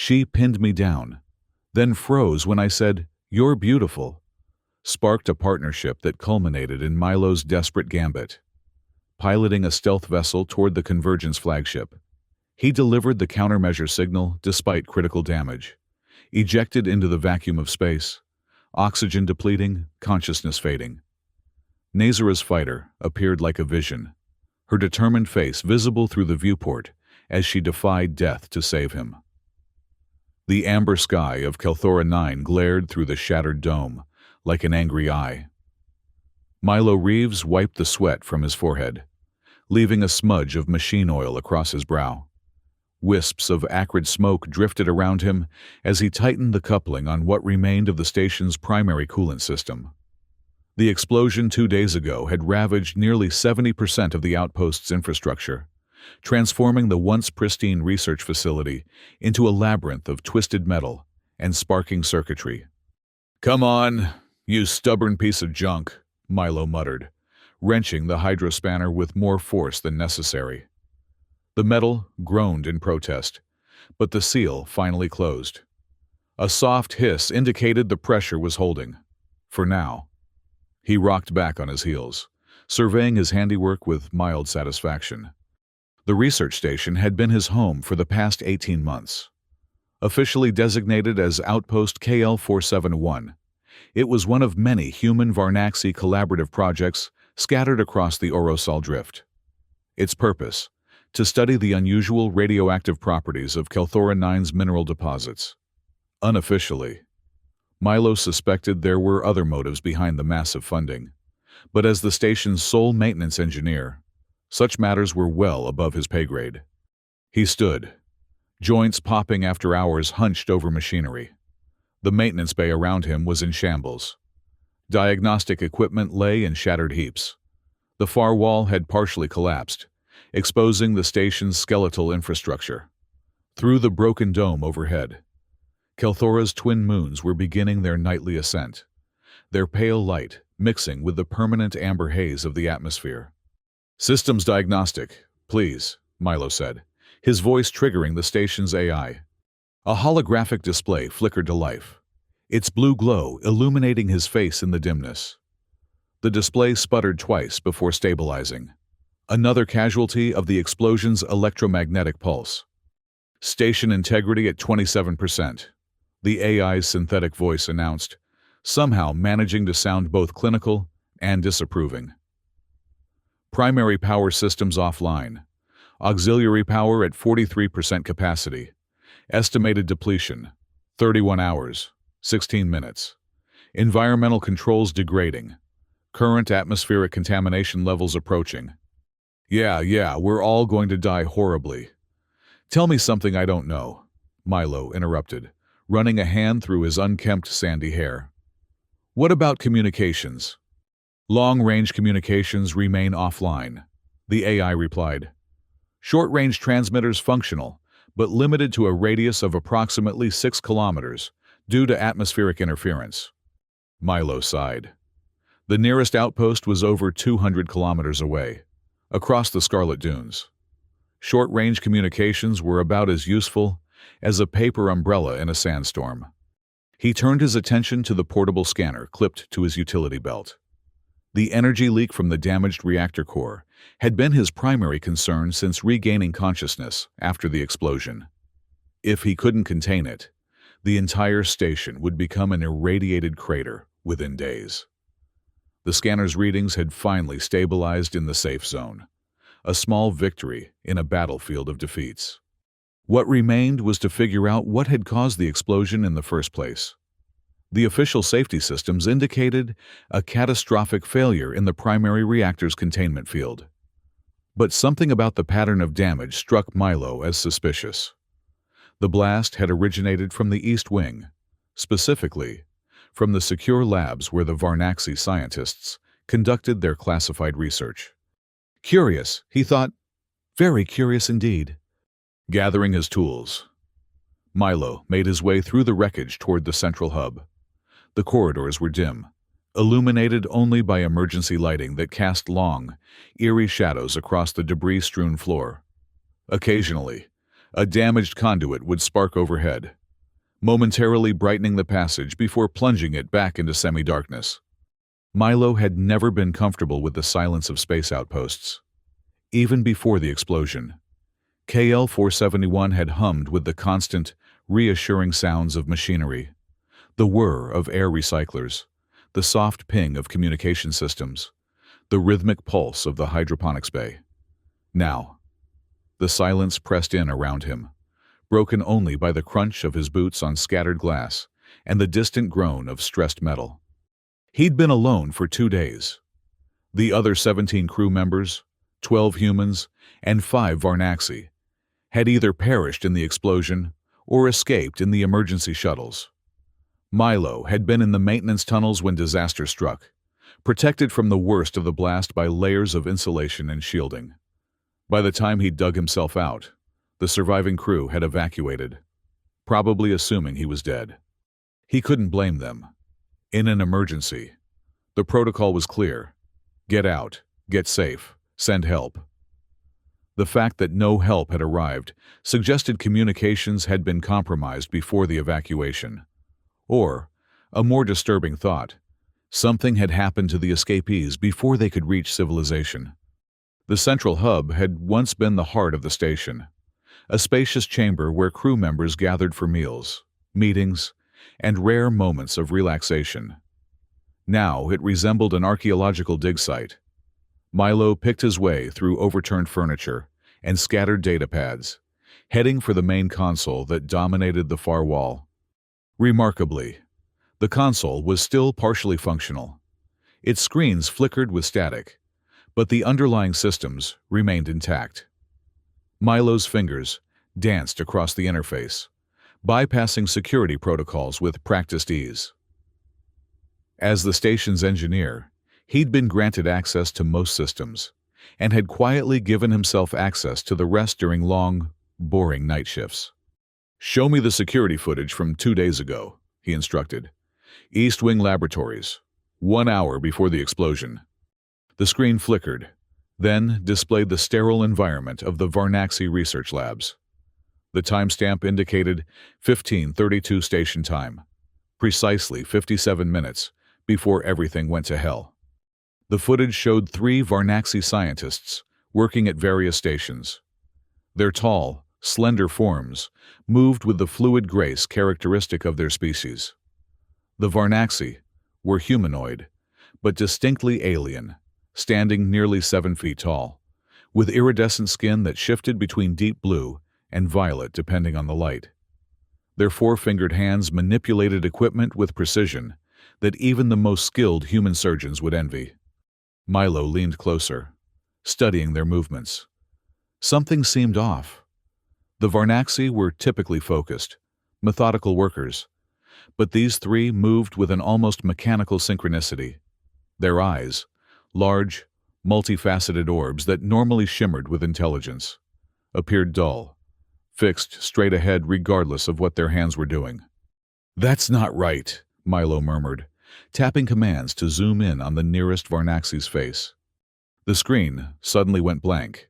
She pinned me down, then froze when I said, "You're beautiful," sparked a partnership that culminated in Milo's desperate gambit. Piloting a stealth vessel toward the Convergence flagship, he delivered the countermeasure signal despite critical damage. Ejected into the vacuum of space, oxygen depleting, consciousness fading. Nazara's fighter appeared like a vision, her determined face visible through the viewport as she defied death to save him. The amber sky of Kelthora 9 glared through the shattered dome like an angry eye. Milo Reeves wiped the sweat from his forehead, leaving a smudge of machine oil across his brow. Wisps of acrid smoke drifted around him as he tightened the coupling on what remained of the station's primary coolant system. The explosion 2 days ago had ravaged nearly 70% of the outpost's infrastructure, transforming the once pristine research facility into a labyrinth of twisted metal and sparking circuitry. "Come on, you stubborn piece of junk," Milo muttered, wrenching the hydrospanner with more force than necessary. The metal groaned in protest, but the seal finally closed. A soft hiss indicated the pressure was holding. For now. He rocked back on his heels, surveying his handiwork with mild satisfaction. The research station had been his home for the past 18 months. Officially designated as Outpost KL-471, it was one of many human-Varnaxi collaborative projects scattered across the Orosal Drift. Its purpose: to study the unusual radioactive properties of Kelthora 9's mineral deposits. Unofficially, Milo suspected there were other motives behind the massive funding, but as the station's sole maintenance engineer, such matters were well above his pay grade. He stood, joints popping after hours hunched over machinery. The maintenance bay around him was in shambles. Diagnostic equipment lay in shattered heaps. The far wall had partially collapsed, exposing the station's skeletal infrastructure. Through the broken dome overhead, Kelthora's twin moons were beginning their nightly ascent, their pale light mixing with the permanent amber haze of the atmosphere. "Systems diagnostic, please," Milo said, his voice triggering the station's AI. A holographic display flickered to life, its blue glow illuminating his face in the dimness. The display sputtered twice before stabilizing. Another casualty of the explosion's electromagnetic pulse. "Station integrity at 27%, the AI's synthetic voice announced, somehow managing to sound both clinical and disapproving. "Primary power systems offline. Auxiliary power at 43% capacity. Estimated depletion, 31 hours, 16 minutes. Environmental controls degrading. Current atmospheric contamination levels approaching." Yeah, we're all going to die horribly." "Tell me something I don't know," Milo interrupted, running a hand through his unkempt sandy hair. "What about communications?" "Long-range communications remain offline," the AI replied. "Short-range transmitters functional, but limited to a radius of approximately 6 kilometers due to atmospheric interference." Milo sighed. The nearest outpost was over 200 kilometers away, across the Scarlet Dunes. Short-range communications were about as useful as a paper umbrella in a sandstorm. He turned his attention to the portable scanner clipped to his utility belt. The energy leak from the damaged reactor core had been his primary concern since regaining consciousness after the explosion. If he couldn't contain it, the entire station would become an irradiated crater within days. The scanner's readings had finally stabilized in the safe zone, a small victory in a battlefield of defeats. What remained was to figure out what had caused the explosion in the first place. The official safety systems indicated a catastrophic failure in the primary reactor's containment field. But something about the pattern of damage struck Milo as suspicious. The blast had originated from the East Wing, specifically from the secure labs where the Varnaxi scientists conducted their classified research. Curious, he thought. Very curious indeed. Gathering his tools, Milo made his way through the wreckage toward the central hub. The corridors were dim, illuminated only by emergency lighting that cast long, eerie shadows across the debris-strewn floor. Occasionally, A damaged conduit would spark overhead, momentarily brightening the passage before plunging it back into semi-darkness. Milo had never been comfortable with the silence of space outposts. Even before the explosion, KL-471 had hummed with the constant, reassuring sounds of machinery, the whir of air recyclers, the soft ping of communication systems, the rhythmic pulse of the hydroponics bay. Now, the silence pressed in around him, broken only by the crunch of his boots on scattered glass and the distant groan of stressed metal. He'd been alone for 2 days. The other 17 crew members, 12 humans, and 5 Varnaxi, had either perished in the explosion or escaped in the emergency shuttles. Milo had been in the maintenance tunnels when disaster struck, protected from the worst of the blast by layers of insulation and shielding. By the time he'd dug himself out, the surviving crew had evacuated, probably assuming he was dead. He couldn't blame them. In an emergency, the protocol was clear: get out, get safe, send help. The fact that no help had arrived suggested communications had been compromised before the evacuation. Or, a more disturbing thought, something had happened to the escapees before they could reach civilization. The central hub had once been the heart of the station, a spacious chamber where crew members gathered for meals, meetings, and rare moments of relaxation. Now it resembled an archaeological dig site. Milo picked his way through overturned furniture and scattered datapads, heading for the main console that dominated the far wall. Remarkably, the console was still partially functional. Its screens flickered with static, but the underlying systems remained intact. Milo's fingers danced across the interface, bypassing security protocols with practiced ease. As the station's engineer, he'd been granted access to most systems, and had quietly given himself access to the rest during long, boring night shifts. "Show me the security footage from 2 days ago," he instructed. "East Wing Laboratories, 1 hour before the explosion." The screen flickered, then displayed the sterile environment of the Varnaxi research labs. The timestamp indicated 15:32 station time, precisely 57 minutes before everything went to hell. The footage showed 3 Varnaxi scientists working at various stations. Their tall, slender forms moved with the fluid grace characteristic of their species. The Varnaxi were humanoid, but distinctly alien, standing nearly 7 feet tall, with iridescent skin that shifted between deep blue and violet depending on the light. Their 4-fingered hands manipulated equipment with precision that even the most skilled human surgeons would envy. Milo leaned closer, studying their movements. Something seemed off. The Varnaxi were typically focused, methodical workers, but these 3 moved with an almost mechanical synchronicity. Their eyes, large, multifaceted orbs that normally shimmered with intelligence, appeared dull, fixed straight ahead regardless of what their hands were doing. "That's not right," Milo murmured, tapping commands to zoom in on the nearest Varnaxi's face. The screen suddenly went blank,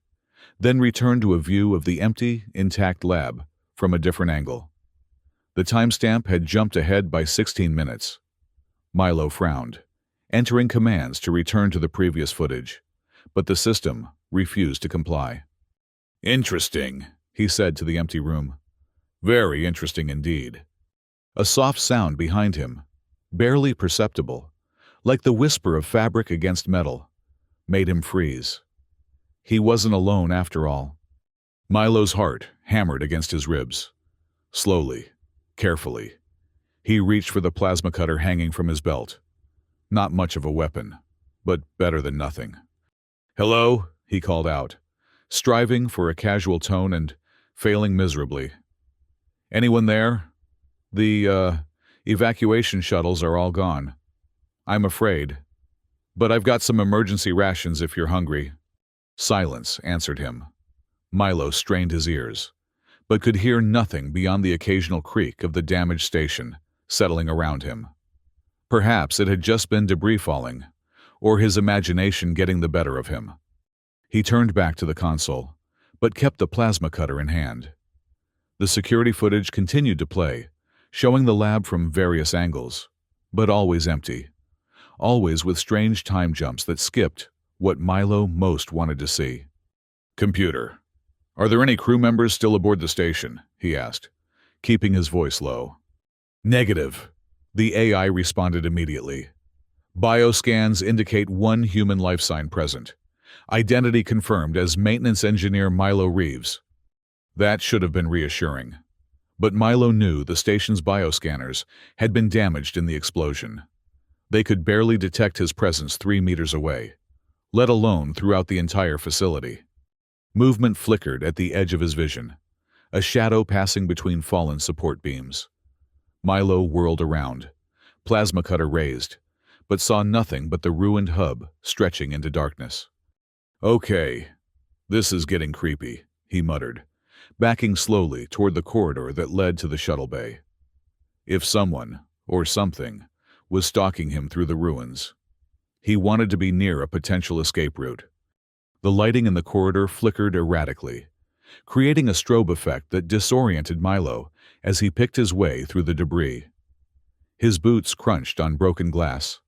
then returned to a view of the empty, intact lab from a different angle. The timestamp had jumped ahead by 16 minutes. Milo frowned, entering commands to return to the previous footage, but the system refused to comply. "Interesting," he said to the empty room. "Very interesting indeed." A soft sound behind him, barely perceptible, like the whisper of fabric against metal, made him freeze. He wasn't alone after all. Milo's heart hammered against his ribs. Slowly, carefully, he reached for the plasma cutter hanging from his belt. Not much of a weapon, but better than nothing. "Hello?" he called out, striving for a casual tone and failing miserably. "Anyone there? The, evacuation shuttles are all gone. I'm afraid. But I've got some emergency rations if you're hungry." Silence answered him. Milo strained his ears, but could hear nothing beyond the occasional creak of the damaged station settling around him. Perhaps it had just been debris falling, or his imagination getting the better of him. He turned back to the console, but kept the plasma cutter in hand. The security footage continued to play, showing the lab from various angles, but always empty, always with strange time jumps that skipped what Milo most wanted to see. "Computer, are there any crew members still aboard the station?" he asked, keeping his voice low. "Negative," the AI responded immediately. "Bioscans indicate one human life sign present. Identity confirmed as maintenance engineer Milo Reeves." That should have been reassuring. But Milo knew the station's bioscanners had been damaged in the explosion. They could barely detect his presence 3 meters away, let alone throughout the entire facility. Movement flickered at the edge of his vision, a shadow passing between fallen support beams. Milo whirled around, plasma cutter raised, but saw nothing but the ruined hub stretching into darkness. "Okay, this is getting creepy," he muttered, backing slowly toward the corridor that led to the shuttle bay. If someone, or something, was stalking him through the ruins, he wanted to be near a potential escape route. The lighting in the corridor flickered erratically, creating a strobe effect that disoriented Milo as he picked his way through the debris. His boots crunched on broken glass,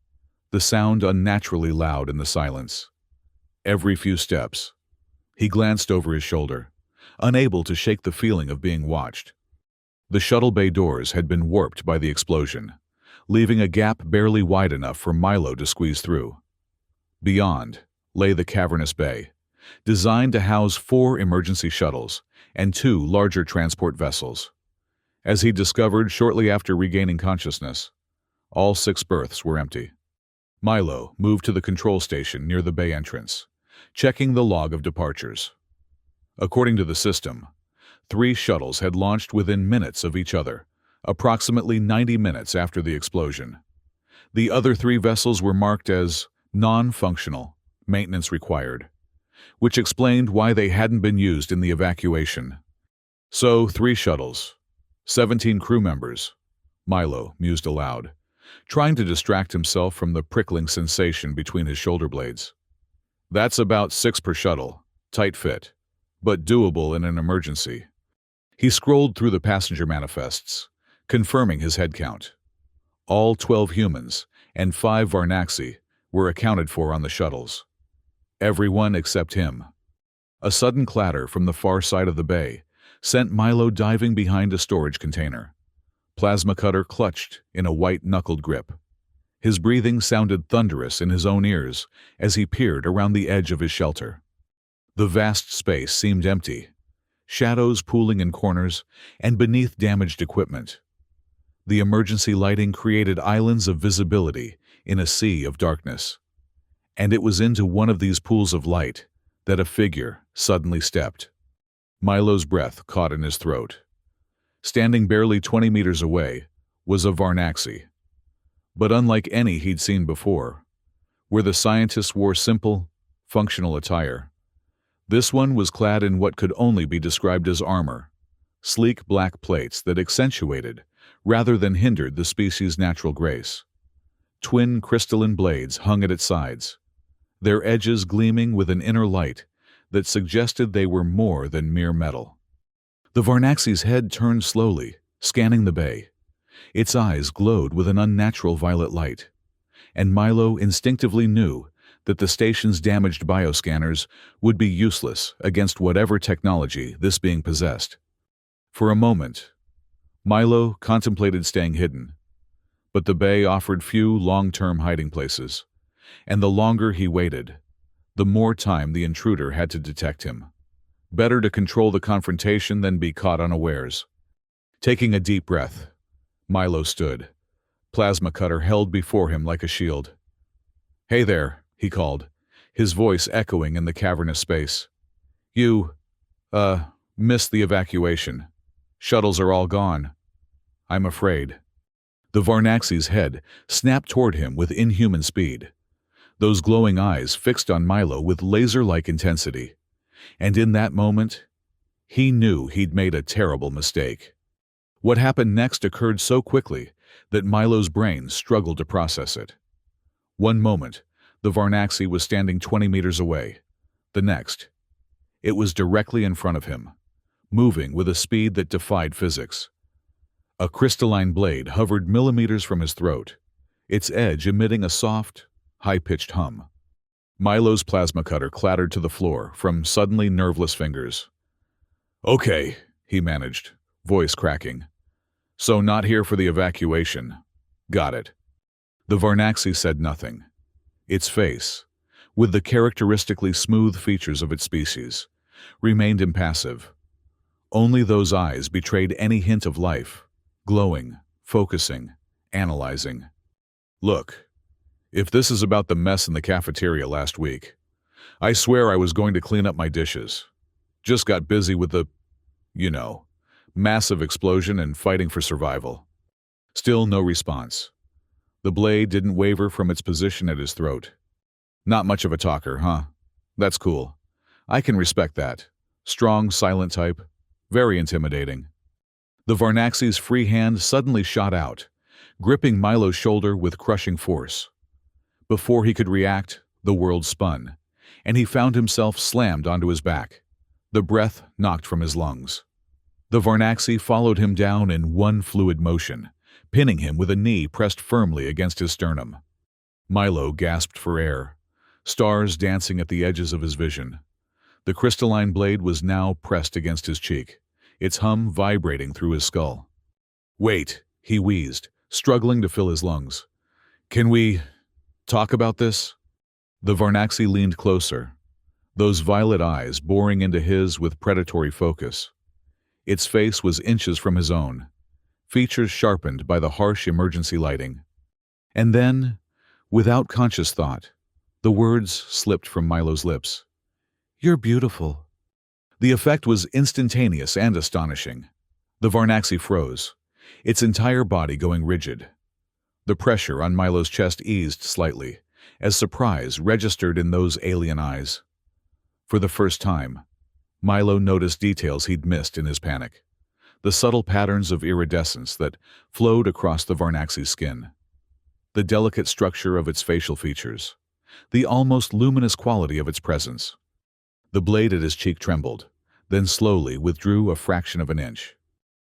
the sound unnaturally loud in the silence. Every few steps, he glanced over his shoulder, unable to shake the feeling of being watched. The shuttle bay doors had been warped by the explosion, leaving a gap barely wide enough for Milo to squeeze through. Beyond lay the cavernous bay, designed to house 4 emergency shuttles and 2 larger transport vessels. As he discovered shortly after regaining consciousness, all 6 berths were empty. Milo moved to the control station near the bay entrance, checking the log of departures. According to the system, 3 shuttles had launched within minutes of each other, approximately 90 minutes after the explosion. The other 3 vessels were marked as non-functional, maintenance required, which explained why they hadn't been used in the evacuation. So 3 shuttles, 17 crew members, Milo mused aloud, trying to distract himself from the prickling sensation between his shoulder blades. That's about 6 per shuttle, tight fit, but doable in an emergency. He scrolled through the passenger manifests, confirming his head count. All 12 humans and 5 Varnaxi were accounted for on the shuttles. Everyone except him. A sudden clatter from the far side of the bay sent Milo diving behind a storage container. Plasma cutter clutched in a white-knuckled grip. His breathing sounded thunderous in his own ears as he peered around the edge of his shelter. The vast space seemed empty, shadows pooling in corners and beneath damaged equipment. The emergency lighting created islands of visibility in a sea of darkness. And it was into one of these pools of light that a figure suddenly stepped. Milo's breath caught in his throat. Standing barely 20 meters away was a Varnaxi. But unlike any he'd seen before, where the scientists wore simple, functional attire, this one was clad in what could only be described as armor, sleek black plates that accentuated rather than hindered the species' natural grace. Twin crystalline blades hung at its sides, their edges gleaming with an inner light that suggested they were more than mere metal. The Varnaxi's head turned slowly, scanning the bay. Its eyes glowed with an unnatural violet light, and Milo instinctively knew that the station's damaged bioscanners would be useless against whatever technology this being possessed. For a moment, Milo contemplated staying hidden, but the bay offered few long-term hiding places, and the longer he waited, the more time the intruder had to detect him. Better to control the confrontation than be caught unawares. Taking a deep breath, Milo stood, plasma cutter held before him like a shield. "Hey there," he called, his voice echoing in the cavernous space. "You, missed the evacuation. Shuttles are all gone. I'm afraid." The Varnaxi's head snapped toward him with inhuman speed, those glowing eyes fixed on Milo with laser-like intensity. And in that moment, he knew he'd made a terrible mistake. What happened next occurred so quickly that Milo's brain struggled to process it. One moment, the Varnaxi was standing 20 meters away. The next, it was directly in front of him, moving with a speed that defied physics. A crystalline blade hovered millimeters from his throat, its edge emitting a soft, high-pitched hum. Milo's plasma cutter clattered to the floor from suddenly nerveless fingers. "Okay," he managed, voice cracking. "So not here for the evacuation. Got it." The Varnaxi said nothing. Its face, with the characteristically smooth features of its species, remained impassive. Only those eyes betrayed any hint of life, glowing, focusing, analyzing. "Look, if this is about the mess in the cafeteria last week, I swear I was going to clean up my dishes. Just got busy with the, massive explosion and fighting for survival." Still no response. The blade didn't waver from its position at his throat. "Not much of a talker, huh? That's cool. I can respect that. Strong, silent type. Very intimidating." The Varnaxi's free hand suddenly shot out, gripping Milo's shoulder with crushing force. Before he could react, the world spun, and he found himself slammed onto his back, the breath knocked from his lungs. The Varnaxi followed him down in one fluid motion, pinning him with a knee pressed firmly against his sternum. Milo gasped for air, stars dancing at the edges of his vision. The crystalline blade was now pressed against his cheek, its hum vibrating through his skull. "Wait," he wheezed, struggling to fill his lungs. "Can we talk about this?" The Varnaxi leaned closer, those violet eyes boring into his with predatory focus. Its face was inches from his own, features sharpened by the harsh emergency lighting. And then, without conscious thought, the words slipped from Milo's lips. "You're beautiful." The effect was instantaneous and astonishing. The Varnaxi froze, its entire body going rigid. The pressure on Milo's chest eased slightly, as surprise registered in those alien eyes. For the first time, Milo noticed details he'd missed in his panic. The subtle patterns of iridescence that flowed across the Varnaxi's skin. The delicate structure of its facial features. The almost luminous quality of its presence. The blade at his cheek trembled, then slowly withdrew a fraction of an inch.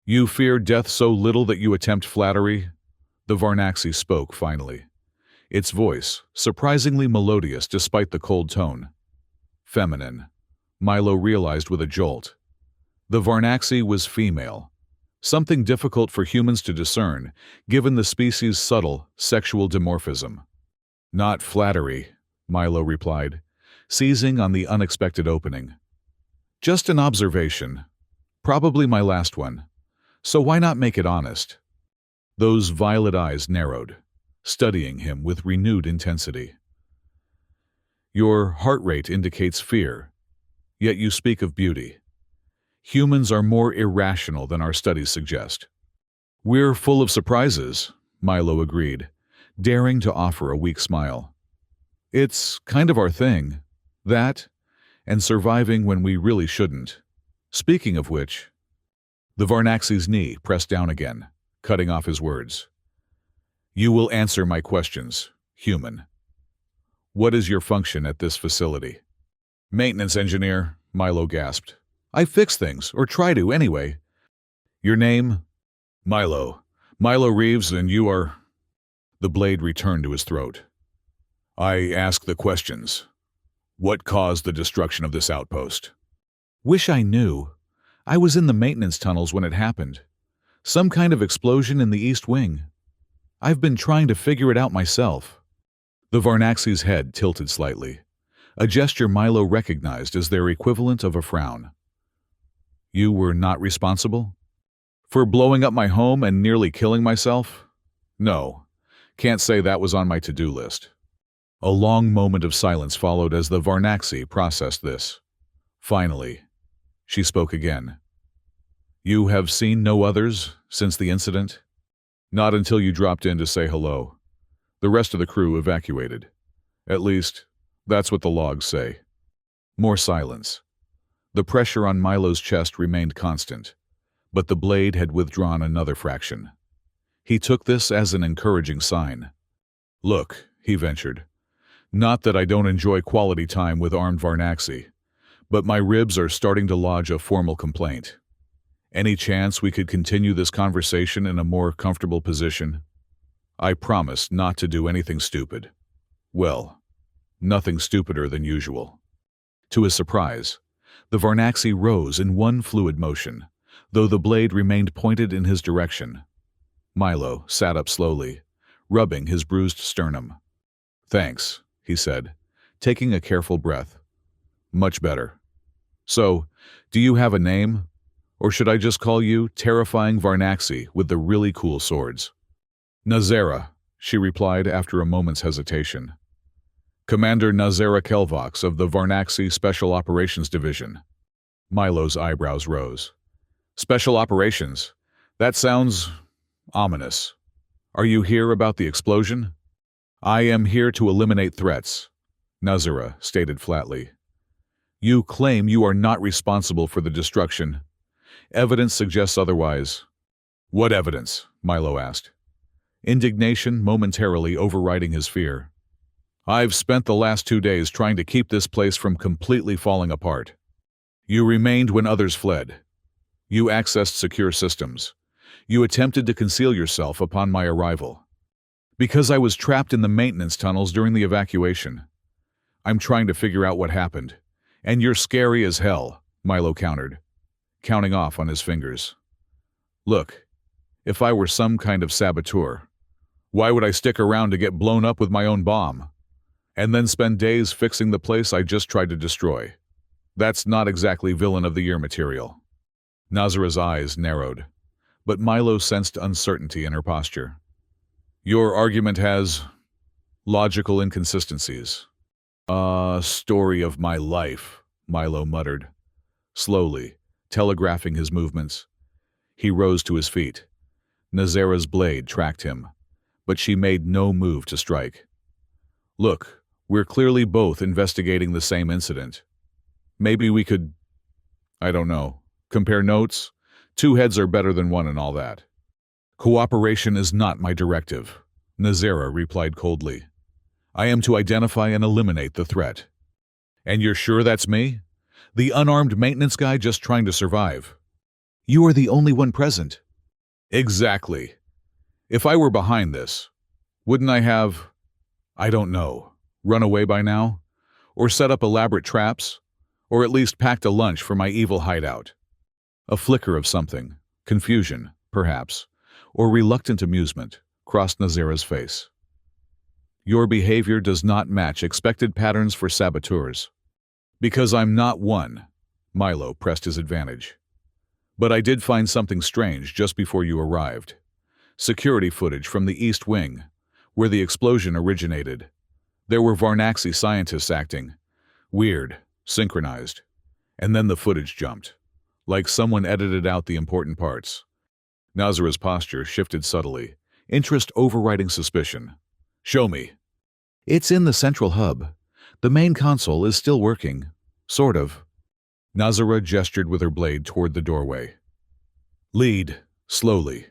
"You fear death so little that you attempt flattery?" The Varnaxi spoke finally, its voice surprisingly melodious despite the cold tone. Feminine, Milo realized with a jolt. The Varnaxi was female, something difficult for humans to discern given the species' subtle sexual dimorphism. "Not flattery," Milo replied, seizing on the unexpected opening. "Just an observation. Probably my last one. So why not make it honest?" Those violet eyes narrowed, studying him with renewed intensity. "Your heart rate indicates fear, yet you speak of beauty. Humans are more irrational than our studies suggest." "We're full of surprises," Milo agreed, daring to offer a weak smile. "It's kind of our thing, that, and surviving when we really shouldn't. Speaking of which..." The Varnaxi's knee pressed down again, cutting off his words. "You will answer my questions, human. What is your function at this facility?" "Maintenance engineer," Milo gasped. "I fix things, or try to, anyway." "Your name?" "Milo. Milo Reeves, and you are..." The blade returned to his throat. "I ask the questions. What caused the destruction of this outpost?" "Wish I knew. I was in the maintenance tunnels when it happened. Some kind of explosion in the East Wing. I've been trying to figure it out myself." The Varnaxi's head tilted slightly, a gesture Milo recognized as their equivalent of a frown. "You were not responsible? For blowing up my home and nearly killing myself? No, can't say that was on my to-do list." A long moment of silence followed as the Varnaxi processed this. Finally, she spoke again. "You have seen no others since the incident?" "Not until you dropped in to say hello. The rest of the crew evacuated. At least, that's what the logs say." More silence. The pressure on Milo's chest remained constant, but the blade had withdrawn another fraction. He took this as an encouraging sign. "Look," he ventured, "not that I don't enjoy quality time with armed Varnaxi, but my ribs are starting to lodge a formal complaint. Any chance we could continue this conversation in a more comfortable position? I promise not to do anything stupid. Well, nothing stupider than usual. To his surprise, the Varnaxi rose in one fluid motion, though the blade remained pointed in his direction. Milo sat up slowly, rubbing his bruised sternum. "Thanks," he said, taking a careful breath. "Much better. So, do you have a name? Or should I just call you Terrifying Varnaxi with the really cool swords?" "Nazera," she replied after a moment's hesitation. "Commander Nazera Kelvox of the Varnaxi Special Operations Division." Milo's eyebrows rose. "Special Operations? That sounds ominous. Are you here about the explosion?" "I am here to eliminate threats," Nazera stated flatly. "You claim you are not responsible for the destruction. Evidence suggests otherwise." "What evidence?" Milo asked, indignation momentarily overriding his fear. "I've spent the last 2 days trying to keep this place from completely falling apart. You remained when others fled. You accessed secure systems. You attempted to conceal yourself upon my arrival. Because I was trapped in the maintenance tunnels during the evacuation. I'm trying to figure out what happened. And you're scary as hell," Milo countered, counting off on his fingers. "Look, if I were some kind of saboteur, why would I stick around to get blown up with my own bomb? And then spend days fixing the place I just tried to destroy? That's not exactly Villain of the Year material." Nazara's eyes narrowed, but Milo sensed uncertainty in her posture. "Your argument has logical inconsistencies." Story of my life," Milo muttered, slowly, telegraphing his movements. He rose to his feet. Nazera's blade tracked him, but she made no move to strike. "Look, we're clearly both investigating the same incident. Maybe we could, I don't know, compare notes? 2 heads are better than 1 and all that." "Cooperation is not my directive," Nazera replied coldly. "I am to identify and eliminate the threat." "And you're sure that's me? The unarmed maintenance guy just trying to survive?" "You are the only one present." "Exactly. If I were behind this, wouldn't I have, I don't know, run away by now? Or set up elaborate traps? Or at least packed a lunch for my evil hideout?" A flicker of something, confusion, perhaps, or reluctant amusement, crossed Nazera's face. "Your behavior does not match expected patterns for saboteurs." "Because I'm not one," Milo pressed his advantage. "But I did find something strange just before you arrived. Security footage from the East Wing, where the explosion originated. There were Varnaxi scientists acting. Weird, synchronized. And then the footage jumped, like someone edited out the important parts." Nazara's posture shifted subtly, interest overriding suspicion. "Show me." "It's in the central hub. The main console is still working. Sort of." Nazara gestured with her blade toward the doorway. "Lead, slowly.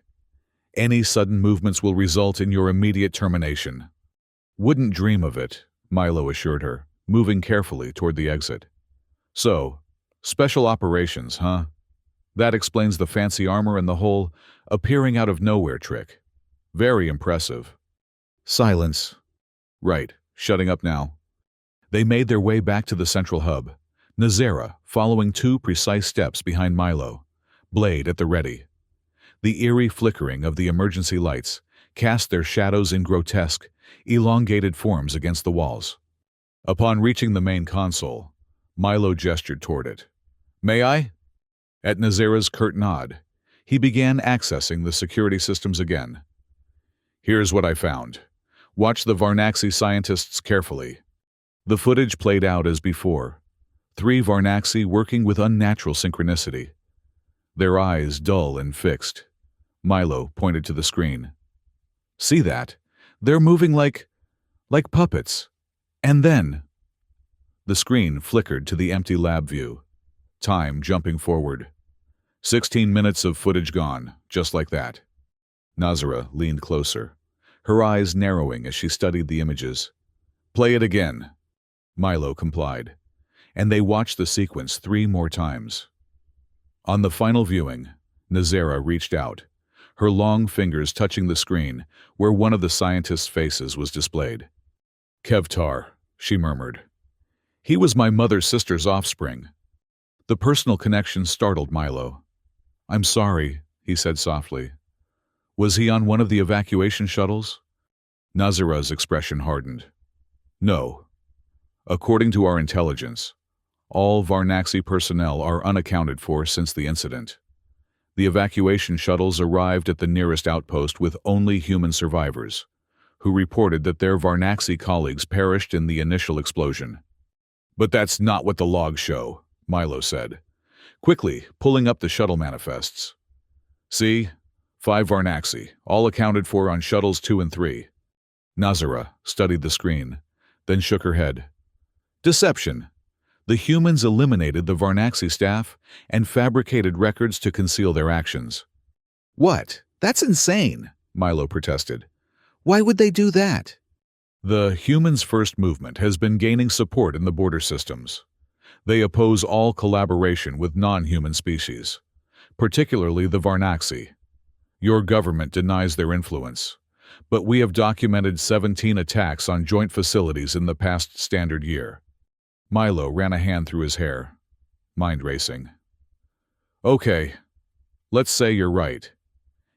Any sudden movements will result in your immediate termination." "Wouldn't dream of it," Milo assured her, moving carefully toward the exit. "So, special operations, huh? That explains the fancy armor and the whole appearing out of nowhere trick. Very impressive." Silence. "Right, shutting up now." They made their way back to the central hub, Nazera following 2 precise steps behind Milo, blade at the ready. The eerie flickering of the emergency lights cast their shadows in grotesque, elongated forms against the walls. Upon reaching the main console, Milo gestured toward it. "May I?" At Nazera's curt nod, he began accessing the security systems again. "Here's what I found. Watch the Varnaxi scientists carefully." The footage played out as before. 3 Varnaxi working with unnatural synchronicity. Their eyes dull and fixed. Milo pointed to the screen. "See that? They're moving like puppets. And then..." The screen flickered to the empty lab view. Time jumping forward. 16 minutes of footage gone, just like that. Nazara leaned closer, her eyes narrowing as she studied the images. "Play it again." Milo complied, and they watched the sequence 3 more times. On the final viewing, Nazera reached out, her long fingers touching the screen where one of the scientists' faces was displayed. Kevtar, she murmured. He was my mother's sister's offspring. The personal connection startled Milo. I'm sorry, he said softly. Was he on one of the evacuation shuttles? Nazara's expression hardened. No. According to our intelligence, all Varnaxi personnel are unaccounted for since the incident. The evacuation shuttles arrived at the nearest outpost with only human survivors, who reported that their Varnaxi colleagues perished in the initial explosion. But that's not what the logs show, Milo said, quickly pulling up the shuttle manifests. See? 5 Varnaxi, all accounted for on shuttles 2 and 3. Nazara studied the screen, then shook her head. Deception. The humans eliminated the Varnaxi staff and fabricated records to conceal their actions. What? That's insane, Milo protested. Why would they do that? The Humans First movement has been gaining support in the border systems. They oppose all collaboration with non-human species, particularly the Varnaxi. Your government denies their influence, but we have documented 17 attacks on joint facilities in the past standard year. Milo ran a hand through his hair, mind racing. Okay, let's say you're right,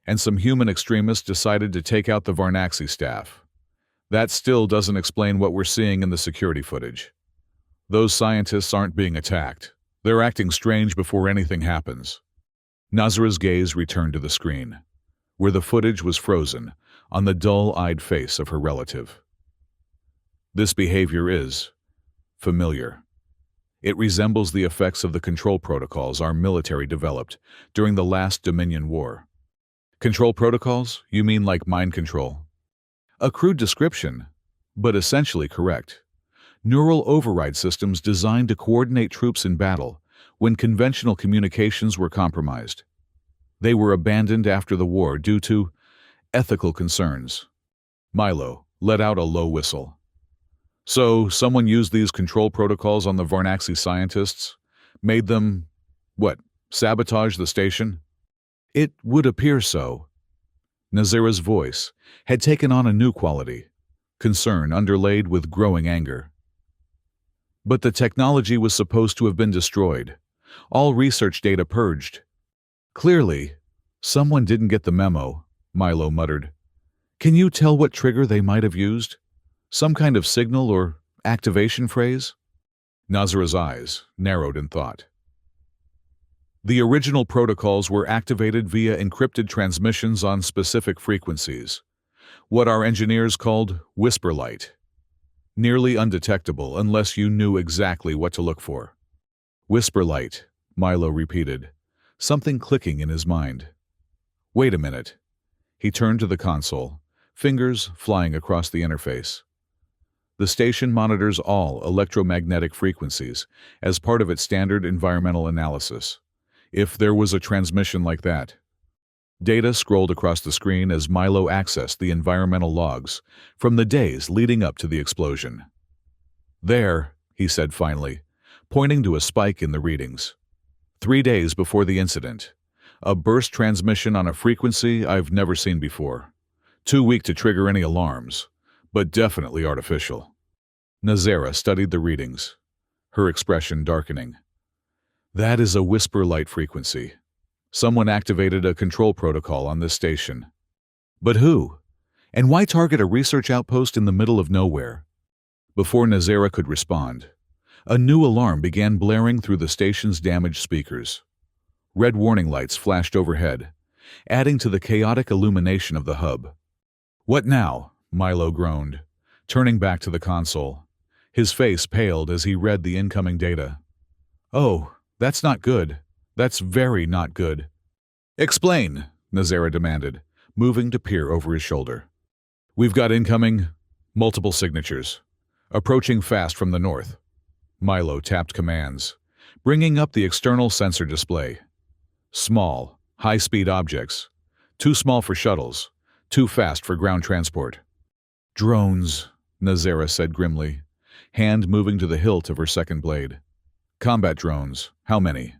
and some human extremists decided to take out the Varnaxi staff. That still doesn't explain what we're seeing in the security footage. Those scientists aren't being attacked. They're acting strange before anything happens. Nazara's gaze returned to the screen, where the footage was frozen on the dull-eyed face of her relative. This behavior is familiar. It resembles the effects of the control protocols our military developed during the last Dominion War. Control protocols? You mean like mind control? A crude description, but essentially correct. Neural override systems designed to coordinate troops in battle when conventional communications were compromised. They were abandoned after the war due to ethical concerns. Milo let out a low whistle. So, someone used these control protocols on the Varnaxi scientists? Made them, sabotage the station? It would appear so. Nazara's voice had taken on a new quality, concern underlaid with growing anger. But the technology was supposed to have been destroyed, all research data purged. Clearly, someone didn't get the memo, Milo muttered. Can you tell what trigger they might have used? Some kind of signal or activation phrase? Nazara's eyes narrowed in thought. The original protocols were activated via encrypted transmissions on specific frequencies, what our engineers called whisper light. Nearly undetectable unless you knew exactly what to look for. Whisper light, Milo repeated, something clicking in his mind. Wait a minute. He turned to the console, fingers flying across the interface. The station monitors all electromagnetic frequencies as part of its standard environmental analysis. If there was a transmission like that. Data scrolled across the screen as Milo accessed the environmental logs from the days leading up to the explosion. There, he said finally, pointing to a spike in the readings. 3 days before the incident. A burst transmission on a frequency I've never seen before. Too weak to trigger any alarms, but definitely artificial. Nazara studied the readings, her expression darkening. That is a whisper light frequency. Someone activated a control protocol on this station. But who? And why target a research outpost in the middle of nowhere? Before Nazara could respond, a new alarm began blaring through the station's damaged speakers. Red warning lights flashed overhead, adding to the chaotic illumination of the hub. What now? Milo groaned, turning back to the console. His face paled as he read the incoming data. Oh, that's not good. That's very not good. Explain, Nazara demanded, moving to peer over his shoulder. We've got incoming, multiple signatures. Approaching fast from the north. Milo tapped commands, bringing up the external sensor display. Small, high-speed objects. Too small for shuttles, too fast for ground transport. Drones, Nazara said grimly, hand moving to the hilt of her second blade. Combat drones, how many?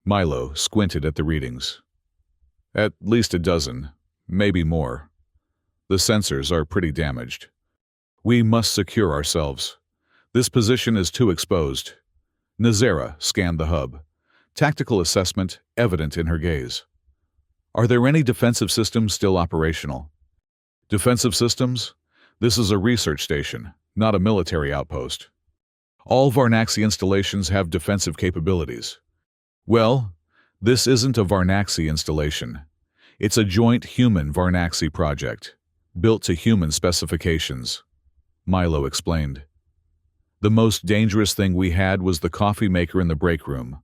Milo squinted at the readings. At least a dozen, maybe more. The sensors are pretty damaged. We must secure ourselves. This position is too exposed. Nazera scanned the hub. Tactical assessment evident in her gaze. Are there any defensive systems still operational? Defensive systems? This is a research station, not a military outpost. All Varnaxi installations have defensive capabilities. Well, this isn't a Varnaxi installation. It's a joint human-Varnaxi project, built to human specifications, Milo explained. The most dangerous thing we had was the coffee maker in the break room,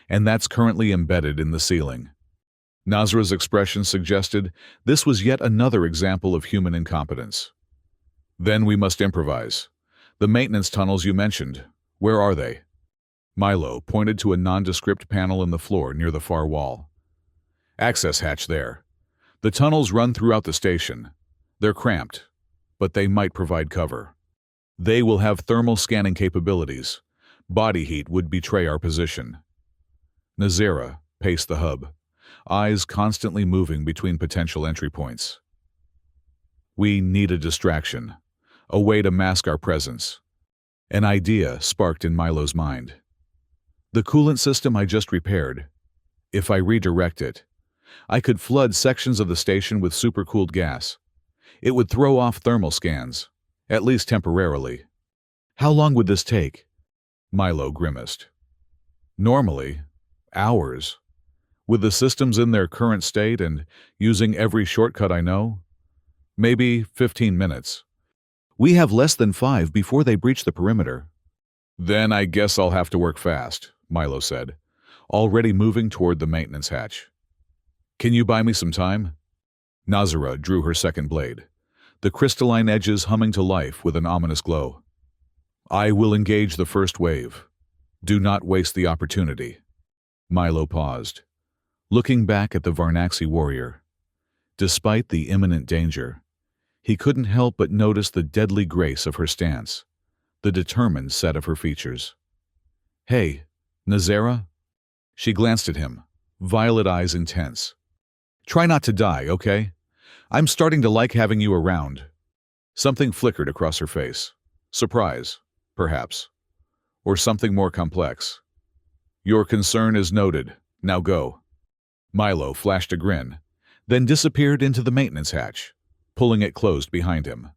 and that's currently embedded in the ceiling. Nazra's expression suggested this was yet another example of human incompetence. Then we must improvise. The maintenance tunnels you mentioned, where are they? Milo pointed to a nondescript panel in the floor near the far wall. Access hatch there. The tunnels run throughout the station. They're cramped, but they might provide cover. They will have thermal scanning capabilities. Body heat would betray our position. Nazera paced the hub, eyes constantly moving between potential entry points. We need a distraction, a way to mask our presence. An idea sparked in Milo's mind. The coolant system I just repaired. If I redirect it, I could flood sections of the station with supercooled gas. It would throw off thermal scans, at least temporarily. How long would this take? Milo grimaced. Normally, hours. With the systems in their current state and using every shortcut I know, maybe 15 minutes. We have less than 5 before they breach the perimeter. Then I guess I'll have to work fast, Milo said, already moving toward the maintenance hatch. Can you buy me some time? Nazara drew her second blade, the crystalline edges humming to life with an ominous glow. I will engage the first wave. Do not waste the opportunity. Milo paused, looking back at the Varnaxi warrior. Despite the imminent danger, he couldn't help but notice the deadly grace of her stance, the determined set of her features. Hey, Nazera? She glanced at him, violet eyes intense. Try not to die, okay? I'm starting to like having you around. Something flickered across her face. Surprise, perhaps. Or something more complex. Your concern is noted. Now go. Milo flashed a grin, then disappeared into the maintenance hatch, pulling it closed behind him.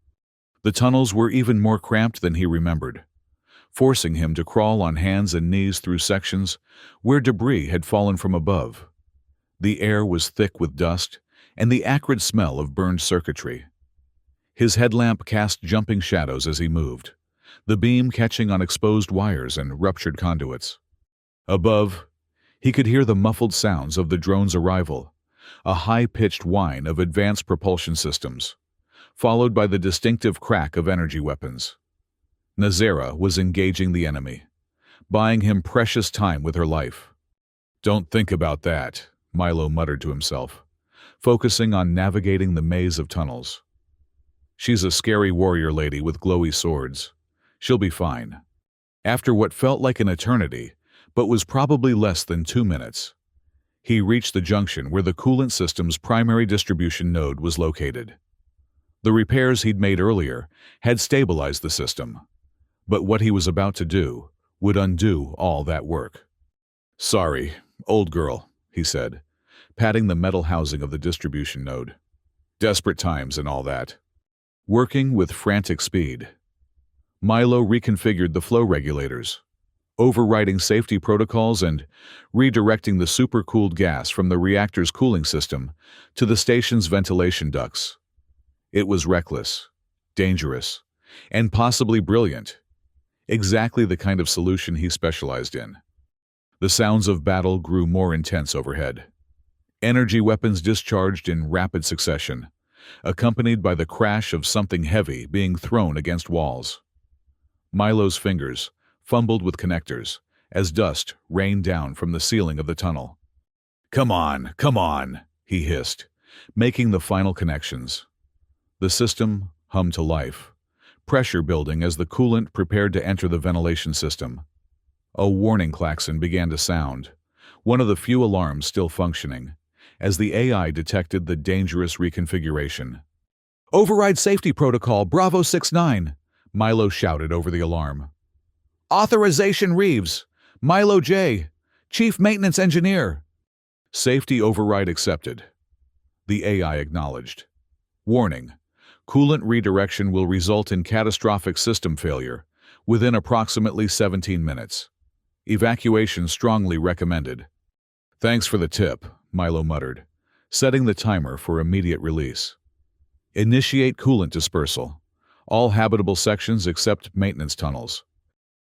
The tunnels were even more cramped than he remembered, forcing him to crawl on hands and knees through sections where debris had fallen from above. The air was thick with dust and the acrid smell of burned circuitry. His headlamp cast jumping shadows as he moved, the beam catching on exposed wires and ruptured conduits. Above, he could hear the muffled sounds of the drone's arrival, a high-pitched whine of advanced propulsion systems, followed by the distinctive crack of energy weapons. Nazera was engaging the enemy, buying him precious time with her life. Don't think about that, Milo muttered to himself, focusing on navigating the maze of tunnels. She's a scary warrior lady with glowy swords. She'll be fine. After what felt like an eternity, but was probably less than 2 minutes, he reached the junction where the coolant system's primary distribution node was located. The repairs he'd made earlier had stabilized the system, but what he was about to do would undo all that work. Sorry, old girl, he said, patting the metal housing of the distribution node. Desperate times and all that. Working with frantic speed, Milo reconfigured the flow regulators, overriding safety protocols and redirecting the supercooled gas from the reactor's cooling system to the station's ventilation ducts. It was reckless, dangerous, and possibly brilliant, exactly the kind of solution he specialized in. The sounds of battle grew more intense overhead. Energy weapons discharged in rapid succession, accompanied by the crash of something heavy being thrown against walls. Milo's fingers fumbled with connectors as dust rained down from the ceiling of the tunnel. Come on, he hissed, making the final connections. The system hummed to life, pressure building as the coolant prepared to enter the ventilation system. A warning klaxon began to sound, one of the few alarms still functioning, as the AI detected the dangerous reconfiguration. "Override safety protocol Bravo 69, Milo shouted over the alarm. "Authorization Reeves, Milo J, Chief Maintenance Engineer." "Safety override accepted," the AI acknowledged. "Warning: coolant redirection will result in catastrophic system failure within approximately 17 minutes. Evacuation strongly recommended." "Thanks for the tip," Milo muttered, setting the timer for immediate release. "Initiate coolant dispersal. All habitable sections except maintenance tunnels."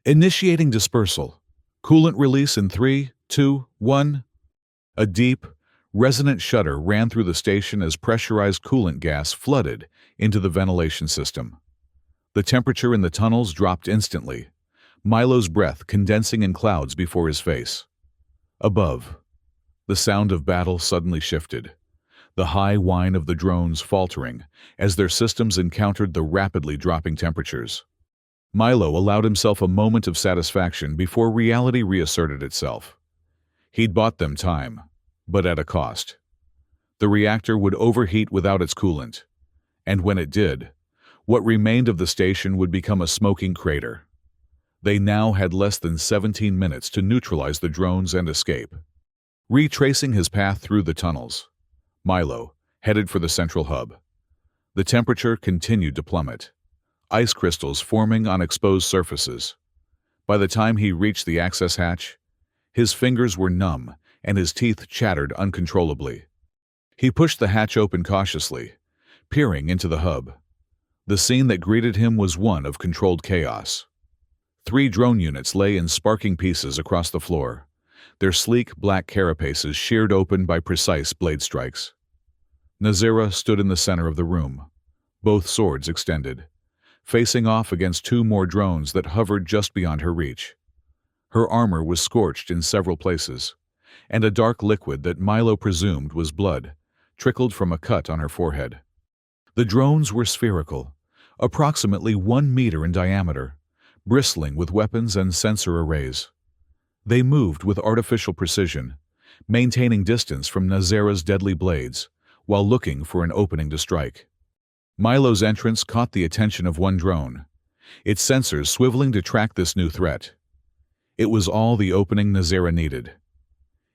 "Initiating dispersal. Coolant release in 3, 2, 1. A deep, resonant shudder ran through the station as pressurized coolant gas flooded into the ventilation system. The temperature in the tunnels dropped instantly, Milo's breath condensing in clouds before his face. Above, the sound of battle suddenly shifted, the high whine of the drones faltering as their systems encountered the rapidly dropping temperatures. Milo allowed himself a moment of satisfaction before reality reasserted itself. He'd bought them time, but at a cost. The reactor would overheat without its coolant, and when it did, what remained of the station would become a smoking crater. They now had less than 17 minutes to neutralize the drones and escape. Retracing his path through the tunnels, Milo headed for the central hub. The temperature continued to plummet, ice crystals forming on exposed surfaces. By the time he reached the access hatch, his fingers were numb and his teeth chattered uncontrollably. He pushed the hatch open cautiously, peering into the hub. The scene that greeted him was one of controlled chaos. 3 drone units lay in sparking pieces across the floor, their sleek black carapaces sheared open by precise blade strikes. Nazira stood in the center of the room, both swords extended, facing off against 2 more drones that hovered just beyond her reach. Her armor was scorched in several places, and a dark liquid that Milo presumed was blood trickled from a cut on her forehead. The drones were spherical, approximately 1 meter in diameter, bristling with weapons and sensor arrays. They moved with artificial precision, maintaining distance from Nazira's deadly blades while looking for an opening to strike. Milo's entrance caught the attention of one drone, its sensors swiveling to track this new threat. It was all the opening Nazira needed.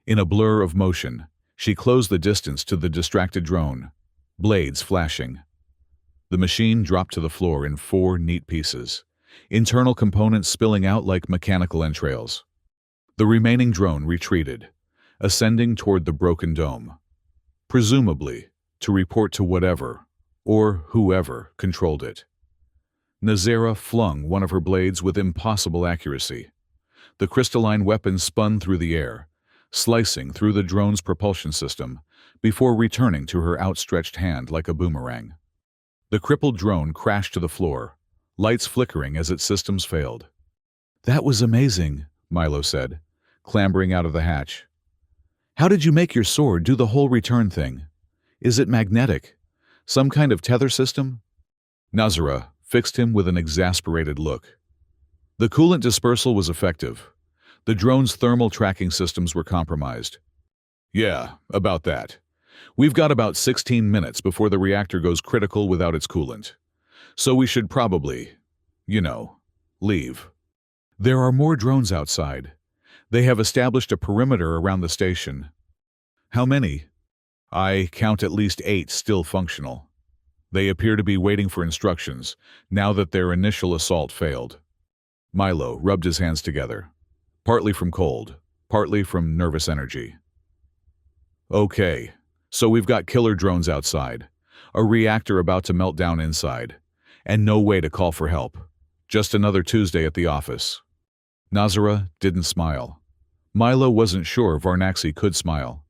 In a blur of motion, she closed the distance to the distracted drone, blades flashing. The machine dropped to the floor in 4 neat pieces, internal components spilling out like mechanical entrails. The remaining drone retreated, ascending toward the broken dome, presumably to report to whatever, or whoever, controlled it. Nazira flung one of her blades with impossible accuracy. The crystalline weapon spun through the air, slicing through the drone's propulsion system before returning to her outstretched hand like a boomerang. The crippled drone crashed to the floor, lights flickering as its systems failed. "That was amazing," Milo said, clambering out of the hatch. "How did you make your sword do the whole return thing? Is it magnetic? Some kind of tether system?" Nazira fixed him with an exasperated look. The coolant dispersal was effective. The drone's thermal tracking systems were compromised. "Yeah, about that. We've got about 16 minutes before the reactor goes critical without its coolant. So we should probably, leave. There are more drones outside. They have established a perimeter around the station." "How many?" "I count at least 8 still functional. They appear to be waiting for instructions, now that their initial assault failed." Milo rubbed his hands together, partly from cold, partly from nervous energy. "Okay, so we've got killer drones outside, a reactor about to melt down inside, and no way to call for help. Just another Tuesday at the office." Nazira didn't smile. Milo wasn't sure Varnaxi could smile,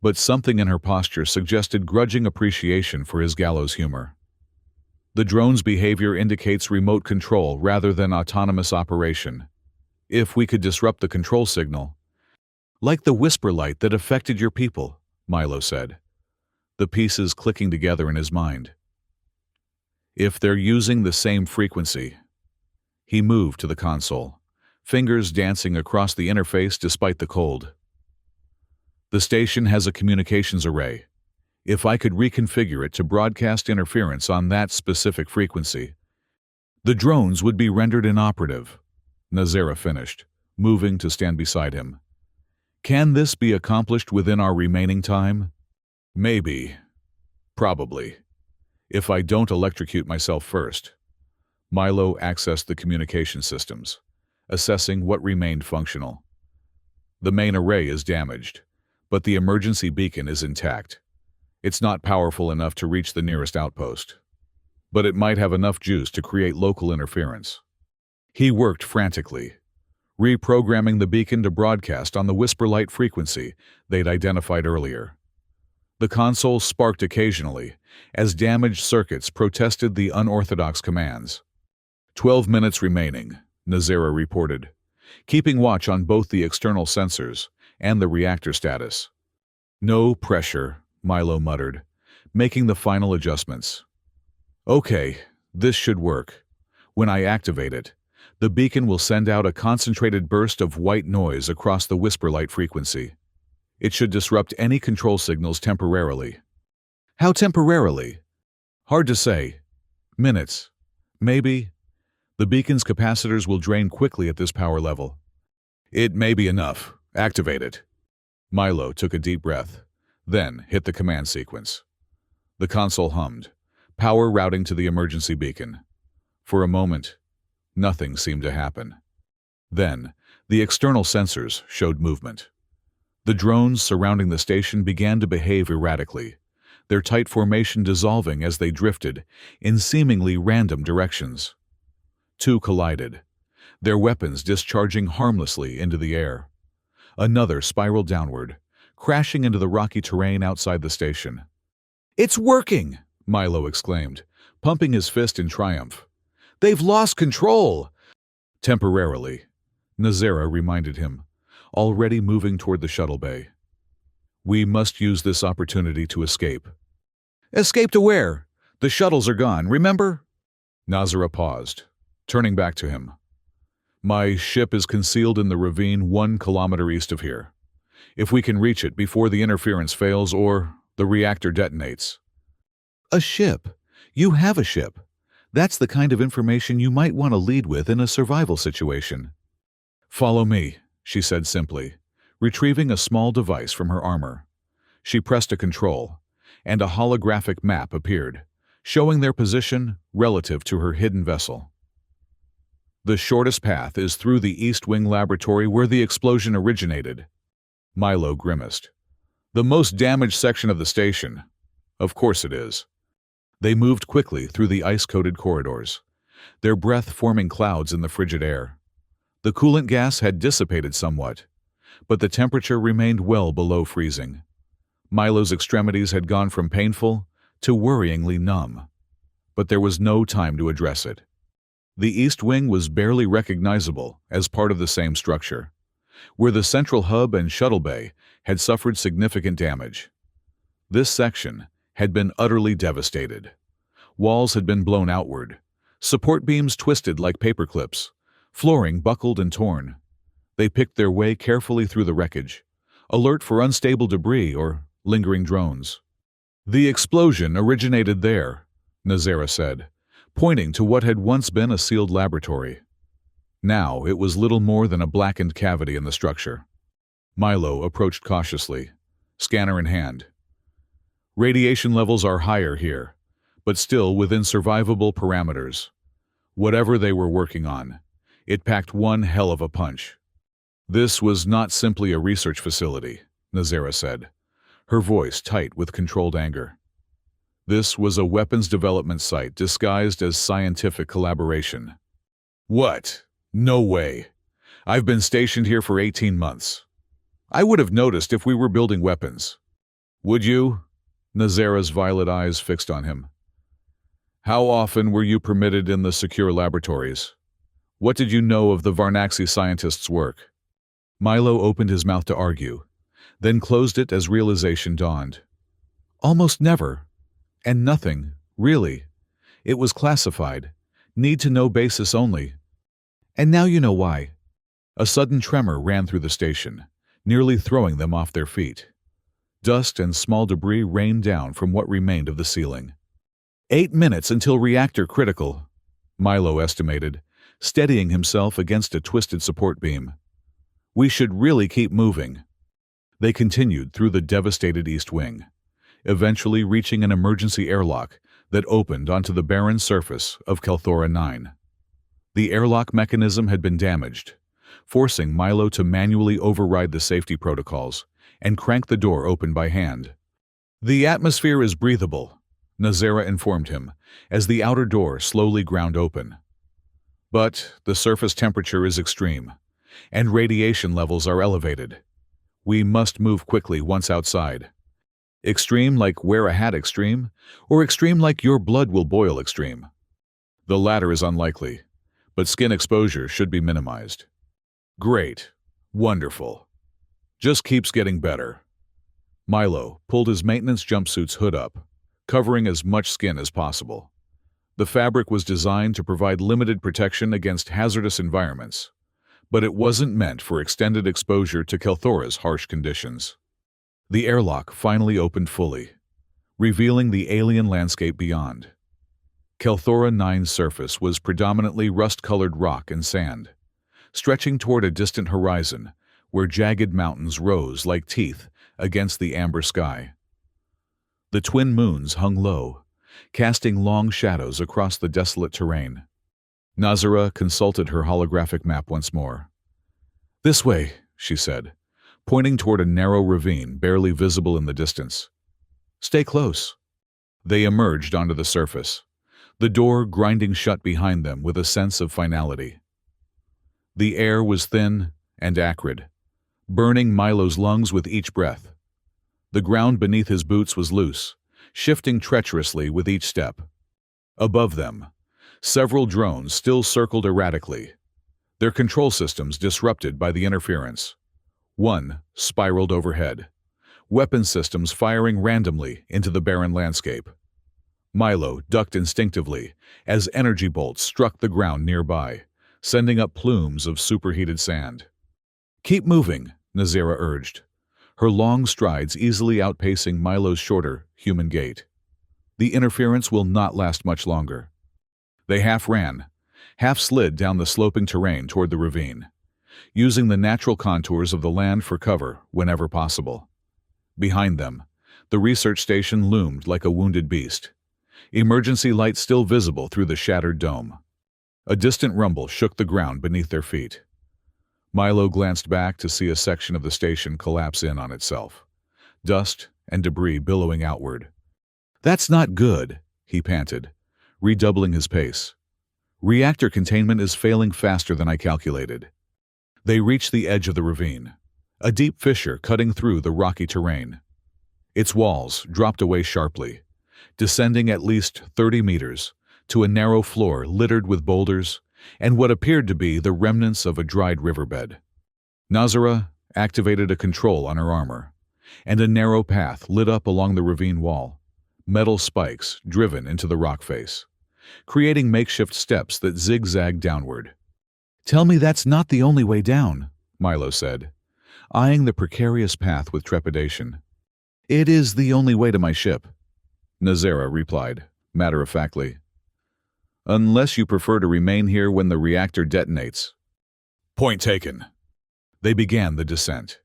but something in her posture suggested grudging appreciation for his gallows humor. "The drone's behavior indicates remote control rather than autonomous operation. If we could disrupt the control signal—" "Like the whisper light that affected your people," Milo said, the pieces clicking together in his mind. "If they're using the same frequency." He moved to the console, fingers dancing across the interface despite the cold. The station has a communications array. If I could reconfigure it to broadcast interference on that specific frequency, the drones would be rendered inoperative. Nazera finished, moving to stand beside him. Can this be accomplished within our remaining time? Maybe. Probably. If I don't electrocute myself first. Milo accessed the communication systems, assessing what remained functional. The main array is damaged, but the emergency beacon is intact. It's not powerful enough to reach the nearest outpost, but it might have enough juice to create local interference. He worked frantically, reprogramming the beacon to broadcast on the whisper light frequency they'd identified earlier. The console sparked occasionally as damaged circuits protested the unorthodox commands. 12 minutes remaining, Nazera reported, keeping watch on both the external sensors and the reactor status. No pressure, Milo muttered, making the final adjustments. Okay, this should work. When I activate it, the beacon will send out a concentrated burst of white noise across the whisper light frequency. It should disrupt any control signals temporarily. How temporarily? Hard to say. Minutes. Maybe. The beacon's capacitors will drain quickly at this power level. It may be enough. Activate it. Milo took a deep breath, then hit the command sequence. The console hummed, power routing to the emergency beacon. For a moment, nothing seemed to happen. Then, the external sensors showed movement. The drones surrounding the station began to behave erratically, their tight formation dissolving as they drifted in seemingly random directions. Two collided, their weapons discharging harmlessly into the air. Another spiraled downward, crashing into the rocky terrain outside the station. "It's working!" Milo exclaimed, pumping his fist in triumph. "They've lost control!" Temporarily, Nazera reminded him, already moving toward the shuttle bay. "We must use this opportunity to escape." "Escape to where? The shuttles are gone, remember?" Nazera paused, turning back to him. "My ship is concealed in the ravine 1 kilometer east of here. If we can reach it before the interference fails or the reactor detonates." "A ship? You have a ship. That's the kind of information you might want to lead with in a survival situation." "Follow me," she said simply, retrieving a small device from her armor. She pressed a control, and a holographic map appeared, showing their position relative to her hidden vessel. "The shortest path is through the East Wing laboratory where the explosion originated." Milo grimaced. "The most damaged section of the station." "Of course it is." They moved quickly through the ice-coated corridors, their breath forming clouds in the frigid air. The coolant gas had dissipated somewhat, but the temperature remained well below freezing. Milo's extremities had gone from painful to worryingly numb, but there was no time to address it. The East Wing was barely recognizable as part of the same structure, where the central hub and shuttle bay had suffered significant damage. This section had been utterly devastated. Walls had been blown outward, support beams twisted like paper clips, flooring buckled and torn. They picked their way carefully through the wreckage, alert for unstable debris or lingering drones. "The explosion originated there," Nazera said, pointing to what had once been a sealed laboratory. Now it was little more than a blackened cavity in the structure. Milo approached cautiously, scanner in hand. "Radiation levels are higher here, but still within survivable parameters. Whatever they were working on, it packed one hell of a punch." "This was not simply a research facility," Nazera said, her voice tight with controlled anger. "This was a weapons development site disguised as scientific collaboration." "What? No way. I've been stationed here for 18 months. I would have noticed if we were building weapons." "Would you?" Nazera's violet eyes fixed on him. "How often were you permitted in the secure laboratories? What did you know of the Varnaxi scientists' work?" Milo opened his mouth to argue, then closed it as realization dawned. "Almost never. And nothing, really. It was classified. Need-to-know basis only. And now you know why." A sudden tremor ran through the station, nearly throwing them off their feet. Dust and small debris rained down from what remained of the ceiling. 8 minutes until reactor critical, Milo estimated, steadying himself against a twisted support beam. We should really keep moving. They continued through the devastated East Wing, eventually reaching an emergency airlock that opened onto the barren surface of Kelthora 9. The airlock mechanism had been damaged, forcing Milo to manually override the safety protocols and crank the door open by hand. "The atmosphere is breathable," Nazera informed him as the outer door slowly ground open. "But the surface temperature is extreme, and radiation levels are elevated. We must move quickly once outside." "Extreme like wear a hat extreme, or extreme like your blood will boil extreme?" "The latter is unlikely, but skin exposure should be minimized." "Great. Wonderful. Just keeps getting better." Milo pulled his maintenance jumpsuit's hood up, covering as much skin as possible. The fabric was designed to provide limited protection against hazardous environments, but it wasn't meant for extended exposure to Kelthora's harsh conditions. The airlock finally opened fully, revealing the alien landscape beyond. Kelthora 9's surface was predominantly rust-colored rock and sand, stretching toward a distant horizon where jagged mountains rose like teeth against the amber sky. The twin moons hung low, casting long shadows across the desolate terrain. Nazara consulted her holographic map once more. "This way," she said, pointing toward a narrow ravine barely visible in the distance. "Stay close." They emerged onto the surface, the door grinding shut behind them with a sense of finality. The air was thin and acrid, burning Milo's lungs with each breath. The ground beneath his boots was loose, shifting treacherously with each step. Above them, several drones still circled erratically, their control systems disrupted by the interference. One spiraled overhead, weapon systems firing randomly into the barren landscape. Milo ducked instinctively as energy bolts struck the ground nearby, sending up plumes of superheated sand. "Keep moving," Nazera urged, her long strides easily outpacing Milo's shorter, human gait. "The interference will not last much longer." They half ran, half slid down the sloping terrain toward the ravine, using the natural contours of the land for cover whenever possible. Behind them, the research station loomed like a wounded beast, emergency lights still visible through the shattered dome. A distant rumble shook the ground beneath their feet. Milo glanced back to see a section of the station collapse in on itself, dust and debris billowing outward. "That's not good," he panted, redoubling his pace. "Reactor containment is failing faster than I calculated." They reached the edge of the ravine, a deep fissure cutting through the rocky terrain. Its walls dropped away sharply, descending at least 30 meters to a narrow floor littered with boulders and what appeared to be the remnants of a dried riverbed. Nazara activated a control on her armor, and a narrow path lit up along the ravine wall, metal spikes driven into the rock face, creating makeshift steps that zigzagged downward. "Tell me that's not the only way down," Milo said, eyeing the precarious path with trepidation. "It is the only way to my ship," Nazera replied, matter-of-factly. "Unless you prefer to remain here when the reactor detonates." "Point taken." They began the descent,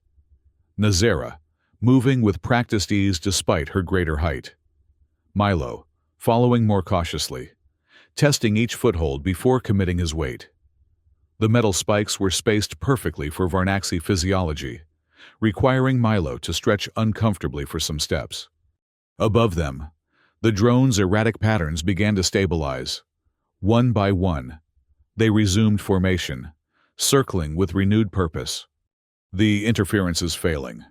Nazera moving with practiced ease despite her greater height. Milo following more cautiously, testing each foothold before committing his weight. The metal spikes were spaced perfectly for Varnaxi physiology, requiring Milo to stretch uncomfortably for some steps. Above them, the drone's erratic patterns began to stabilize. One by one, they resumed formation, circling with renewed purpose. "The interference is failing,"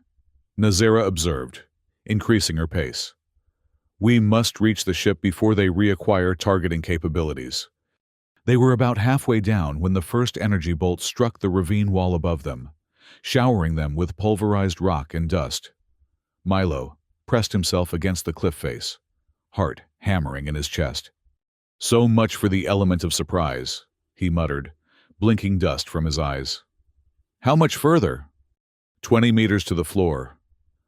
Nazera observed, increasing her pace. "We must reach the ship before they reacquire targeting capabilities." They were about halfway down when the first energy bolt struck the ravine wall above them, showering them with pulverized rock and dust. Milo pressed himself against the cliff face, heart hammering in his chest. "So much for the element of surprise," he muttered, blinking dust from his eyes. "How much further?" 20 meters to the floor.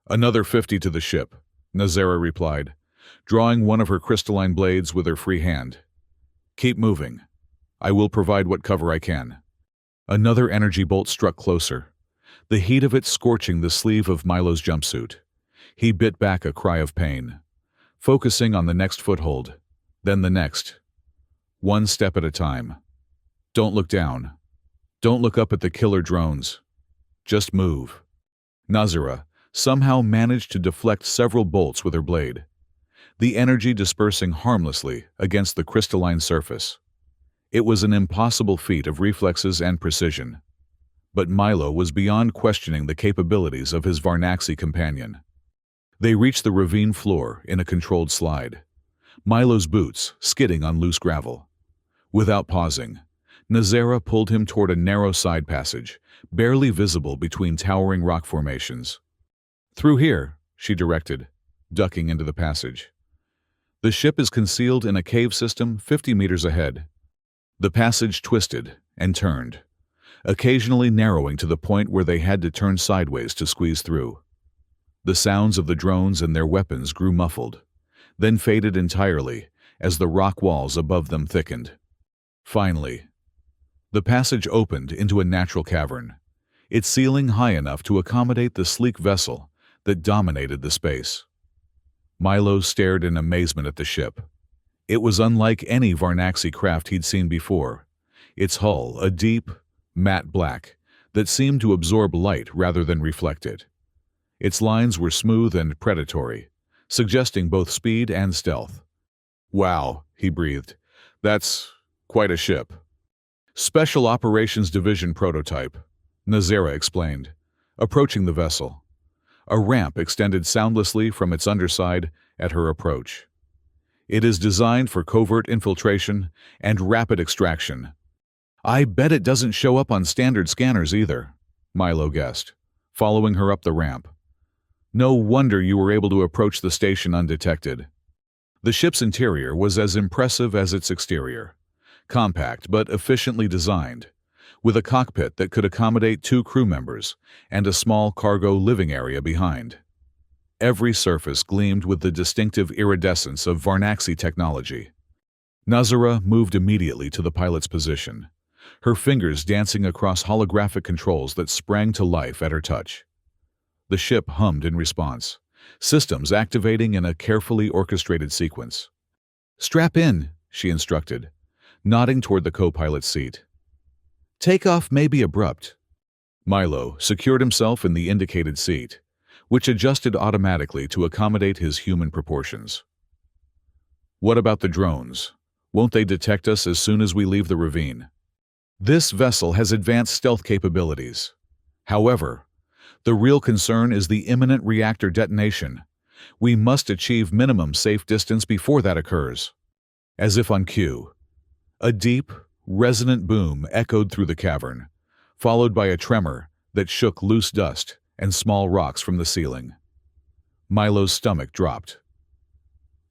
Another 50 to the ship, Nazera replied, drawing one of her crystalline blades with her free hand. Keep moving. I will provide what cover I can. Another energy bolt struck closer, the heat of it scorching the sleeve of Milo's jumpsuit. He bit back a cry of pain, focusing on the next foothold, then the next. One step at a time. Don't look down. Don't look up at the killer drones. Just move. Nazira somehow managed to deflect several bolts with her blade, the energy dispersing harmlessly against the crystalline surface. It was an impossible feat of reflexes and precision, but Milo was beyond questioning the capabilities of his Varnaxi companion. They reached the ravine floor in a controlled slide, Milo's boots skidding on loose gravel. Without pausing, Nazera pulled him toward a narrow side passage, barely visible between towering rock formations. Through here, she directed, ducking into the passage. The ship is concealed in a cave system 50 meters ahead. The passage twisted and turned, occasionally narrowing to the point where they had to turn sideways to squeeze through. The sounds of the drones and their weapons grew muffled, then faded entirely as the rock walls above them thickened. Finally, the passage opened into a natural cavern, its ceiling high enough to accommodate the sleek vessel that dominated the space. Milo stared in amazement at the ship. It was unlike any Varnaxi craft he'd seen before, its hull a deep, matte black that seemed to absorb light rather than reflect it. Its lines were smooth and predatory, suggesting both speed and stealth. Wow, he breathed. That's quite a ship. Special Operations Division prototype, Nazera explained, approaching the vessel. A ramp extended soundlessly from its underside at her approach. It is designed for covert infiltration and rapid extraction. I bet it doesn't show up on standard scanners either, Milo guessed, following her up the ramp. No wonder you were able to approach the station undetected. The ship's interior was as impressive as its exterior, compact but efficiently designed, with a cockpit that could accommodate 2 crew members and a small cargo living area behind. Every surface gleamed with the distinctive iridescence of Varnaxi technology. Nazira moved immediately to the pilot's position, her fingers dancing across holographic controls that sprang to life at her touch. The ship hummed in response, systems activating in a carefully orchestrated sequence. "Strap in," she instructed, nodding toward the co-pilot's seat. "Takeoff may be abrupt." Milo secured himself in the indicated seat, which adjusted automatically to accommodate his human proportions. "What about the drones? Won't they detect us as soon as we leave the ravine?" "This vessel has advanced stealth capabilities. However, the real concern is the imminent reactor detonation. We must achieve minimum safe distance before that occurs." As if on cue, a deep, resonant boom echoed through the cavern, followed by a tremor that shook loose dust and small rocks from the ceiling. Milo's stomach dropped.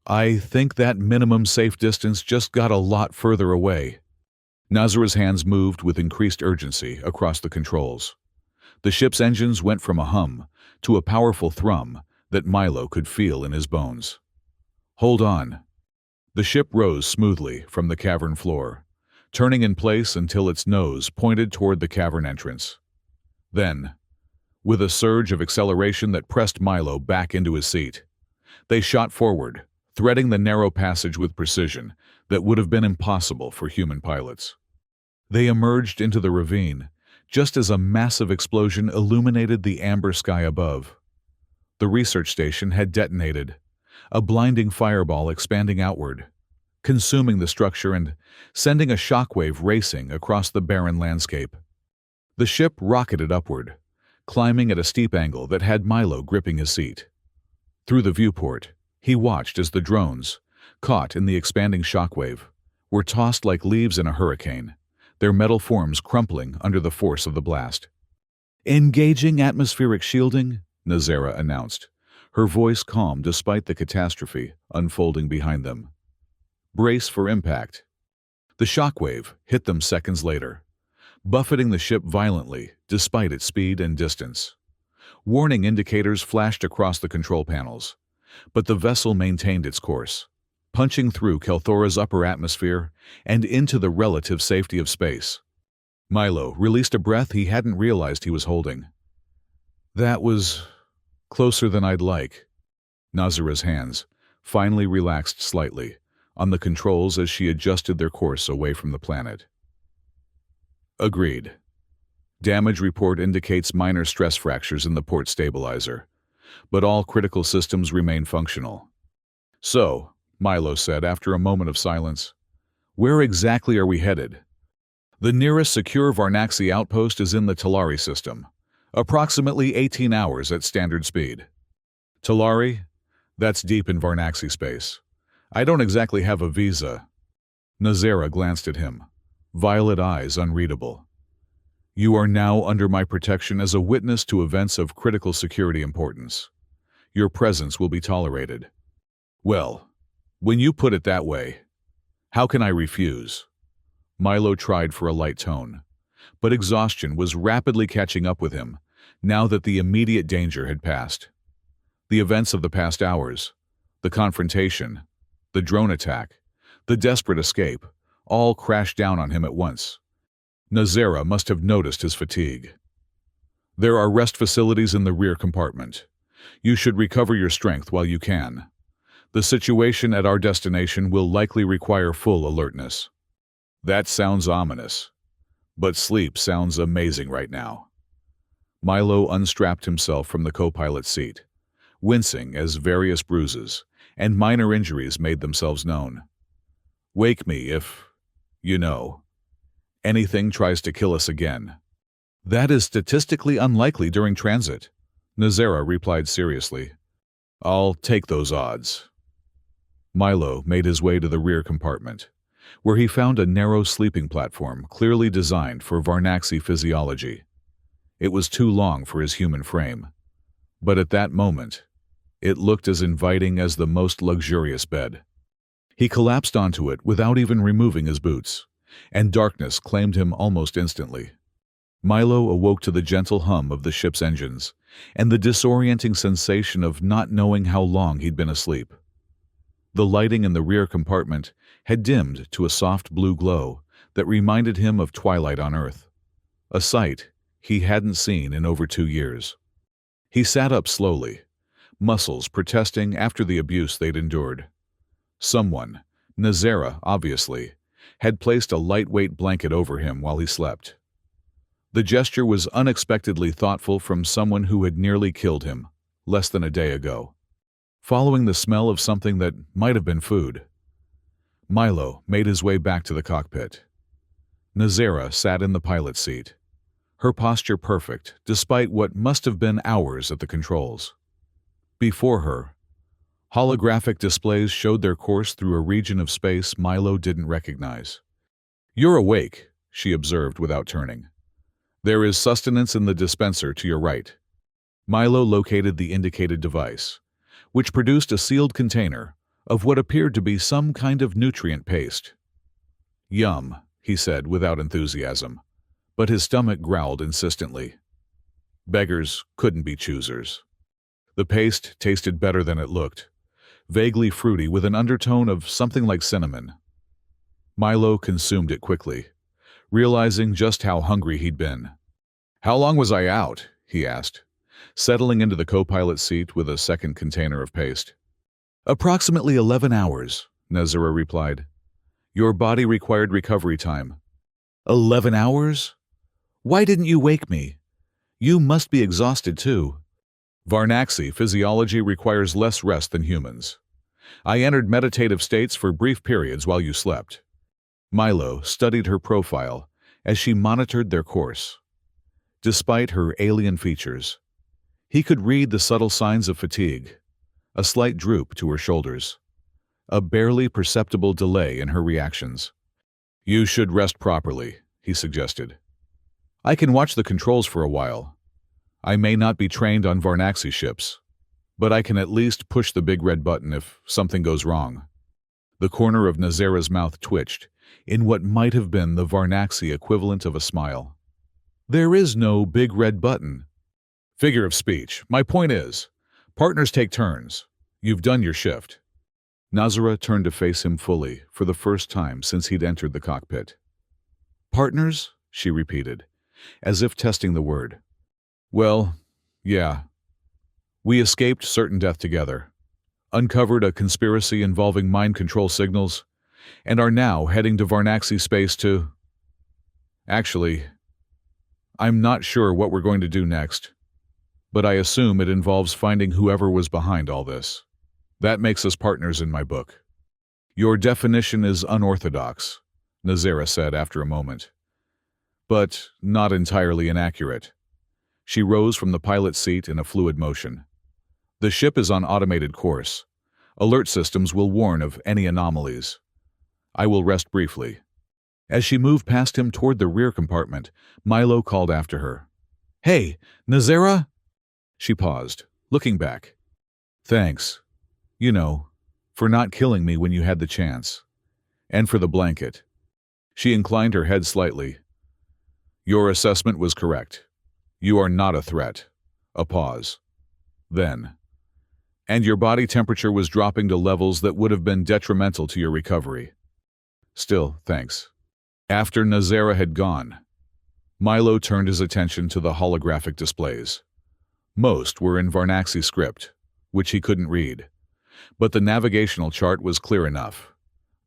"I think that minimum safe distance just got a lot further away." Nazira's hands moved with increased urgency across the controls. The ship's engines went from a hum to a powerful thrum that Milo could feel in his bones. "Hold on." The ship rose smoothly from the cavern floor, turning in place until its nose pointed toward the cavern entrance. Then, with a surge of acceleration that pressed Milo back into his seat, they shot forward, threading the narrow passage with precision that would have been impossible for human pilots. They emerged into the ravine just as a massive explosion illuminated the amber sky above. The research station had detonated, a blinding fireball expanding outward, consuming the structure and sending a shockwave racing across the barren landscape. The ship rocketed upward, climbing at a steep angle that had Milo gripping his seat. Through the viewport, he watched as the drones, caught in the expanding shockwave, were tossed like leaves in a hurricane, their metal forms crumpling under the force of the blast. "Engaging atmospheric shielding," Nazera announced, her voice calm despite the catastrophe unfolding behind them. "Brace for impact." The shockwave hit them seconds later, buffeting the ship violently despite its speed and distance. Warning indicators flashed across the control panels, but the vessel maintained its course, punching through Kelthora's upper atmosphere and into the relative safety of space. Milo released a breath he hadn't realized he was holding. That was closer than I'd like. Nazira's hands finally relaxed slightly on the controls as she adjusted their course away from the planet. Agreed. Damage report indicates minor stress fractures in the port stabilizer, but all critical systems remain functional. So, Milo said after a moment of silence, where exactly are we headed? The nearest secure Varnaxi outpost is in the Talari system, approximately 18 hours at standard speed. Talari? That's deep in Varnaxi space. I don't exactly have a visa. Nazira glanced at him, violet eyes unreadable. You are now under my protection as a witness to events of critical security importance. Your presence will be tolerated. Well, when you put it that way, how can I refuse? Milo tried for a light tone, but exhaustion was rapidly catching up with him now that the immediate danger had passed. The events of the past hours, the confrontation, the drone attack, the desperate escape, all crashed down on him at once. Nazira must have noticed his fatigue. There are rest facilities in the rear compartment. You should recover your strength while you can. The situation at our destination will likely require full alertness. That sounds ominous, but sleep sounds amazing right now. Milo unstrapped himself from the co-pilot seat, wincing as various bruises and minor injuries made themselves known. Wake me if, anything tries to kill us again. That is statistically unlikely during transit, Nazira replied seriously. I'll take those odds. Milo made his way to the rear compartment, where he found a narrow sleeping platform clearly designed for Varnaxi physiology. It was too long for his human frame, but at that moment, it looked as inviting as the most luxurious bed. He collapsed onto it without even removing his boots, and darkness claimed him almost instantly. Milo awoke to the gentle hum of the ship's engines and the disorienting sensation of not knowing how long he'd been asleep. The lighting in the rear compartment had dimmed to a soft blue glow that reminded him of twilight on Earth, a sight he hadn't seen in over 2 years. He sat up slowly, muscles protesting after the abuse they'd endured. Someone, Nazira obviously, had placed a lightweight blanket over him while he slept. The gesture was unexpectedly thoughtful from someone who had nearly killed him less than a day ago. Following the smell of something that might have been food, Milo made his way back to the cockpit. Nazira sat in the pilot's seat, her posture perfect despite what must have been hours at the controls. Before her, holographic displays showed their course through a region of space Milo didn't recognize. You're awake, she observed without turning. There is sustenance in the dispenser to your right. Milo located the indicated device, which produced a sealed container of what appeared to be some kind of nutrient paste. Yum, he said without enthusiasm, but his stomach growled insistently. Beggars couldn't be choosers. The paste tasted better than it looked, vaguely fruity with an undertone of something like cinnamon. Milo consumed it quickly, realizing just how hungry he'd been. How long was I out? He asked, settling into the co-pilot seat with a second container of paste. Approximately 11 hours, Nazira replied. Your body required recovery time. 11 hours? Why didn't you wake me? You must be exhausted too. Varnaxi physiology requires less rest than humans. I entered meditative states for brief periods while you slept. Milo studied her profile as she monitored their course. Despite her alien features, he could read the subtle signs of fatigue, a slight droop to her shoulders, a barely perceptible delay in her reactions. You should rest properly, he suggested. I can watch the controls for a while. I may not be trained on Varnaxi ships, but I can at least push the big red button if something goes wrong. The corner of Nazira's mouth twitched in what might have been the Varnaxi equivalent of a smile. There is no big red button. Figure of speech. My point is, partners take turns. You've done your shift. Nazara turned to face him fully for the first time since he'd entered the cockpit. Partners? She repeated, as if testing the word. Well, yeah. We escaped certain death together, uncovered a conspiracy involving mind control signals, and are now heading to Varnaxi space to... Actually, I'm not sure what we're going to do next, but I assume it involves finding whoever was behind all this. That makes us partners in my book. Your definition is unorthodox, Nazara said after a moment, but not entirely inaccurate. She rose from the pilot's seat in a fluid motion. The ship is on automated course. Alert systems will warn of any anomalies. I will rest briefly. As she moved past him toward the rear compartment, Milo called after her. Hey, Nazara? She paused, looking back. Thanks. You know, for not killing me when you had the chance. And for the blanket. She inclined her head slightly. Your assessment was correct. You are not a threat. A pause. Then. And your body temperature was dropping to levels that would have been detrimental to your recovery. Still, thanks. After Nazara had gone, Milo turned his attention to the holographic displays. Most were in Varnaxi script, which he couldn't read. But the navigational chart was clear enough.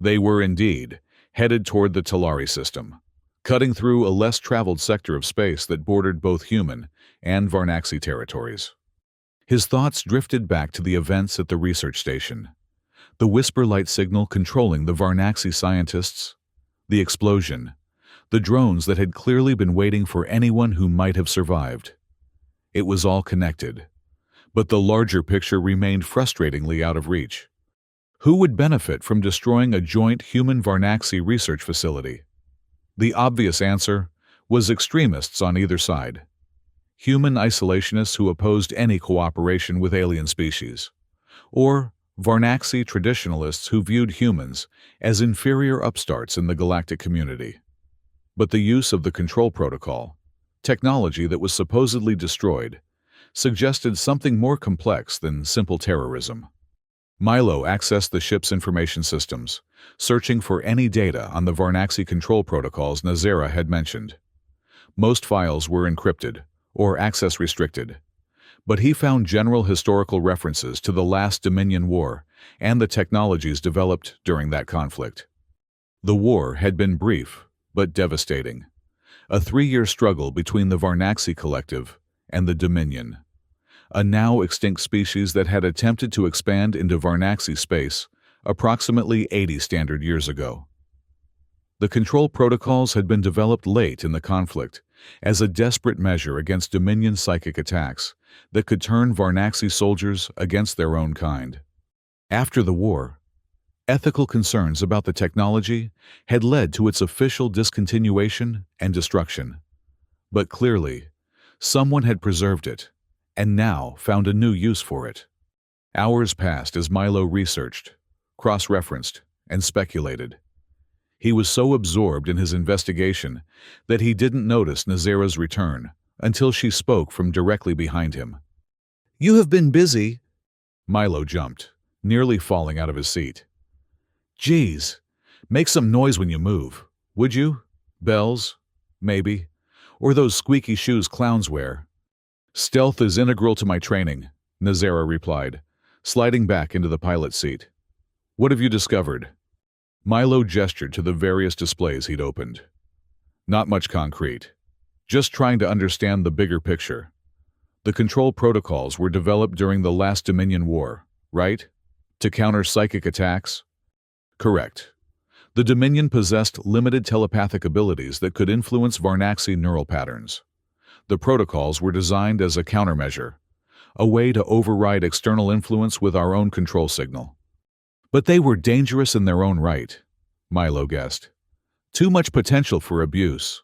They were indeed headed toward the Talari system, cutting through a less traveled sector of space that bordered both human and Varnaxi territories. His thoughts drifted back to the events at the research station. The whisper light signal controlling the Varnaxi scientists, the explosion, the drones that had clearly been waiting for anyone who might have survived. It was all connected. But the larger picture remained frustratingly out of reach. Who would benefit from destroying a joint human-Varnaxi research facility? The obvious answer was extremists on either side. Human isolationists who opposed any cooperation with alien species, or Varnaxi traditionalists who viewed humans as inferior upstarts in the galactic community. But the use of the control protocol, technology that was supposedly destroyed, suggested something more complex than simple terrorism. Milo accessed the ship's information systems, searching for any data on the Varnaxi control protocols Nazara had mentioned. Most files were encrypted, or access restricted, but he found general historical references to the last Dominion War and the technologies developed during that conflict. The war had been brief, but devastating. A 3-year struggle between the Varnaxi Collective and the Dominion, a now extinct species that had attempted to expand into Varnaxi space approximately 80 standard years ago. The control protocols had been developed late in the conflict as a desperate measure against Dominion psychic attacks that could turn Varnaxi soldiers against their own kind. After the war, ethical concerns about the technology had led to its official discontinuation and destruction. But clearly, someone had preserved it, and now found a new use for it. Hours passed as Milo researched, cross-referenced, and speculated. He was so absorbed in his investigation that he didn't notice Nazara's return until she spoke from directly behind him. "You have been busy." Milo jumped, nearly falling out of his seat. "Geez, make some noise when you move, would you? Bells, maybe, or those squeaky shoes clowns wear." "Stealth is integral to my training," Nazara replied, sliding back into the pilot's seat. "What have you discovered?" Milo gestured to the various displays he'd opened. "Not much concrete. Just trying to understand the bigger picture. The control protocols were developed during the last Dominion War, right? To counter psychic attacks?" "Correct. The Dominion possessed limited telepathic abilities that could influence Varnaxi neural patterns. The protocols were designed as a countermeasure, a way to override external influence with our own control signal. But they were dangerous in their own right," Milo guessed. "Too much potential for abuse."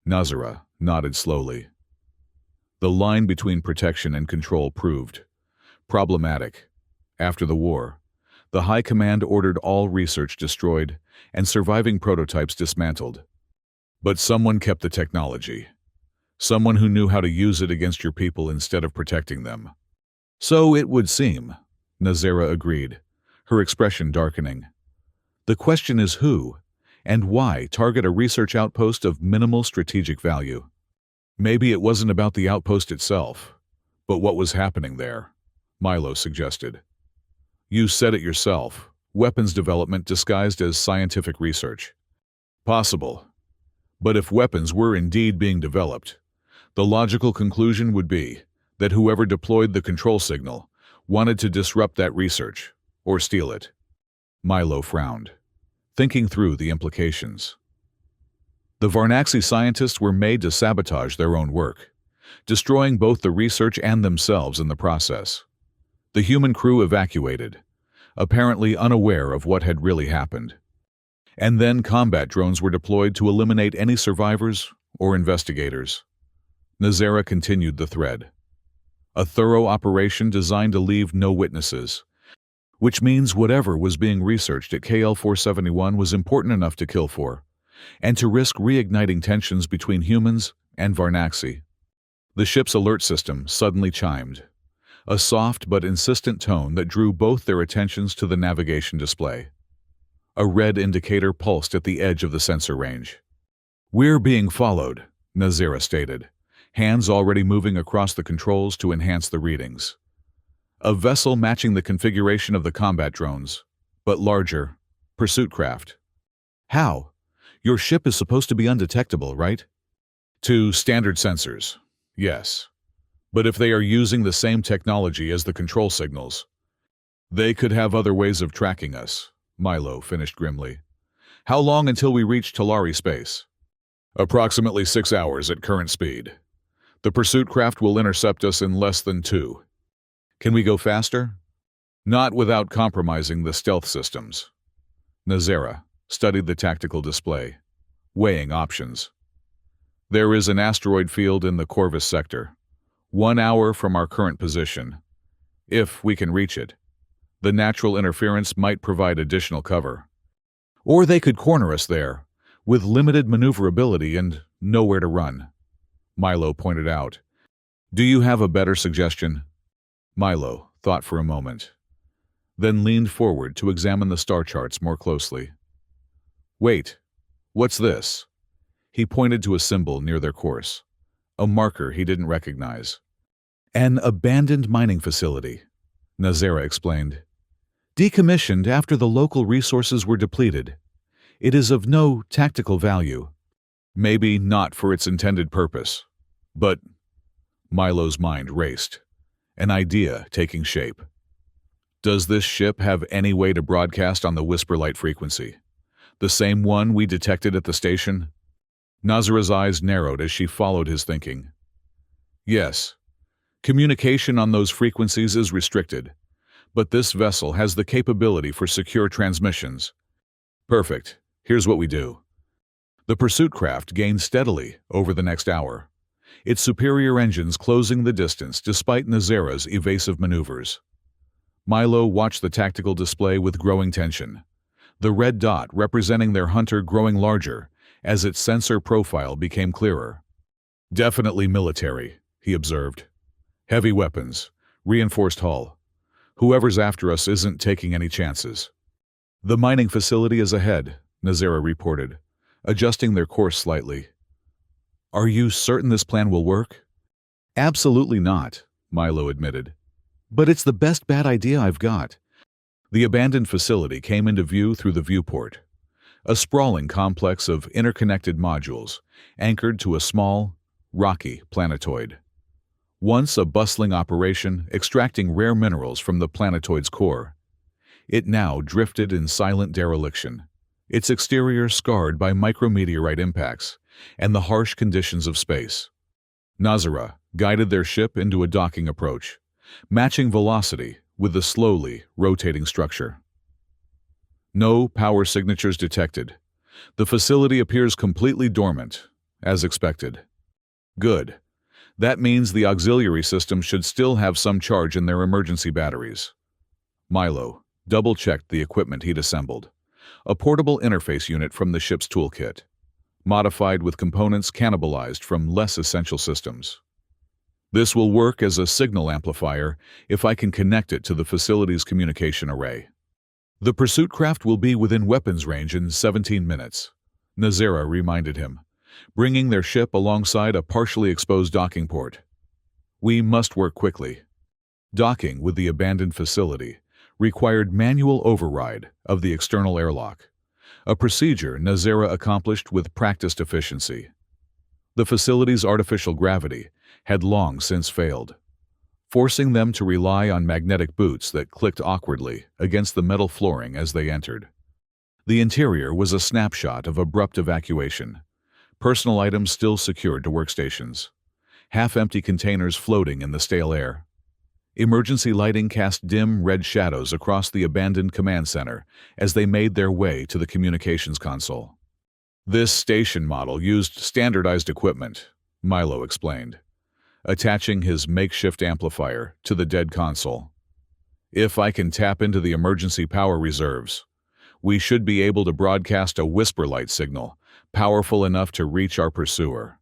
Nazara nodded slowly. The line between protection and control proved problematic. After the war, the High Command ordered all research destroyed and surviving prototypes dismantled. But someone kept the technology. Someone who knew how to use it against your people instead of protecting them. So it would seem, Nazera agreed, her expression darkening. The question is who, and why target a research outpost of minimal strategic value? Maybe it wasn't about the outpost itself, but what was happening there, Milo suggested. You said it yourself, weapons development disguised as scientific research. Possible. But if weapons were indeed being developed, the logical conclusion would be that whoever deployed the control signal wanted to disrupt that research, or steal it. Milo frowned, thinking through the implications. The Varnaxi scientists were made to sabotage their own work, destroying both the research and themselves in the process. The human crew evacuated, apparently unaware of what had really happened. And then combat drones were deployed to eliminate any survivors or investigators. Nazera continued the thread. A thorough operation designed to leave no witnesses, which means whatever was being researched at KL-471 was important enough to kill for, and to risk reigniting tensions between humans and Varnaxi. The ship's alert system suddenly chimed, a soft but insistent tone that drew both their attentions to the navigation display. A red indicator pulsed at the edge of the sensor range. "We're being followed," Nazera stated, hands already moving across the controls to enhance the readings. A vessel matching the configuration of the combat drones, but larger, pursuit craft. "How? Your ship is supposed to be undetectable, right?" "To standard sensors, yes. But if they are using the same technology as the control signals, they could have other ways of tracking us," Milo finished grimly. "How long until we reach Talari space?" "Approximately 6 hours at current speed. The pursuit craft will intercept us in less than 2. Can we go faster?" "Not without compromising the stealth systems." Nazera studied the tactical display, weighing options. "There is an asteroid field in the Corvus sector, 1 hour from our current position. If we can reach it, the natural interference might provide additional cover. Or they could corner us there, with limited maneuverability and nowhere to run," Milo pointed out. "Do you have a better suggestion?" Milo thought for a moment, then leaned forward to examine the star charts more closely. "Wait, what's this?" He pointed to a symbol near their course, a marker he didn't recognize. "An abandoned mining facility," Nazera explained. "Decommissioned after the local resources were depleted. It is of no tactical value. Maybe not for its intended purpose, but—" Milo's mind raced, an idea taking shape. "Does this ship have any way to broadcast on the whisper light frequency? The same one we detected at the station?" Nazera's eyes narrowed as she followed his thinking. "Yes. Communication on those frequencies is restricted, but this vessel has the capability for secure transmissions." "Perfect. Here's what we do." The pursuit craft gained steadily over the next hour, its superior engines closing the distance despite Nazera's evasive maneuvers. Milo watched the tactical display with growing tension, the red dot representing their hunter growing larger as its sensor profile became clearer. "Definitely military," he observed. "Heavy weapons, reinforced hull. Whoever's after us isn't taking any chances." "The mining facility is ahead," Nazera reported, adjusting their course slightly. "Are you certain this plan will work?" "Absolutely not," Milo admitted. "But it's the best bad idea I've got." The abandoned facility came into view through the viewport, a sprawling complex of interconnected modules anchored to a small, rocky planetoid. Once a bustling operation extracting rare minerals from the planetoid's core, it now drifted in silent dereliction, its exterior scarred by micrometeorite impacts and the harsh conditions of space. Nazera guided their ship into a docking approach, matching velocity with the slowly rotating structure. "No power signatures detected. The facility appears completely dormant, as expected." "Good. That means the auxiliary system should still have some charge in their emergency batteries." Milo double-checked the equipment he'd assembled, a portable interface unit from the ship's toolkit. modified with components cannibalized from less essential systems. This will work as a signal amplifier if I can connect it to the facility's communication array. The pursuit craft will be within weapons range in 17 minutes, Nazera reminded him, bringing their ship alongside a partially exposed docking port. We must work quickly. Docking with the abandoned facility required manual override of the external airlock, a procedure Nazera accomplished with practiced efficiency. The facility's artificial gravity had long since failed, forcing them to rely on magnetic boots that clicked awkwardly against the metal flooring as they entered. The interior was a snapshot of abrupt evacuation, personal items still secured to workstations, half-empty containers floating in the stale air. Emergency lighting cast dim red shadows across the abandoned command center as they made their way to the communications console. This station model used standardized equipment, Milo explained, attaching his makeshift amplifier to the dead console. If I can tap into the emergency power reserves, we should be able to broadcast a whisper light signal, powerful enough to reach our pursuer.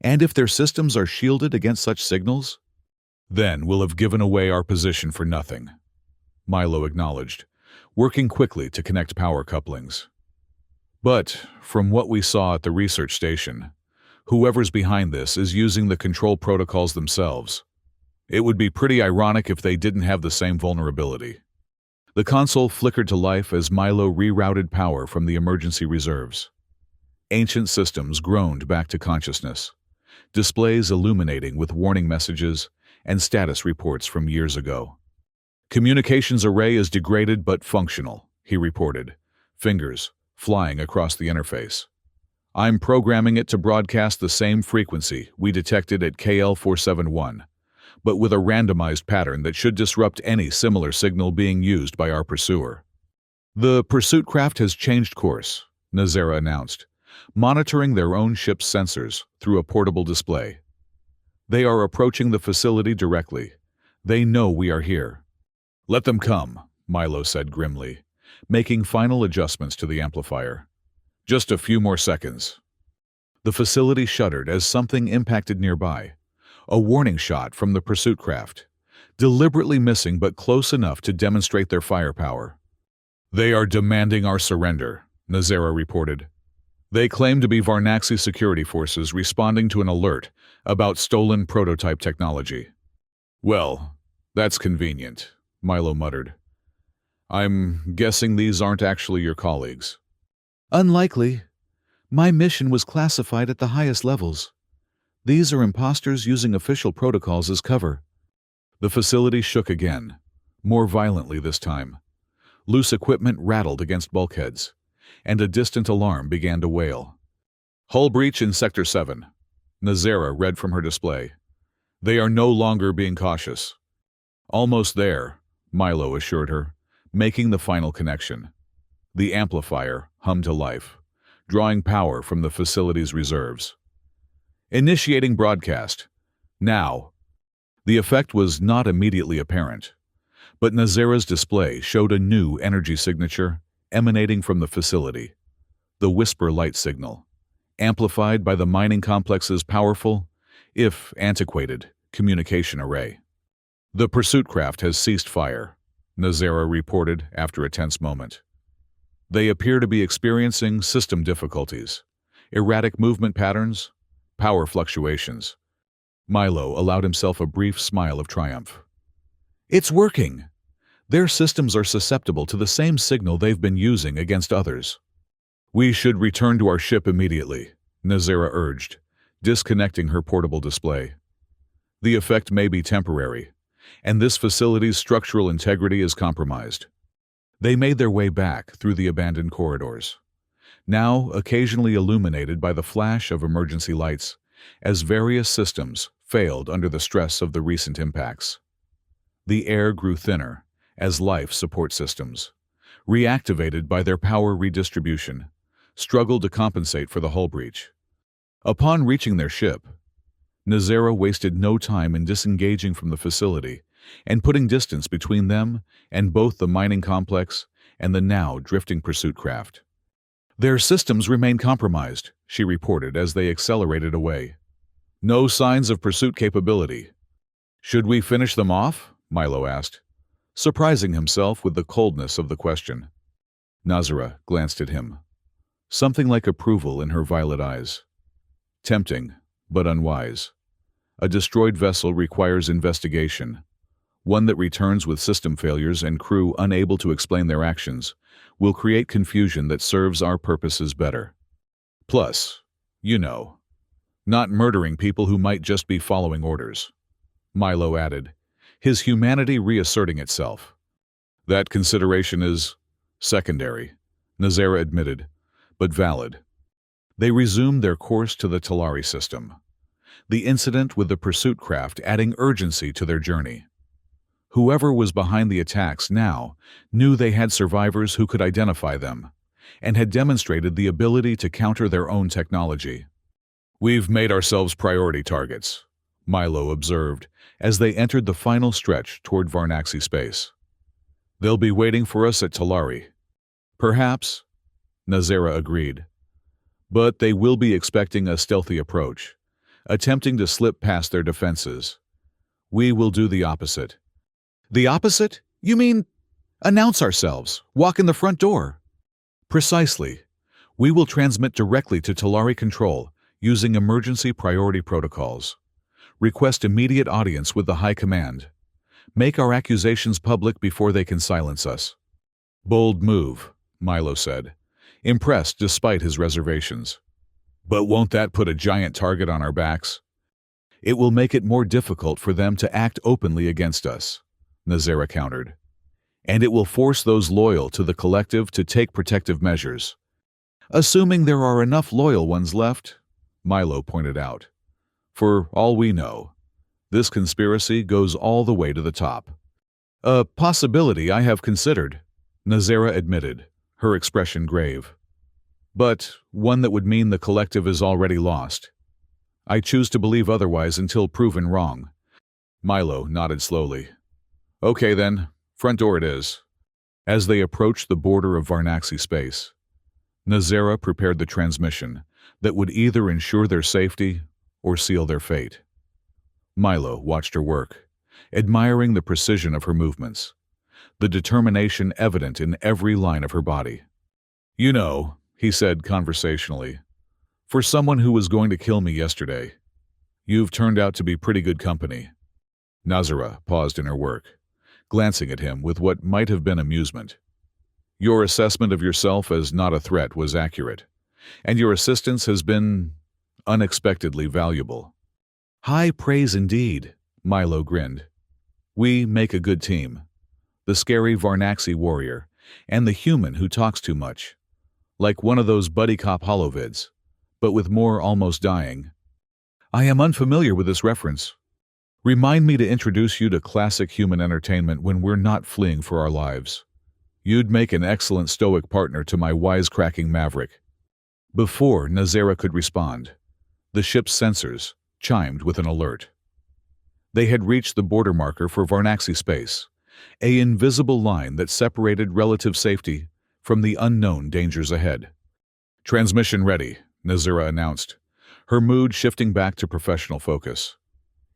And if their systems are shielded against such signals, then we'll have given away our position for nothing, Milo acknowledged, working quickly to connect power couplings. But, from what we saw at the research station, whoever's behind this is using the control protocols themselves. It would be pretty ironic if they didn't have the same vulnerability. The console flickered to life as Milo rerouted power from the emergency reserves. Ancient systems groaned back to consciousness, displays illuminating with warning messages and status reports from years ago. Communications array is degraded but functional, he reported, fingers flying across the interface. I'm programming it to broadcast the same frequency we detected at KL471, but with a randomized pattern that should disrupt any similar signal being used by our pursuer. The pursuit craft has changed course, Nazera announced, monitoring their own ship's sensors through a portable display. They are approaching the facility directly. They know we are here. Let them come, Milo said grimly, making final adjustments to the amplifier. Just a few more seconds. The facility shuddered as something impacted nearby, a warning shot from the pursuit craft, deliberately missing but close enough to demonstrate their firepower. They are demanding our surrender, Nazera reported. They claim to be Varnaxi security forces responding to an alert about stolen prototype technology. Well, that's convenient, Milo muttered. I'm guessing these aren't actually your colleagues. Unlikely. My mission was classified at the highest levels. These are imposters using official protocols as cover. The facility shook again, more violently this time. Loose equipment rattled against bulkheads, and a distant alarm began to wail. Hull breach in Sector 7. Nazera read from her display. They are no longer being cautious. Almost there, Milo assured her, making the final connection. The amplifier hummed to life, drawing power from the facility's reserves. Initiating broadcast. Now. The effect was not immediately apparent, but Nazera's display showed a new energy signature emanating from the facility, the whisper light signal, amplified by the mining complex's powerful, if antiquated, communication array. The pursuit craft has ceased fire, Nazera reported after a tense moment. They appear to be experiencing system difficulties, erratic movement patterns, power fluctuations. Milo allowed himself a brief smile of triumph. It's working! Their systems are susceptible to the same signal they've been using against others. We should return to our ship immediately, Nazera urged, disconnecting her portable display. The effect may be temporary, and this facility's structural integrity is compromised. They made their way back through the abandoned corridors, now occasionally illuminated by the flash of emergency lights, as various systems failed under the stress of the recent impacts. The air grew thinner as life support systems, reactivated by their power redistribution, struggled to compensate for the hull breach. Upon reaching their ship, Nazera wasted no time in disengaging from the facility and putting distance between them and both the mining complex and the now drifting pursuit craft. Their systems remain compromised, she reported as they accelerated away. No signs of pursuit capability. Should we finish them off? Milo asked, surprising himself with the coldness of the question. Nazara glanced at him, something like approval in her violet eyes. Tempting, but unwise. A destroyed vessel requires investigation. One that returns with system failures and crew unable to explain their actions will create confusion that serves our purposes better. Plus, not murdering people who might just be following orders, Milo added, his humanity reasserting itself. That consideration is secondary, Nazara admitted, but valid. They resumed their course to the Talari system, the incident with the pursuit craft adding urgency to their journey. Whoever was behind the attacks now knew they had survivors who could identify them, and had demonstrated the ability to counter their own technology. We've made ourselves priority targets, Milo observed as they entered the final stretch toward Varnaxi space. They'll be waiting for us at Talari. Perhaps, Nazara agreed. But they will be expecting a stealthy approach, attempting to slip past their defenses. We will do the opposite. The opposite? You mean announce ourselves, walk in the front door? Precisely. We will transmit directly to Talari Control using emergency priority protocols. Request immediate audience with the High Command. Make our accusations public before they can silence us. Bold move, Milo said, impressed despite his reservations. But won't that put a giant target on our backs? It will make it more difficult for them to act openly against us, Nazara countered. And it will force those loyal to the collective to take protective measures. Assuming there are enough loyal ones left, Milo pointed out. For all we know, this conspiracy goes all the way to the top. A possibility I have considered, Nazara admitted, her expression grave. But one that would mean the collective is already lost. I choose to believe otherwise until proven wrong. Milo nodded slowly. Okay then, front door it is. As they approached the border of Varnaxi space, Nazara prepared the transmission that would either ensure their safety or seal their fate. Milo watched her work, admiring the precision of her movements, the determination evident in every line of her body. You know, he said conversationally, for someone who was going to kill me yesterday, you've turned out to be pretty good company. Nazara paused in her work, glancing at him with what might have been amusement. Your assessment of yourself as not a threat was accurate, and your assistance has been unexpectedly valuable. High praise indeed, Milo grinned. We make a good team. The scary Varnaxi warrior, and the human who talks too much. Like one of those buddy cop holovids, but with more almost dying. I am unfamiliar with this reference. Remind me to introduce you to classic human entertainment when we're not fleeing for our lives. You'd make an excellent stoic partner to my wisecracking maverick. Before Nazara could respond, the ship's sensors chimed with an alert. They had reached the border marker for Varnaxi space, an invisible line that separated relative safety from the unknown dangers ahead. Transmission ready, Nazara announced, her mood shifting back to professional focus.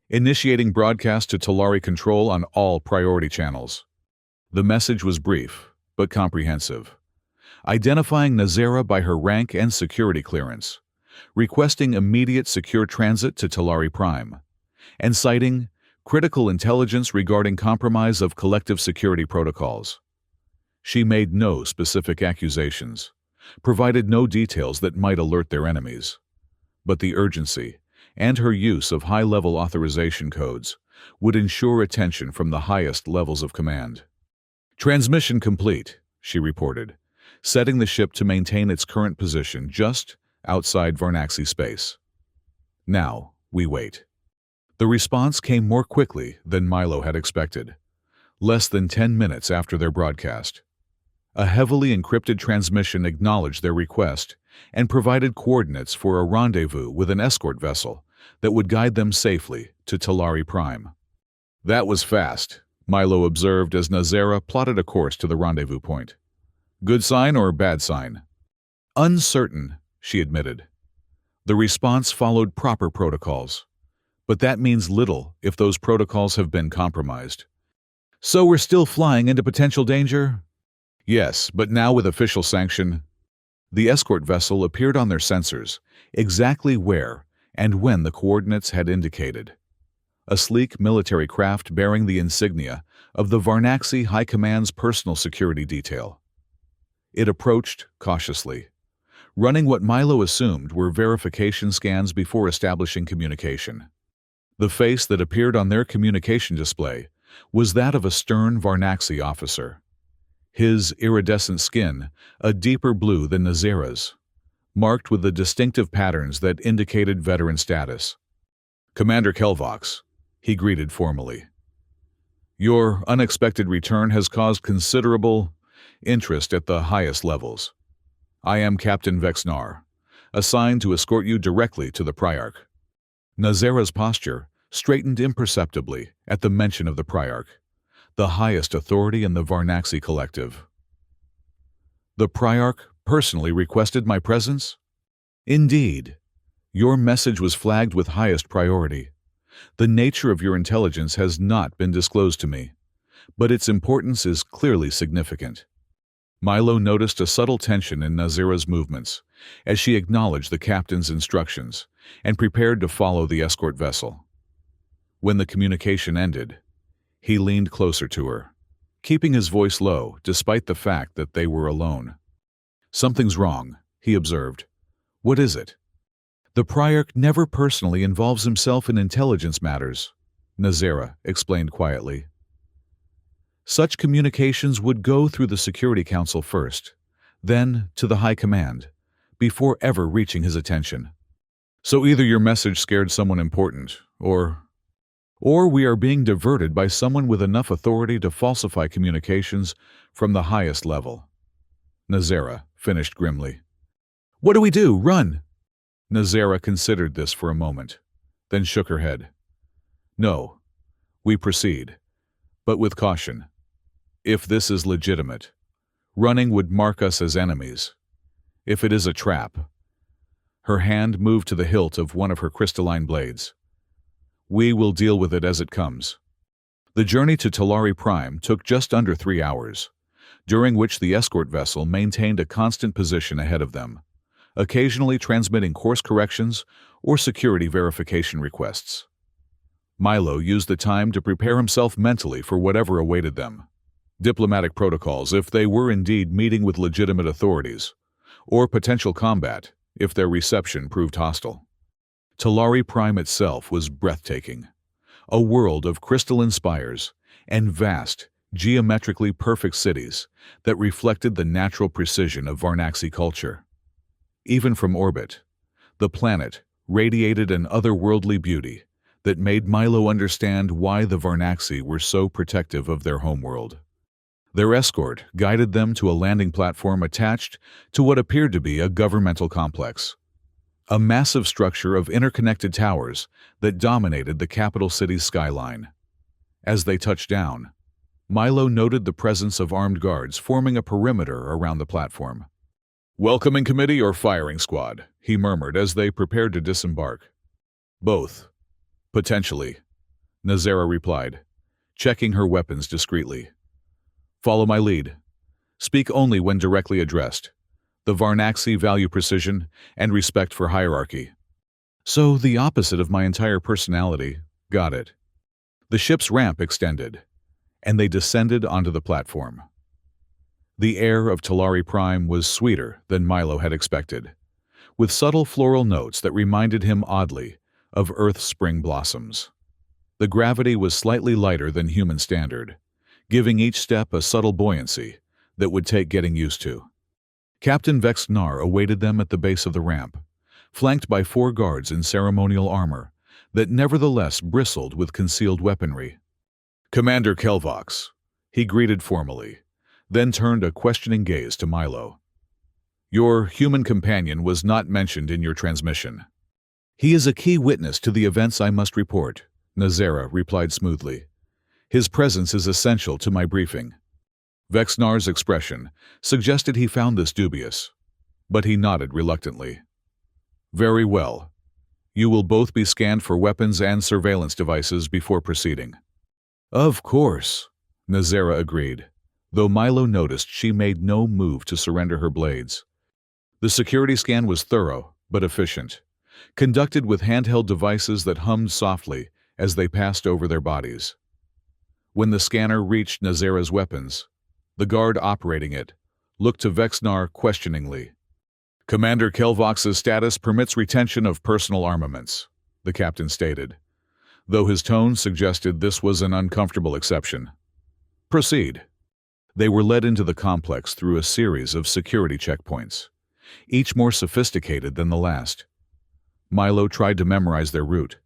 Initiating broadcast to Talari Control on all priority channels. The message was brief, but comprehensive. Identifying Nazara by her rank and security clearance, requesting immediate secure transit to Talari Prime, and citing critical intelligence regarding compromise of collective security protocols. She made no specific accusations, provided no details that might alert their enemies. But the urgency and her use of high-level authorization codes would ensure attention from the highest levels of command. Transmission complete, she reported, setting the ship to maintain its current position just outside Varnaxi space. Now, we wait. The response came more quickly than Milo had expected, less than 10 minutes after their broadcast. A heavily encrypted transmission acknowledged their request and provided coordinates for a rendezvous with an escort vessel that would guide them safely to Talari Prime. That was fast, Milo observed as Nazara plotted a course to the rendezvous point. Good sign or bad sign? Uncertain, she admitted. The response followed proper protocols. But that means little if those protocols have been compromised. So we're still flying into potential danger? Yes, but now with official sanction. The escort vessel appeared on their sensors, exactly where and when the coordinates had indicated. A sleek military craft bearing the insignia of the Varnaxi High Command's personal security detail. It approached cautiously, running what Milo assumed were verification scans before establishing communication. The face that appeared on their communication display was that of a stern Varnaxi officer. His iridescent skin, a deeper blue than Nazera's, marked with the distinctive patterns that indicated veteran status. "Commander Kelvox," he greeted formally. "Your unexpected return has caused considerable interest at the highest levels. I am Captain Vexnar, assigned to escort you directly to the Priarch." Nazera's posture straightened imperceptibly at the mention of the Priarch, the highest authority in the Varnaxi collective. "The Priarch personally requested my presence?" "Indeed. Your message was flagged with highest priority. The nature of your intelligence has not been disclosed to me, but its importance is clearly significant." Milo noticed a subtle tension in Nazera's movements as she acknowledged the captain's instructions and prepared to follow the escort vessel. When the communication ended, he leaned closer to her, keeping his voice low despite the fact that they were alone. "Something's wrong," he observed. "What is it?" "The Priarch never personally involves himself in intelligence matters," Nazera explained quietly. "Such communications would go through the Security Council first, then to the High Command, before ever reaching his attention. So either your message scared someone important, or we are being diverted by someone with enough authority to falsify communications from the highest level." Nazera finished grimly. "What do we do? Run!" Nazera considered this for a moment, then shook her head. "No, we proceed, but with caution. If this is legitimate, running would mark us as enemies. If it is a trap—" Her hand moved to the hilt of one of her crystalline blades. "We will deal with it as it comes." The journey to Talari Prime took just under 3 hours, during which the escort vessel maintained a constant position ahead of them, occasionally transmitting course corrections or security verification requests. Milo used the time to prepare himself mentally for whatever awaited them. Diplomatic protocols if they were indeed meeting with legitimate authorities, or potential combat if their reception proved hostile. Talari Prime itself was breathtaking, a world of crystalline spires and vast, geometrically perfect cities that reflected the natural precision of Varnaxi culture. Even from orbit, the planet radiated an otherworldly beauty that made Milo understand why the Varnaxi were so protective of their homeworld. Their escort guided them to a landing platform attached to what appeared to be a governmental complex, a massive structure of interconnected towers that dominated the capital city's skyline. As they touched down, Milo noted the presence of armed guards forming a perimeter around the platform. "Welcoming committee or firing squad?" he murmured as they prepared to disembark. "Both. Potentially," Nazera replied, checking her weapons discreetly. "Follow my lead. Speak only when directly addressed. The Varnaxi value precision and respect for hierarchy." So the opposite of my entire personality. Got it. The ship's ramp extended, and they descended onto the platform. The air of Talari Prime was sweeter than Milo had expected, with subtle floral notes that reminded him oddly of Earth's spring blossoms. The gravity was slightly lighter than human standard, giving each step a subtle buoyancy that would take getting used to. Captain Vexnar awaited them at the base of the ramp, flanked by 4 guards in ceremonial armor that nevertheless bristled with concealed weaponry. "Commander Kelvox," he greeted formally, then turned a questioning gaze to Milo. "Your human companion was not mentioned in your transmission." "He is a key witness to the events I must report," Nazera replied smoothly. "His presence is essential to my briefing." Vexnar's expression suggested he found this dubious. but he nodded reluctantly. Very well. You will both be scanned for weapons and surveillance devices before proceeding. Of course, Nazera agreed, though Milo noticed she made no move to surrender her blades. The security scan was thorough, but efficient, conducted with handheld devices that hummed softly as they passed over their bodies. When the scanner reached Nazera's weapons, the guard operating it looked to Vexnar questioningly. Commander Kelvox's status permits retention of personal armaments, the captain stated, though his tone suggested this was an uncomfortable exception. Proceed. They were led into the complex through a series of security checkpoints, each more sophisticated than the last. Milo tried to memorize their route,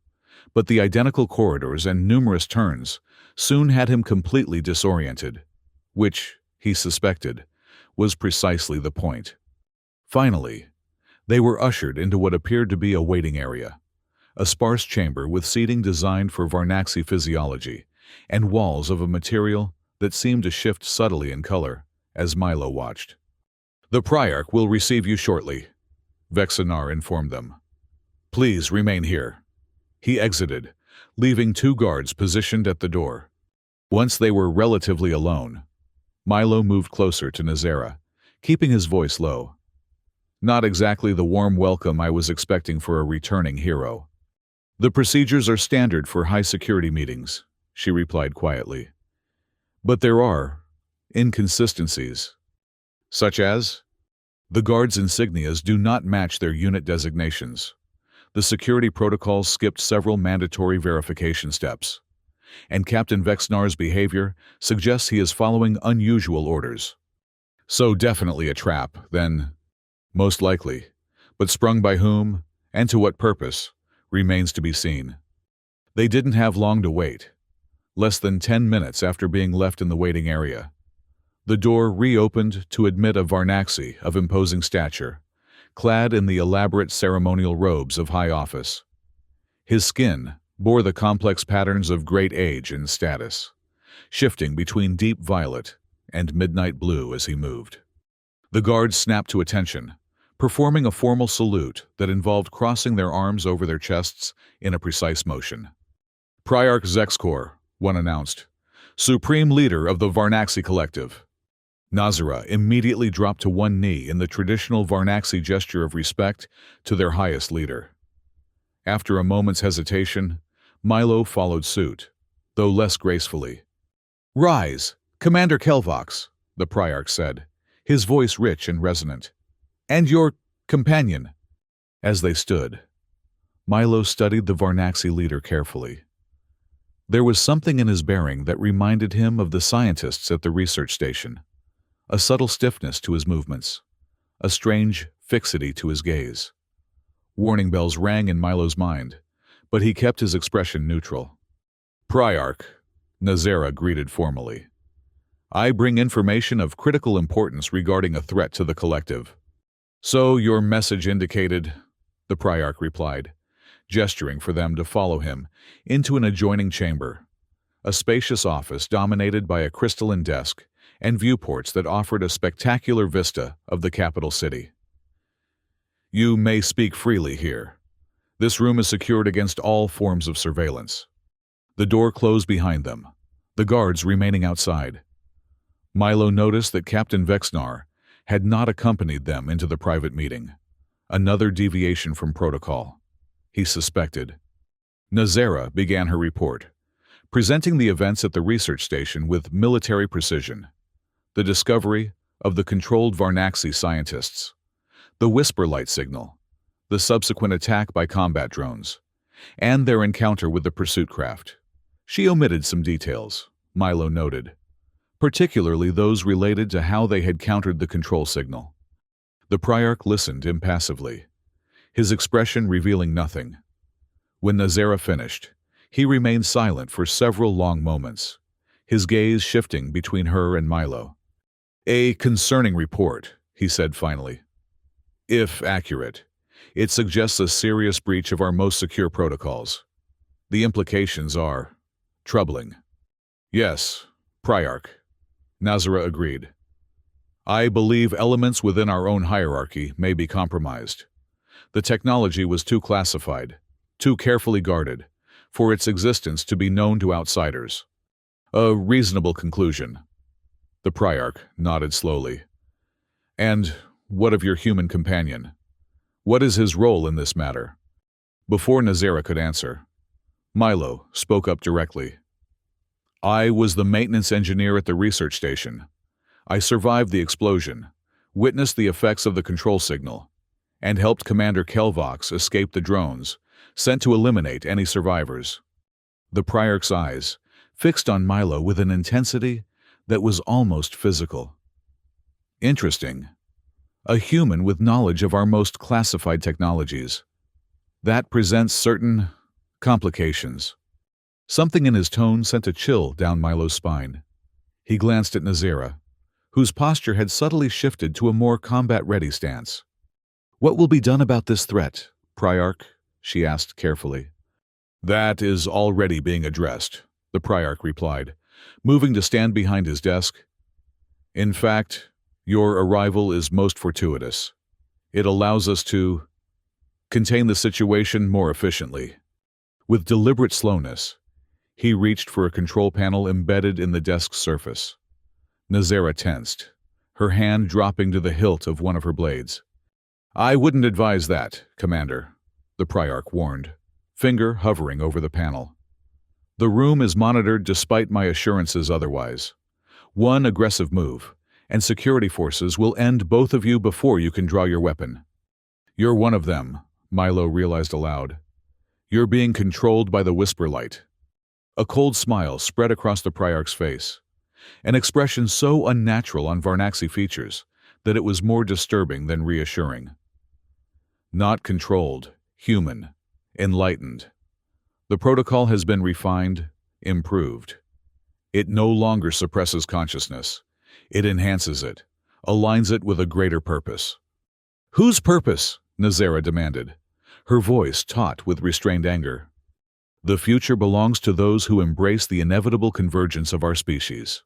but the identical corridors and numerous turns soon had him completely disoriented, which, he suspected, was precisely the point. Finally, they were ushered into what appeared to be a waiting area, a sparse chamber with seating designed for Varnaxi physiology and walls of a material that seemed to shift subtly in color as Milo watched. The Priarch will receive you shortly, Vexanar informed them. Please remain here. He exited, leaving 2 guards positioned at the door. Once they were relatively alone, Milo moved closer to Nazera, keeping his voice low. Not exactly the warm welcome I was expecting for a returning hero. The procedures are standard for high-security meetings, she replied quietly. But there are inconsistencies. Such as? The guards' insignias do not match their unit designations. The security protocols skipped several mandatory verification steps, and Captain Vexnar's behavior suggests he is following unusual orders. So definitely a trap, then. Most likely, but sprung by whom, and to what purpose, remains to be seen. They didn't have long to wait. Less than 10 minutes after being left in the waiting area, the door reopened to admit a Varnaxi of imposing stature, clad in the elaborate ceremonial robes of high office. His skin bore the complex patterns of great age and status, shifting between deep violet and midnight blue as he moved. The guards snapped to attention, performing a formal salute that involved crossing their arms over their chests in a precise motion. Priarch Zexkor, one announced, Supreme Leader of the Varnaxi Collective. Nazera immediately dropped to one knee in the traditional Varnaxi gesture of respect to their highest leader. After a moment's hesitation, Milo followed suit, though less gracefully. Rise, Commander Kelvox, the Priarch said, his voice rich and resonant. And your companion. As they stood, Milo studied the Varnaxi leader carefully. There was something in his bearing that reminded him of the scientists at the research station, a subtle stiffness to his movements, a strange fixity to his gaze. Warning bells rang in Milo's mind, but he kept his expression neutral. Priarch, Nazera greeted formally. I bring information of critical importance regarding a threat to the collective. So your message indicated, the Priarch replied, gesturing for them to follow him into an adjoining chamber, a spacious office dominated by a crystalline desk and viewports that offered a spectacular vista of the capital city. You may speak freely here. This room is secured against all forms of surveillance. The door closed behind them, the guards remaining outside. Milo noticed that Captain Vexnar had not accompanied them into the private meeting, another deviation from protocol, he suspected. Nazera began her report, presenting the events at the research station with military precision. The discovery of the controlled Varnaxi scientists, the whisper light signal, the subsequent attack by combat drones, and their encounter with the pursuit craft. She omitted some details, Milo noted, particularly those related to how they had countered the control signal. The Priarch listened impassively, his expression revealing nothing. When Nazera finished, he remained silent for several long moments, his gaze shifting between her and Milo. A concerning report, he said finally. If accurate, it suggests a serious breach of our most secure protocols. The implications are troubling. Yes, Priarch, Nazera agreed. I believe elements within our own hierarchy may be compromised. The technology was too classified, too carefully guarded, for its existence to be known to outsiders. A reasonable conclusion. The Priarch nodded slowly. And what of your human companion? What is his role in this matter? Before Nazera could answer, Milo spoke up directly. I was the maintenance engineer at the research station. I survived the explosion, witnessed the effects of the control signal, and helped Commander Kelvox escape the drones, sent to eliminate any survivors. The Priarch's eyes fixed on Milo with an intensity that was almost physical. Interesting. A human with knowledge of our most classified technologies. That presents certain complications. Something in his tone sent a chill down Milo's spine. He glanced at Nazera, whose posture had subtly shifted to a more combat-ready stance. What will be done about this threat, Priarch? She asked carefully. That is already being addressed, the Priarch replied, moving to stand behind his desk. In fact, your arrival is most fortuitous. It allows us to contain the situation more efficiently. With deliberate slowness, he reached for a control panel embedded in the desk's surface. Nazera tensed, her hand dropping to the hilt of one of her blades. I wouldn't advise that, Commander, the Priarch warned, finger hovering over the panel. The room is monitored despite my assurances otherwise. One aggressive move, and security forces will end both of you before you can draw your weapon. You're one of them, Milo realized aloud. You're being controlled by the Whisper Light. A cold smile spread across the Priarch's face, an expression so unnatural on Varnaxi features that it was more disturbing than reassuring. Not controlled, human, enlightened. The protocol has been refined, improved. It no longer suppresses consciousness. It enhances it, aligns it with a greater purpose. Whose purpose? Nazera demanded, her voice taut with restrained anger. The future belongs to those who embrace the inevitable convergence of our species,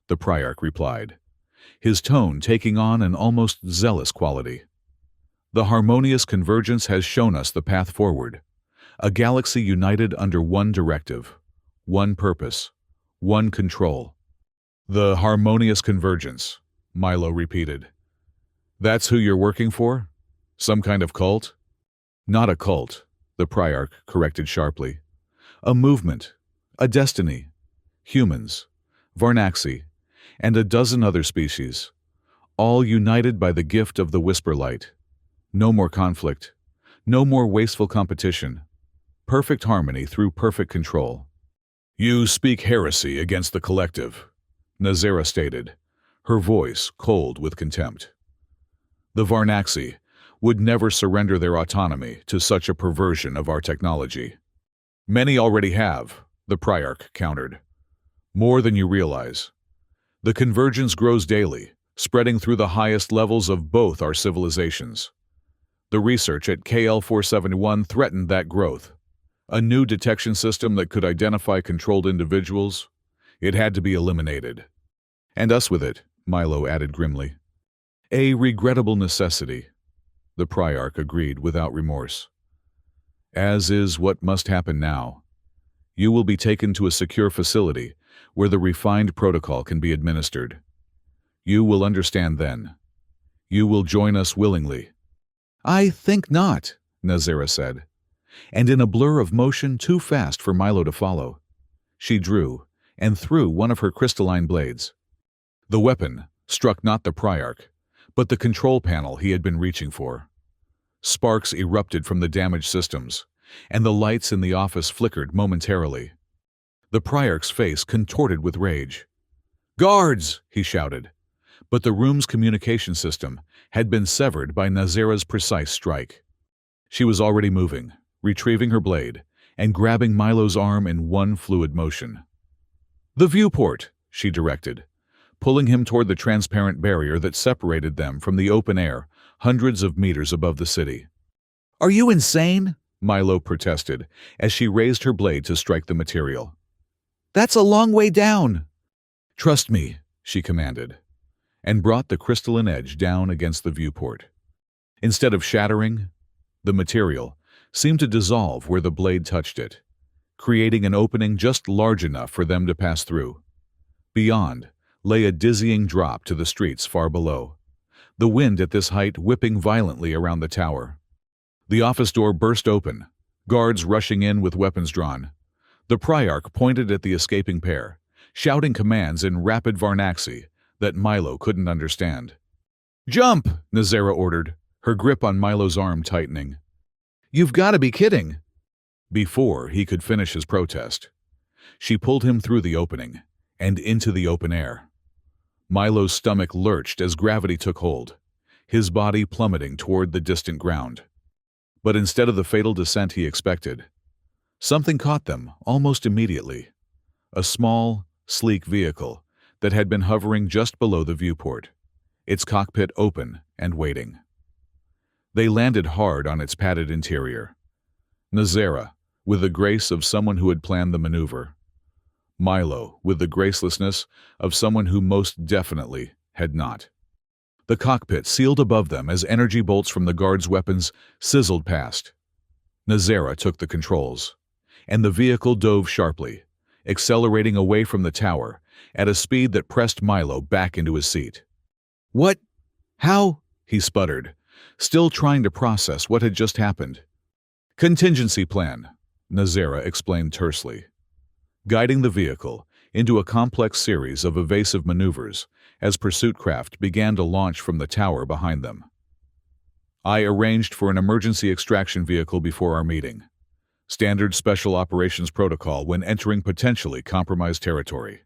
the Priarch replied, his tone taking on an almost zealous quality. The harmonious convergence has shown us the path forward, a galaxy united under one directive, one purpose, one control. The harmonious convergence, Milo repeated. That's who you're working for? Some kind of cult? Not a cult, the Priarch corrected sharply. A movement, a destiny, humans, Varnaxi, and a dozen other species, all united by the gift of the Whisper Light. No more conflict, no more wasteful competition, perfect harmony through perfect control. You speak heresy against the collective, Nazera stated, her voice cold with contempt. The Varnaxi would never surrender their autonomy to such a perversion of our technology. Many already have, the Priarch countered. More than you realize. The convergence grows daily, spreading through the highest levels of both our civilizations. The research at KL-471 threatened that growth. A new detection system that could identify controlled individuals. It had to be eliminated. And us with it, Milo added grimly. A regrettable necessity, the Priarch agreed without remorse. As is what must happen now. You will be taken to a secure facility where the refined protocol can be administered. You will understand then. You will join us willingly. I think not, Nazera said, and in a blur of motion too fast for Milo to follow, she drew and threw one of her crystalline blades. The weapon struck not the Priarch, but the control panel he had been reaching for. Sparks erupted from the damaged systems, and the lights in the office flickered momentarily. The Priarch's face contorted with rage. "Guards!" he shouted, but the room's communication system had been severed by Nazera's precise strike. She was already moving, retrieving her blade, and grabbing Milo's arm in one fluid motion. "The viewport," she directed, pulling him toward the transparent barrier that separated them from the open air, hundreds of meters above the city. "Are you insane?" Milo protested, as she raised her blade to strike the material. "That's a long way down." "Trust me," she commanded. and brought the crystalline edge down against the viewport. Instead of shattering, the material seemed to dissolve where the blade touched it, creating an opening just large enough for them to pass through. Beyond lay a dizzying drop to the streets far below, the wind at this height whipping violently around the tower. The office door burst open, guards rushing in with weapons drawn. The Priarch pointed at the escaping pair, shouting commands in rapid Varnaxi that Milo couldn't understand. "Jump!" Nazera ordered, her grip on Milo's arm tightening. "You've got to be kidding!" Before he could finish his protest, she pulled him through the opening and into the open air. Milo's stomach lurched as gravity took hold, his body plummeting toward the distant ground. But instead of the fatal descent he expected, something caught them almost immediately. A small, sleek vehicle that had been hovering just below the viewport, its cockpit open and waiting. They landed hard on its padded interior. Nazera, with the grace of someone who had planned the maneuver. Milo, with the gracelessness of someone who most definitely had not. The cockpit sealed above them as energy bolts from the guards' weapons sizzled past. Nazera took the controls, and the vehicle dove sharply, accelerating away from the tower at a speed that pressed Milo back into his seat. "What? How?" he sputtered, still trying to process what had just happened. "Contingency plan," Nazera explained tersely, guiding the vehicle into a complex series of evasive maneuvers as pursuit craft began to launch from the tower behind them. "I arranged for an emergency extraction vehicle before our meeting. Standard special operations protocol when entering potentially compromised territory."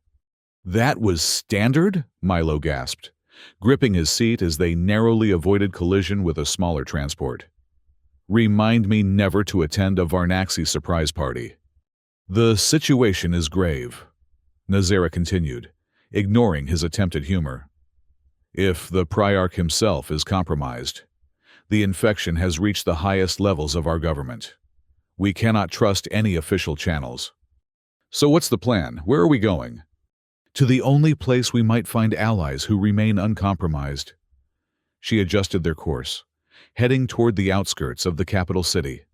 "That was standard?" Milo gasped, gripping his seat as they narrowly avoided collision with a smaller transport. "Remind me never to attend a Varnaxi surprise party." "The situation is grave," Nazera continued, ignoring his attempt at humor. "If the Priarch himself is compromised, the infection has reached the highest levels of our government. We cannot trust any official channels." "So what's the plan? Where are we going?" "To the only place we might find allies who remain uncompromised." She adjusted their course, heading toward the outskirts of the capital city.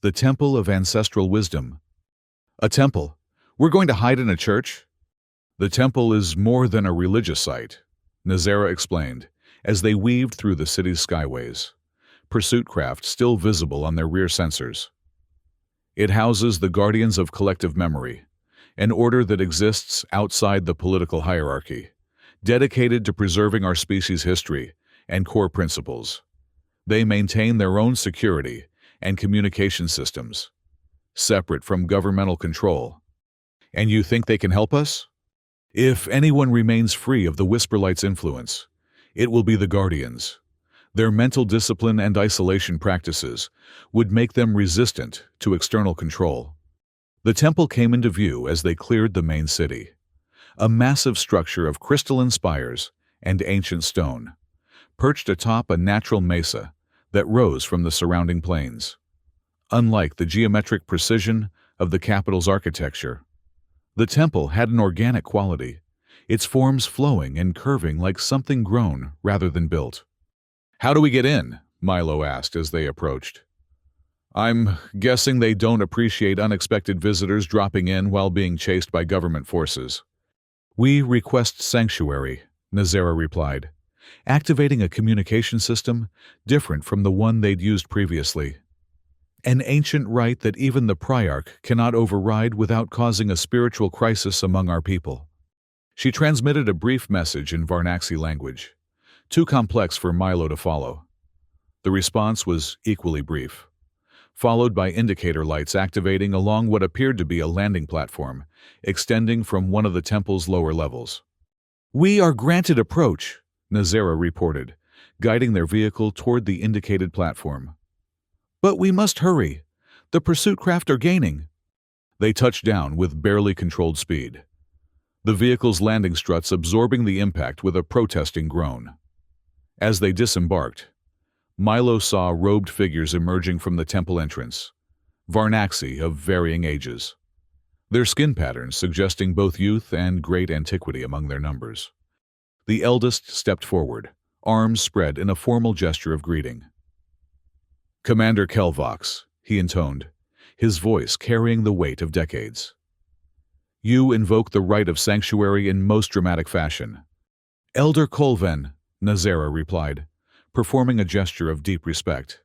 "The Temple of Ancestral Wisdom." "A temple? We're going to hide in a church?" "The temple is more than a religious site," Nazera explained, as they weaved through the city's skyways, pursuit craft still visible on their rear sensors. "It houses the Guardians of Collective Memory, an order that exists outside the political hierarchy, dedicated to preserving our species' history and core principles. They maintain their own security and communication systems, separate from governmental control. And you think they can help us? If anyone remains free of the Whisperlight's influence, it will be the Guardians. Their mental discipline and isolation practices would make them resistant to external control." The temple came into view as they cleared the main city, a massive structure of crystalline spires and ancient stone, perched atop a natural mesa that rose from the surrounding plains. Unlike the geometric precision of the capital's architecture, the temple had an organic quality, its forms flowing and curving like something grown rather than built. "How do we get in?" Milo asked as they approached. "I'm guessing they don't appreciate unexpected visitors dropping in while being chased by government forces." "We request sanctuary," Nazera replied, activating a communication system different from the one they'd used previously. "An ancient right that even the Priarch cannot override without causing a spiritual crisis among our people." She transmitted a brief message in Varnaxi language, too complex for Milo to follow. The response was equally brief, followed by indicator lights activating along what appeared to be a landing platform, extending from one of the temple's lower levels. "We are granted approach," Nazera reported, guiding their vehicle toward the indicated platform. "But we must hurry. The pursuit craft are gaining." They touched down with barely controlled speed, the vehicle's landing struts absorbing the impact with a protesting groan. As they disembarked, Milo saw robed figures emerging from the temple entrance, Varnaxi of varying ages, their skin patterns suggesting both youth and great antiquity among their numbers. The eldest stepped forward, arms spread in a formal gesture of greeting. "Commander Kelvox," he intoned, his voice carrying the weight of decades. "You invoke the right of sanctuary in most dramatic fashion." "Elder Colven," Nazera replied, performing a gesture of deep respect.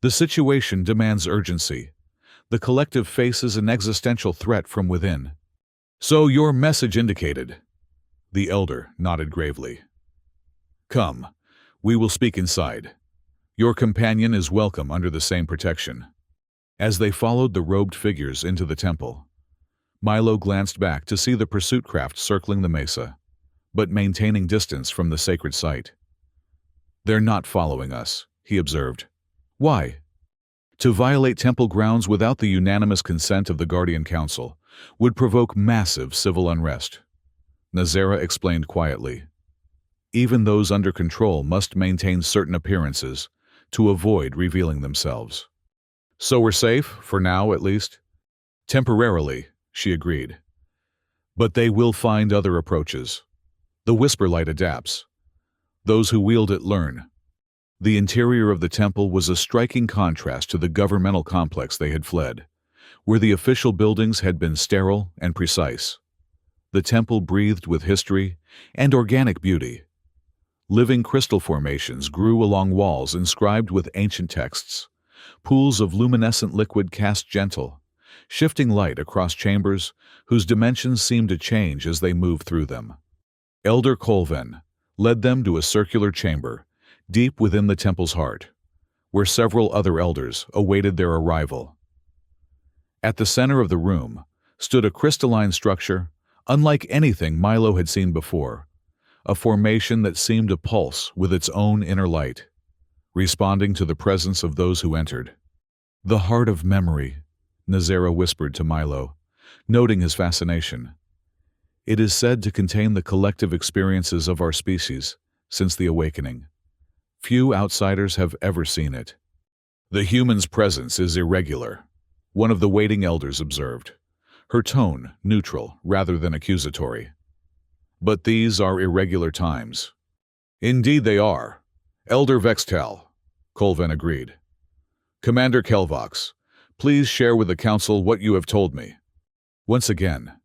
"The situation demands urgency. The collective faces an existential threat from within." "So your message indicated." The elder nodded gravely. "Come, we will speak inside. Your companion is welcome under the same protection." As they followed the robed figures into the temple, Milo glanced back to see the pursuit craft circling the mesa, but maintaining distance from the sacred site. "They're not following us," he observed. "Why?" "To violate temple grounds without the unanimous consent of the Guardian Council would provoke massive civil unrest," Nazera explained quietly. "Even those under control must maintain certain appearances to avoid revealing themselves." "So we're safe, for now at least?" "Temporarily," she agreed. "But they will find other approaches. The Whisper Light adapts. Those who wield it learn." The interior of the temple was a striking contrast to the governmental complex they had fled, where the official buildings had been sterile and precise. The temple breathed with history and organic beauty. Living crystal formations grew along walls inscribed with ancient texts. Pools of luminescent liquid cast gentle, shifting light across chambers whose dimensions seemed to change as they moved through them. Elder Colven led them to a circular chamber, deep within the temple's heart, where several other elders awaited their arrival. At the center of the room stood a crystalline structure, unlike anything Milo had seen before, a formation that seemed to pulse with its own inner light, responding to the presence of those who entered. "The heart of memory," Nazera whispered to Milo, noting his fascination. "It is said to contain the collective experiences of our species since the awakening. Few outsiders have ever seen it." "The human's presence is irregular," one of the waiting elders observed, her tone neutral rather than accusatory. "But these are irregular times." "Indeed they are. Elder Vextel," Colven agreed. "Commander Kelvox, please share with the Council what you have told me." Once again,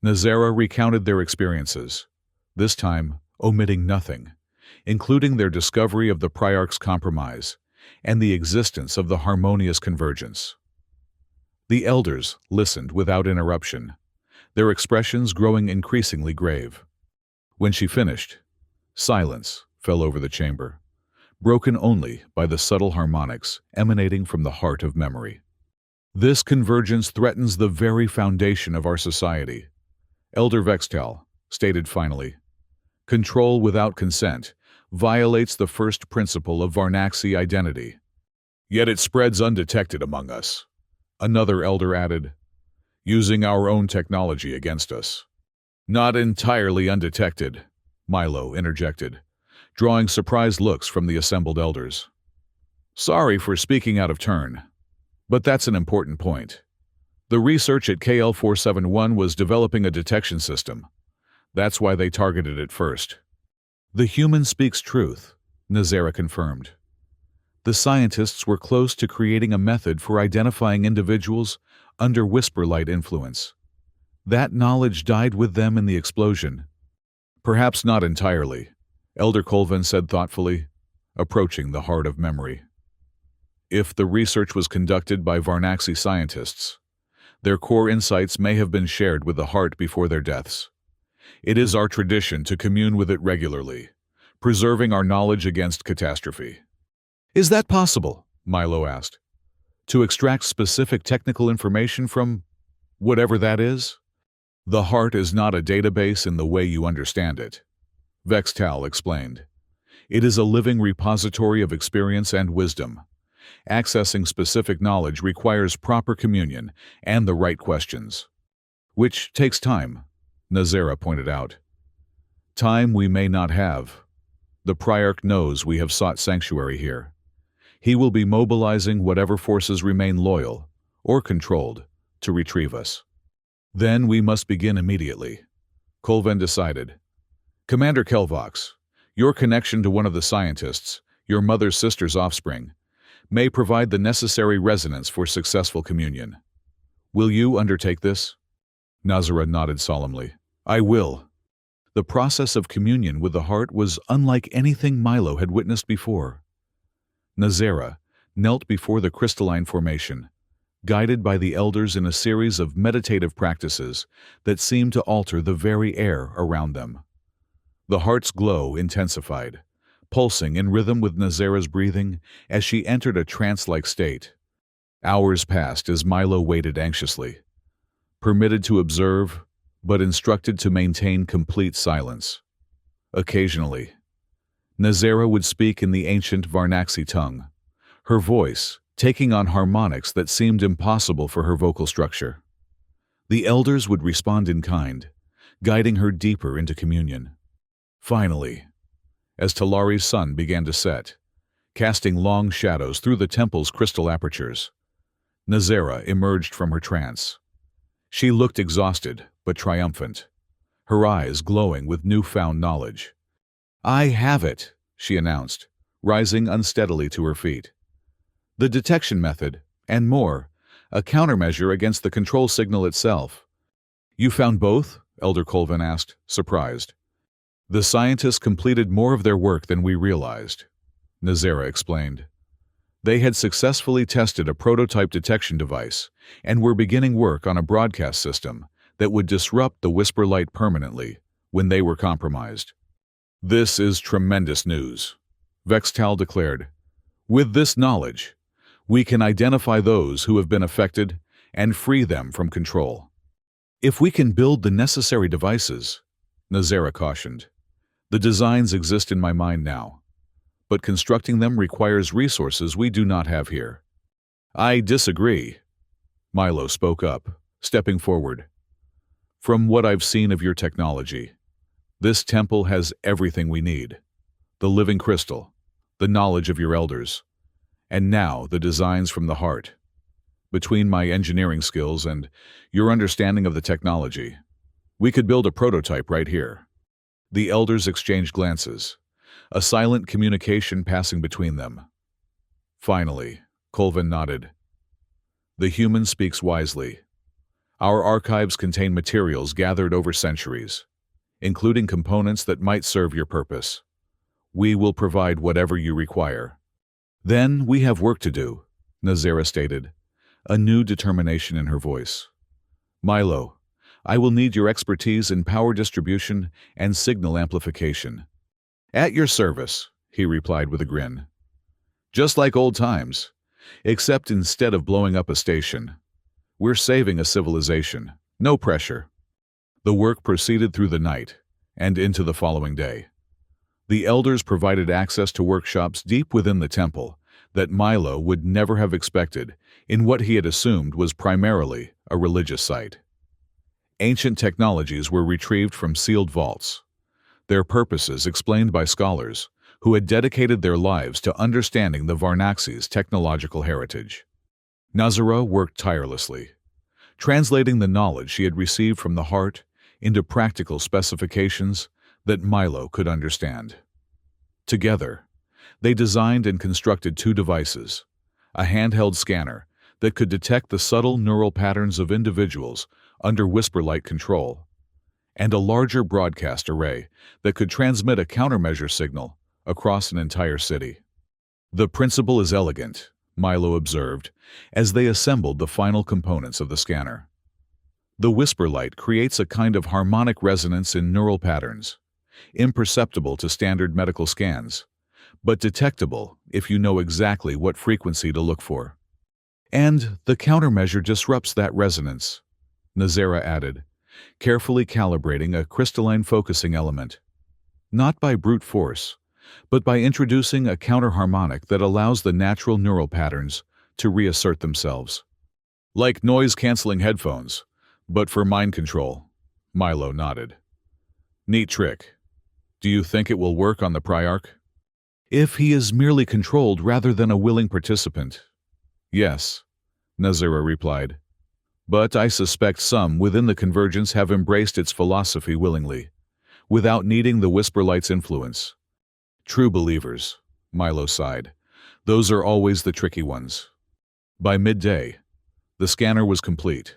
Nazera recounted their experiences, this time omitting nothing, including their discovery of the Priarch's compromise and the existence of the harmonious convergence. The elders listened without interruption, their expressions growing increasingly grave. When she finished, silence fell over the chamber, broken only by the subtle harmonics emanating from the heart of memory. "This convergence threatens the very foundation of our society," Elder Vextel stated finally. "Control without consent violates the first principle of Varnaxi identity." "Yet it spreads undetected among us," another elder added, "using our own technology against us." "Not entirely undetected," Milo interjected, drawing surprised looks from the assembled elders. "Sorry for speaking out of turn, but that's an important point. The research at KL-471 was developing a detection system. That's why they targeted it first." "The human speaks truth," Nazera confirmed. "The scientists were close to creating a method for identifying individuals under Whisper Light influence. That knowledge died with them in the explosion." "Perhaps not entirely," Elder Colvin said thoughtfully, approaching the heart of memory. "If the research was conducted by Varnaxi scientists, their core insights may have been shared with the heart before their deaths. It is our tradition to commune with it regularly, preserving our knowledge against catastrophe." "Is that possible?" Milo asked. "To extract specific technical information from whatever that is?" "The heart is not a database in the way you understand it," Vextal explained. "It is a living repository of experience and wisdom. Accessing specific knowledge requires proper communion and the right questions. Which takes time," Nazera pointed out. "Time we may not have. The Priarch knows we have sought sanctuary here. He will be mobilizing whatever forces remain loyal, or controlled, to retrieve us. Then we must begin immediately," Colven decided. Commander Kelvox, your connection to one of the scientists, your mother's sister's offspring, may provide the necessary resonance for successful communion. Will you undertake this? Nazara nodded solemnly. I will. The process of communion with the heart was unlike anything Milo had witnessed before. Nazara knelt before the crystalline formation, guided by the elders in a series of meditative practices that seemed to alter the very air around them. The heart's glow intensified, pulsing in rhythm with Nazara's breathing as she entered a trance-like state. Hours passed as Milo waited anxiously, permitted to observe, but instructed to maintain complete silence. Occasionally, Nazara would speak in the ancient Varnaxi tongue, her voice taking on harmonics that seemed impossible for her vocal structure. The elders would respond in kind, guiding her deeper into communion. Finally, as Talari's sun began to set, casting long shadows through the temple's crystal apertures, Nazara emerged from her trance. She looked exhausted but triumphant, her eyes glowing with newfound knowledge. I have it, she announced, rising unsteadily to her feet. The detection method, and more, a countermeasure against the control signal itself. You found both? Elder Colvin asked, surprised. The scientists completed more of their work than we realized, Nazara explained. They had successfully tested a prototype detection device and were beginning work on a broadcast system that would disrupt the Whisper Light permanently when they were compromised. This is tremendous news, Vextal declared. With this knowledge, we can identify those who have been affected and free them from control. If we can build the necessary devices, Nazara cautioned. The designs exist in my mind now, but constructing them requires resources we do not have here. I disagree, Milo spoke up, stepping forward. From what I've seen of your technology, this temple has everything we need. The living crystal, the knowledge of your elders, and now the designs from the heart. Between my engineering skills and your understanding of the technology, we could build a prototype right here. The elders exchanged glances, a silent communication passing between them. Finally, Colvin nodded. The human speaks wisely. Our archives contain materials gathered over centuries, including components that might serve your purpose. We will provide whatever you require. Then we have work to do, Nazara stated, a new determination in her voice. Milo, I will need your expertise in power distribution and signal amplification. At your service, he replied with a grin. Just like old times, except instead of blowing up a station, we're saving a civilization. No pressure. The work proceeded through the night and into the following day. The elders provided access to workshops deep within the temple that Milo would never have expected in what he had assumed was primarily a religious site. Ancient technologies were retrieved from sealed vaults, their purposes explained by scholars who had dedicated their lives to understanding the Varnaxi's technological heritage. Nazara worked tirelessly, translating the knowledge she had received from the heart into practical specifications that Milo could understand. Together, they designed and constructed two devices, a handheld scanner that could detect the subtle neural patterns of individuals under Whisper Light control, and a larger broadcast array that could transmit a countermeasure signal across an entire city. The principle is elegant, Milo observed, as they assembled the final components of the scanner. The Whisper Light creates a kind of harmonic resonance in neural patterns, imperceptible to standard medical scans, but detectable if you know exactly what frequency to look for. And the countermeasure disrupts that resonance, Nazara added, carefully calibrating a crystalline focusing element. Not by brute force, but by introducing a counterharmonic that allows the natural neural patterns to reassert themselves. Like noise-canceling headphones, but for mind control, Milo nodded. Neat trick. Do you think it will work on the Priarch? If he is merely controlled rather than a willing participant. Yes, Nazara replied. But I suspect some within the Convergence have embraced its philosophy willingly, without needing the Whisperlight's influence. True believers, Milo sighed. Those are always the tricky ones. By midday, the scanner was complete,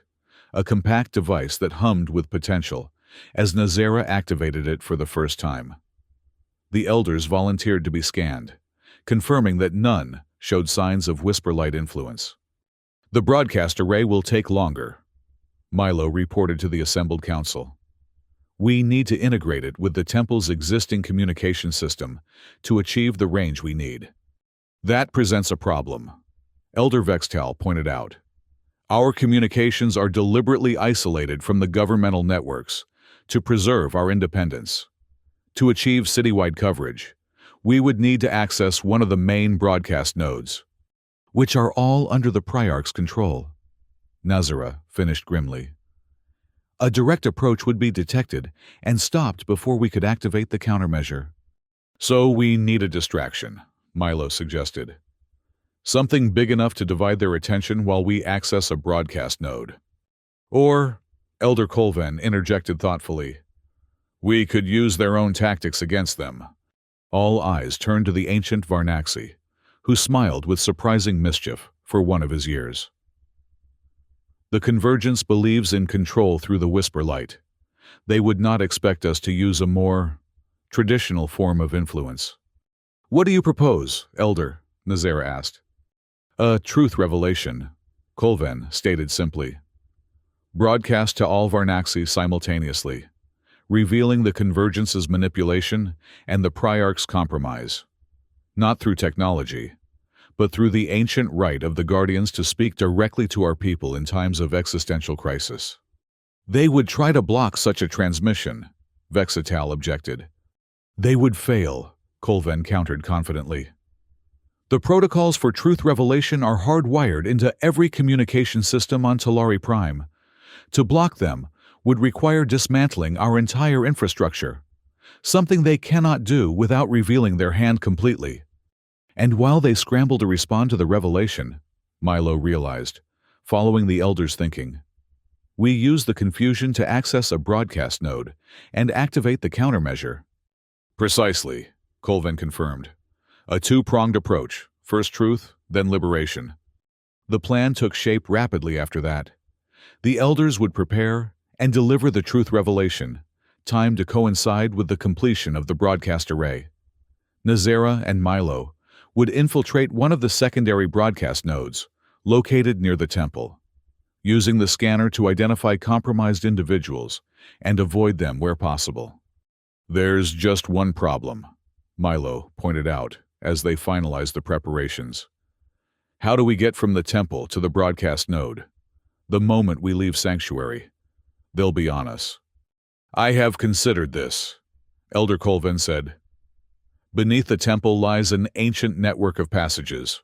a compact device that hummed with potential as Nazera activated it for the first time. The elders volunteered to be scanned, confirming that none showed signs of Whisperlight influence. The broadcast array will take longer, Milo reported to the assembled council. We need to integrate it with the temple's existing communication system to achieve the range we need. That presents a problem, Elder Vextal pointed out. Our communications are deliberately isolated from the governmental networks to preserve our independence. To achieve citywide coverage, we would need to access one of the main broadcast nodes, which are all under the Priarch's control. Nazara finished grimly. A direct approach would be detected and stopped before we could activate the countermeasure. So we need a distraction, Milo suggested. Something big enough to divide their attention while we access a broadcast node. Or, Elder Colven interjected thoughtfully, we could use their own tactics against them. All eyes turned to the ancient Varnaxi, who smiled with surprising mischief for one of his years. The Convergence believes in control through the Whisperlight. They would not expect us to use a more traditional form of influence. What do you propose, Elder? Nazera asked. A truth revelation, Colven stated simply. Broadcast to all Varnaxi simultaneously, revealing the Convergence's manipulation and the Priarch's compromise. Not through technology, but through the ancient right of the Guardians to speak directly to our people in times of existential crisis. They would try to block such a transmission, Vexital objected. They would fail, Colven countered confidently. The protocols for truth revelation are hardwired into every communication system on Talari Prime. To block them would require dismantling our entire infrastructure, something they cannot do without revealing their hand completely. And while they scramble to respond to the revelation, Milo realized, following the Elder's thinking, we use the confusion to access a broadcast node and activate the countermeasure. Precisely, Colven confirmed. A two-pronged approach, first truth, then liberation. The plan took shape rapidly after that. The Elders would prepare and deliver the truth revelation, timed to coincide with the completion of the broadcast array. Nazera and Milo would infiltrate one of the secondary broadcast nodes, located near the temple, using the scanner to identify compromised individuals and avoid them where possible. There's just one problem, Milo pointed out as they finalized the preparations. How do we get from the temple to the broadcast node? The moment we leave Sanctuary, they'll be on us. I have considered this, Elder Colven said. Beneath the temple lies an ancient network of passages,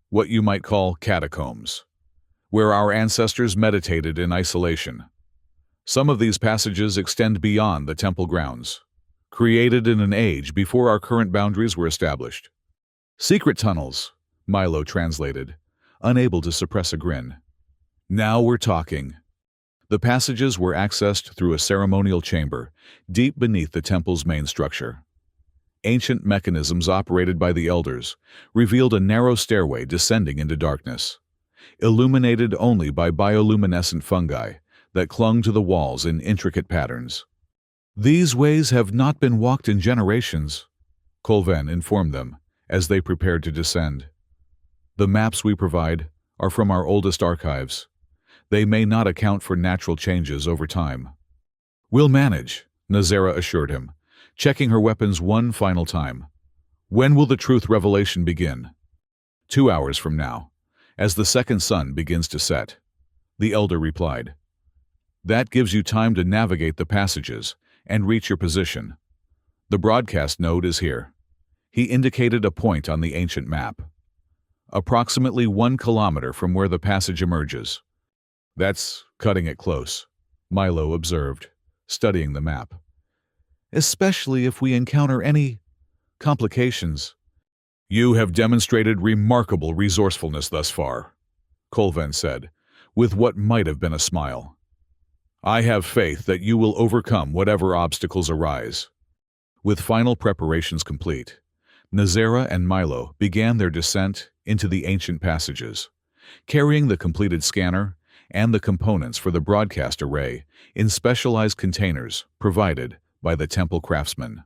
what you might call catacombs, where our ancestors meditated in isolation. Some of these passages extend beyond the temple grounds, created in an age before our current boundaries were established. Secret tunnels, Milo translated, unable to suppress a grin. Now we're talking. The passages were accessed through a ceremonial chamber deep beneath the temple's main structure. Ancient mechanisms operated by the Elders revealed a narrow stairway descending into darkness, illuminated only by bioluminescent fungi that clung to the walls in intricate patterns. These ways have not been walked in generations, Colven informed them as they prepared to descend. The maps we provide are from our oldest archives. They may not account for natural changes over time. We'll manage, Nazera assured him, checking her weapons one final time. When will the truth revelation begin? 2 hours from now, as the second sun begins to set, the Elder replied. That gives you time to navigate the passages and reach your position. The broadcast node is here. He indicated a point on the ancient map. Approximately 1 kilometer from where the passage emerges. That's cutting it close, Milo observed, studying the map. Especially if we encounter any complications. You have demonstrated remarkable resourcefulness thus far, Colven said, with what might have been a smile. I have faith that you will overcome whatever obstacles arise. With final preparations complete, Nazera and Milo began their descent into the ancient passages, carrying the completed scanner and the components for the broadcast array in specialized containers provided by the temple craftsmen.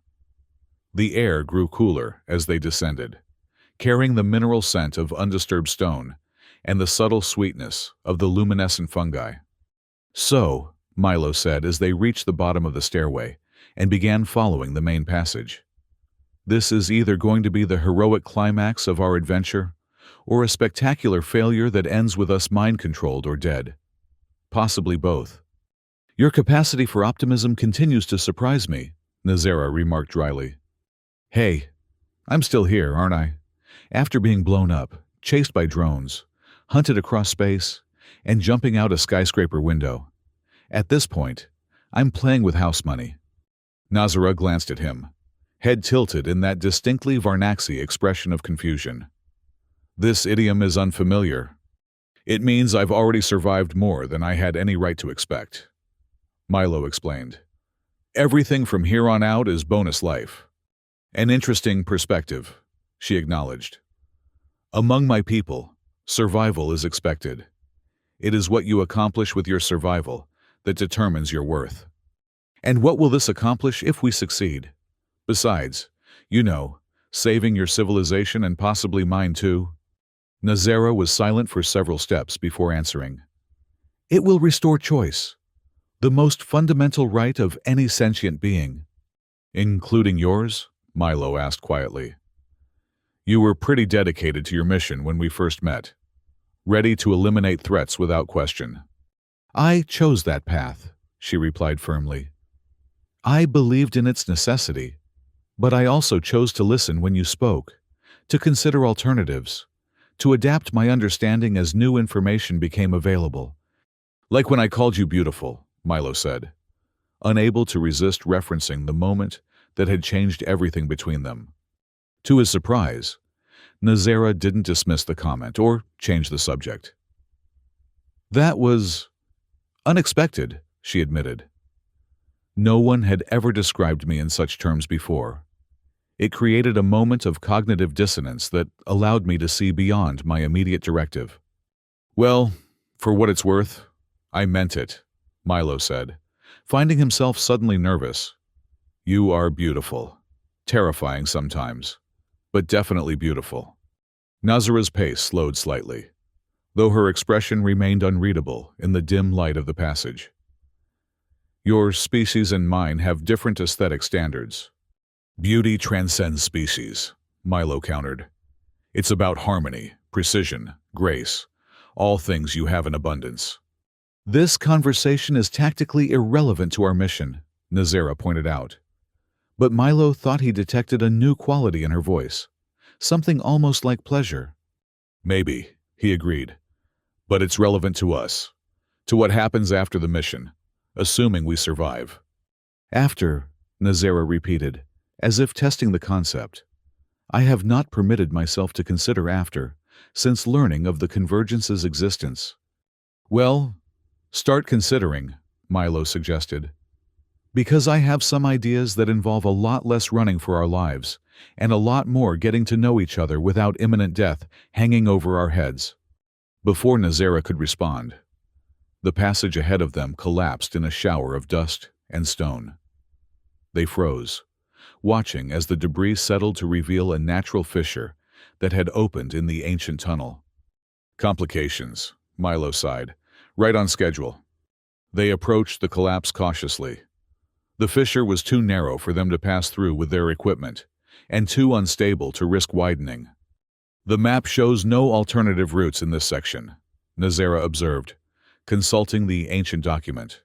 The air grew cooler as they descended, carrying the mineral scent of undisturbed stone and the subtle sweetness of the luminescent fungi. "So," Milo said as they reached the bottom of the stairway and began following the main passage, "this is either going to be the heroic climax of our adventure or a spectacular failure that ends with us mind-controlled or dead. Possibly both." "Your capacity for optimism continues to surprise me," Nazera remarked dryly. "Hey, I'm still here, aren't I? After being blown up, chased by drones, hunted across space, and jumping out a skyscraper window. At this point, I'm playing with house money." Nazera glanced at him, head tilted in that distinctly Varnaxi expression of confusion. "This idiom is unfamiliar. It means I've already survived more than I had any right to expect," Milo explained. "Everything from here on out is bonus life." "An interesting perspective," she acknowledged. "Among my people, survival is expected. It is what you accomplish with your survival that determines your worth. And what will this accomplish if we succeed? Besides, saving your civilization and possibly mine too." Nazera was silent for several steps before answering. "It will restore choice, the most fundamental right of any sentient being." "Including yours?" Milo asked quietly. "You were pretty dedicated to your mission when we first met, ready to eliminate threats without question." "I chose that path," she replied firmly. "I believed in its necessity, but I also chose to listen when you spoke, to consider alternatives, to adapt my understanding as new information became available." "Like when I called you beautiful," Milo said, unable to resist referencing the moment that had changed everything between them. To his surprise, Nazera didn't dismiss the comment or change the subject. "That was unexpected," she admitted. "No one had ever described me in such terms before. It created a moment of cognitive dissonance that allowed me to see beyond my immediate directive." "Well, for what it's worth, I meant it," Milo said, finding himself suddenly nervous. "You are beautiful. Terrifying sometimes, but definitely beautiful." Nazera's pace slowed slightly, though her expression remained unreadable in the dim light of the passage. "Your species and mine have different aesthetic standards." "Beauty transcends species," Milo countered. "It's about harmony, precision, grace, all things you have in abundance." "This conversation is tactically irrelevant to our mission," Nazera pointed out. But Milo thought he detected a new quality in her voice, something almost like pleasure. "Maybe," he agreed, "but it's relevant to us, to what happens after the mission, assuming we survive." "After," Nazera repeated, as if testing the concept. "I have not permitted myself to consider after, since learning of the Convergence's existence." "Well, start considering," Milo suggested. "Because I have some ideas that involve a lot less running for our lives, and a lot more getting to know each other without imminent death hanging over our heads." Before Nazera could respond, the passage ahead of them collapsed in a shower of dust and stone. They froze, watching as the debris settled to reveal a natural fissure that had opened in the ancient tunnel. "Complications," Milo sighed. "Right on schedule." They approached the collapse cautiously. The fissure was too narrow for them to pass through with their equipment, and too unstable to risk widening. "The map shows no alternative routes in this section," Nazera observed, consulting the ancient document.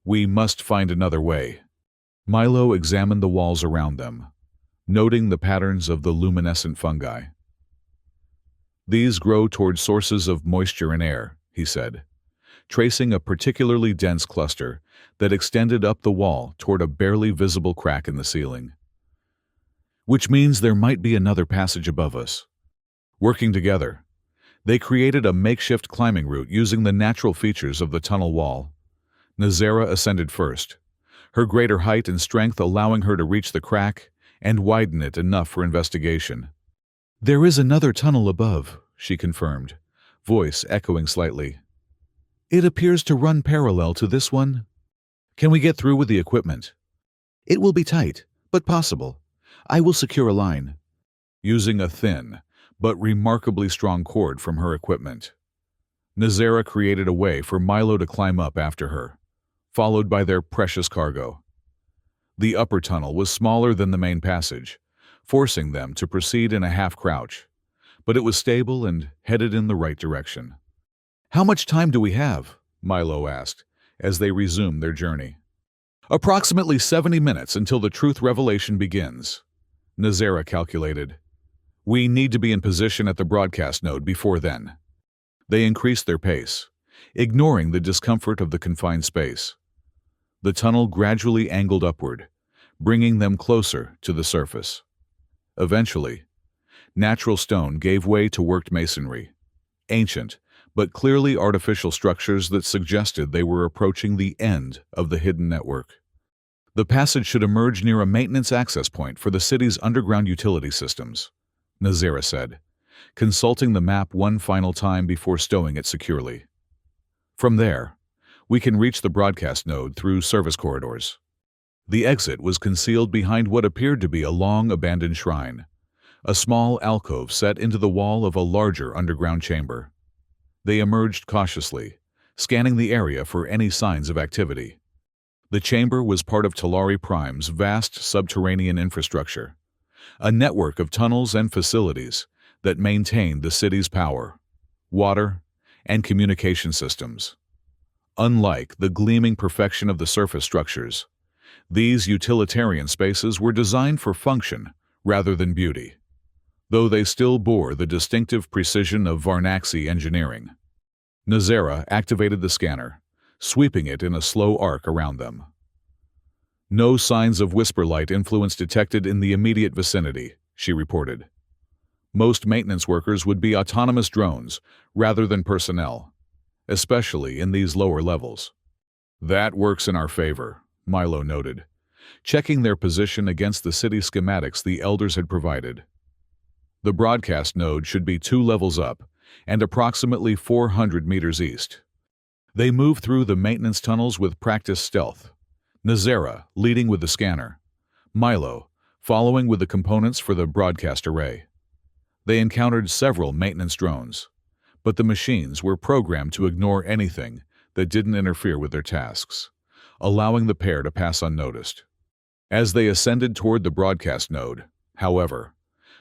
"We must find another way." Milo examined the walls around them, noting the patterns of the luminescent fungi. "These grow toward sources of moisture and air," he said, tracing a particularly dense cluster that extended up the wall toward a barely visible crack in the ceiling. "Which means there might be another passage above us." Working together, they created a makeshift climbing route using the natural features of the tunnel wall. Nazera ascended first, her greater height and strength allowing her to reach the crack and widen it enough for investigation. "There is another tunnel above," she confirmed, voice echoing slightly. "It appears to run parallel to this one." "Can we get through with the equipment?" "It will be tight, but possible. I will secure a line." Using a thin, but remarkably strong cord from her equipment, Nazera created a way for Milo to climb up after her, followed by their precious cargo. The upper tunnel was smaller than the main passage, forcing them to proceed in a half-crouch, but it was stable and headed in the right direction. "How much time do we have?" Milo asked, as they resumed their journey. "Approximately 70 minutes until the truth revelation begins," Nazera calculated. "We need to be in position at the broadcast node before then." They increased their pace, ignoring the discomfort of the confined space. The tunnel gradually angled upward, bringing them closer to the surface. Eventually, natural stone gave way to worked masonry, ancient but clearly artificial structures that suggested they were approaching the end of the hidden network. The passage should emerge near a maintenance access point for the city's underground utility systems, Nazera said, consulting the map one final time before stowing it securely. "From there, we can reach the broadcast node through service corridors." The exit was concealed behind what appeared to be a long abandoned shrine, a small alcove set into the wall of a larger underground chamber. They emerged cautiously, scanning the area for any signs of activity. The chamber was part of Talari Prime's vast subterranean infrastructure, a network of tunnels and facilities that maintained the city's power, water, and communication systems. Unlike the gleaming perfection of the surface structures, these utilitarian spaces were designed for function rather than beauty, though they still bore the distinctive precision of Varnaxi engineering. Nazera activated the scanner, sweeping it in a slow arc around them. "No signs of whisper light influence detected in the immediate vicinity," she reported. "Most maintenance workers would be autonomous drones rather than personnel, especially in these lower levels." "That works in our favor," Milo noted, checking their position against the city schematics the elders had provided. The broadcast node should be 2 levels up and approximately 400 meters east. They moved through the maintenance tunnels with practiced stealth, Nazera leading with the scanner, Milo following with the components for the broadcast array. They encountered several maintenance drones, but the machines were programmed to ignore anything that didn't interfere with their tasks, allowing the pair to pass unnoticed. As they ascended toward the broadcast node, however,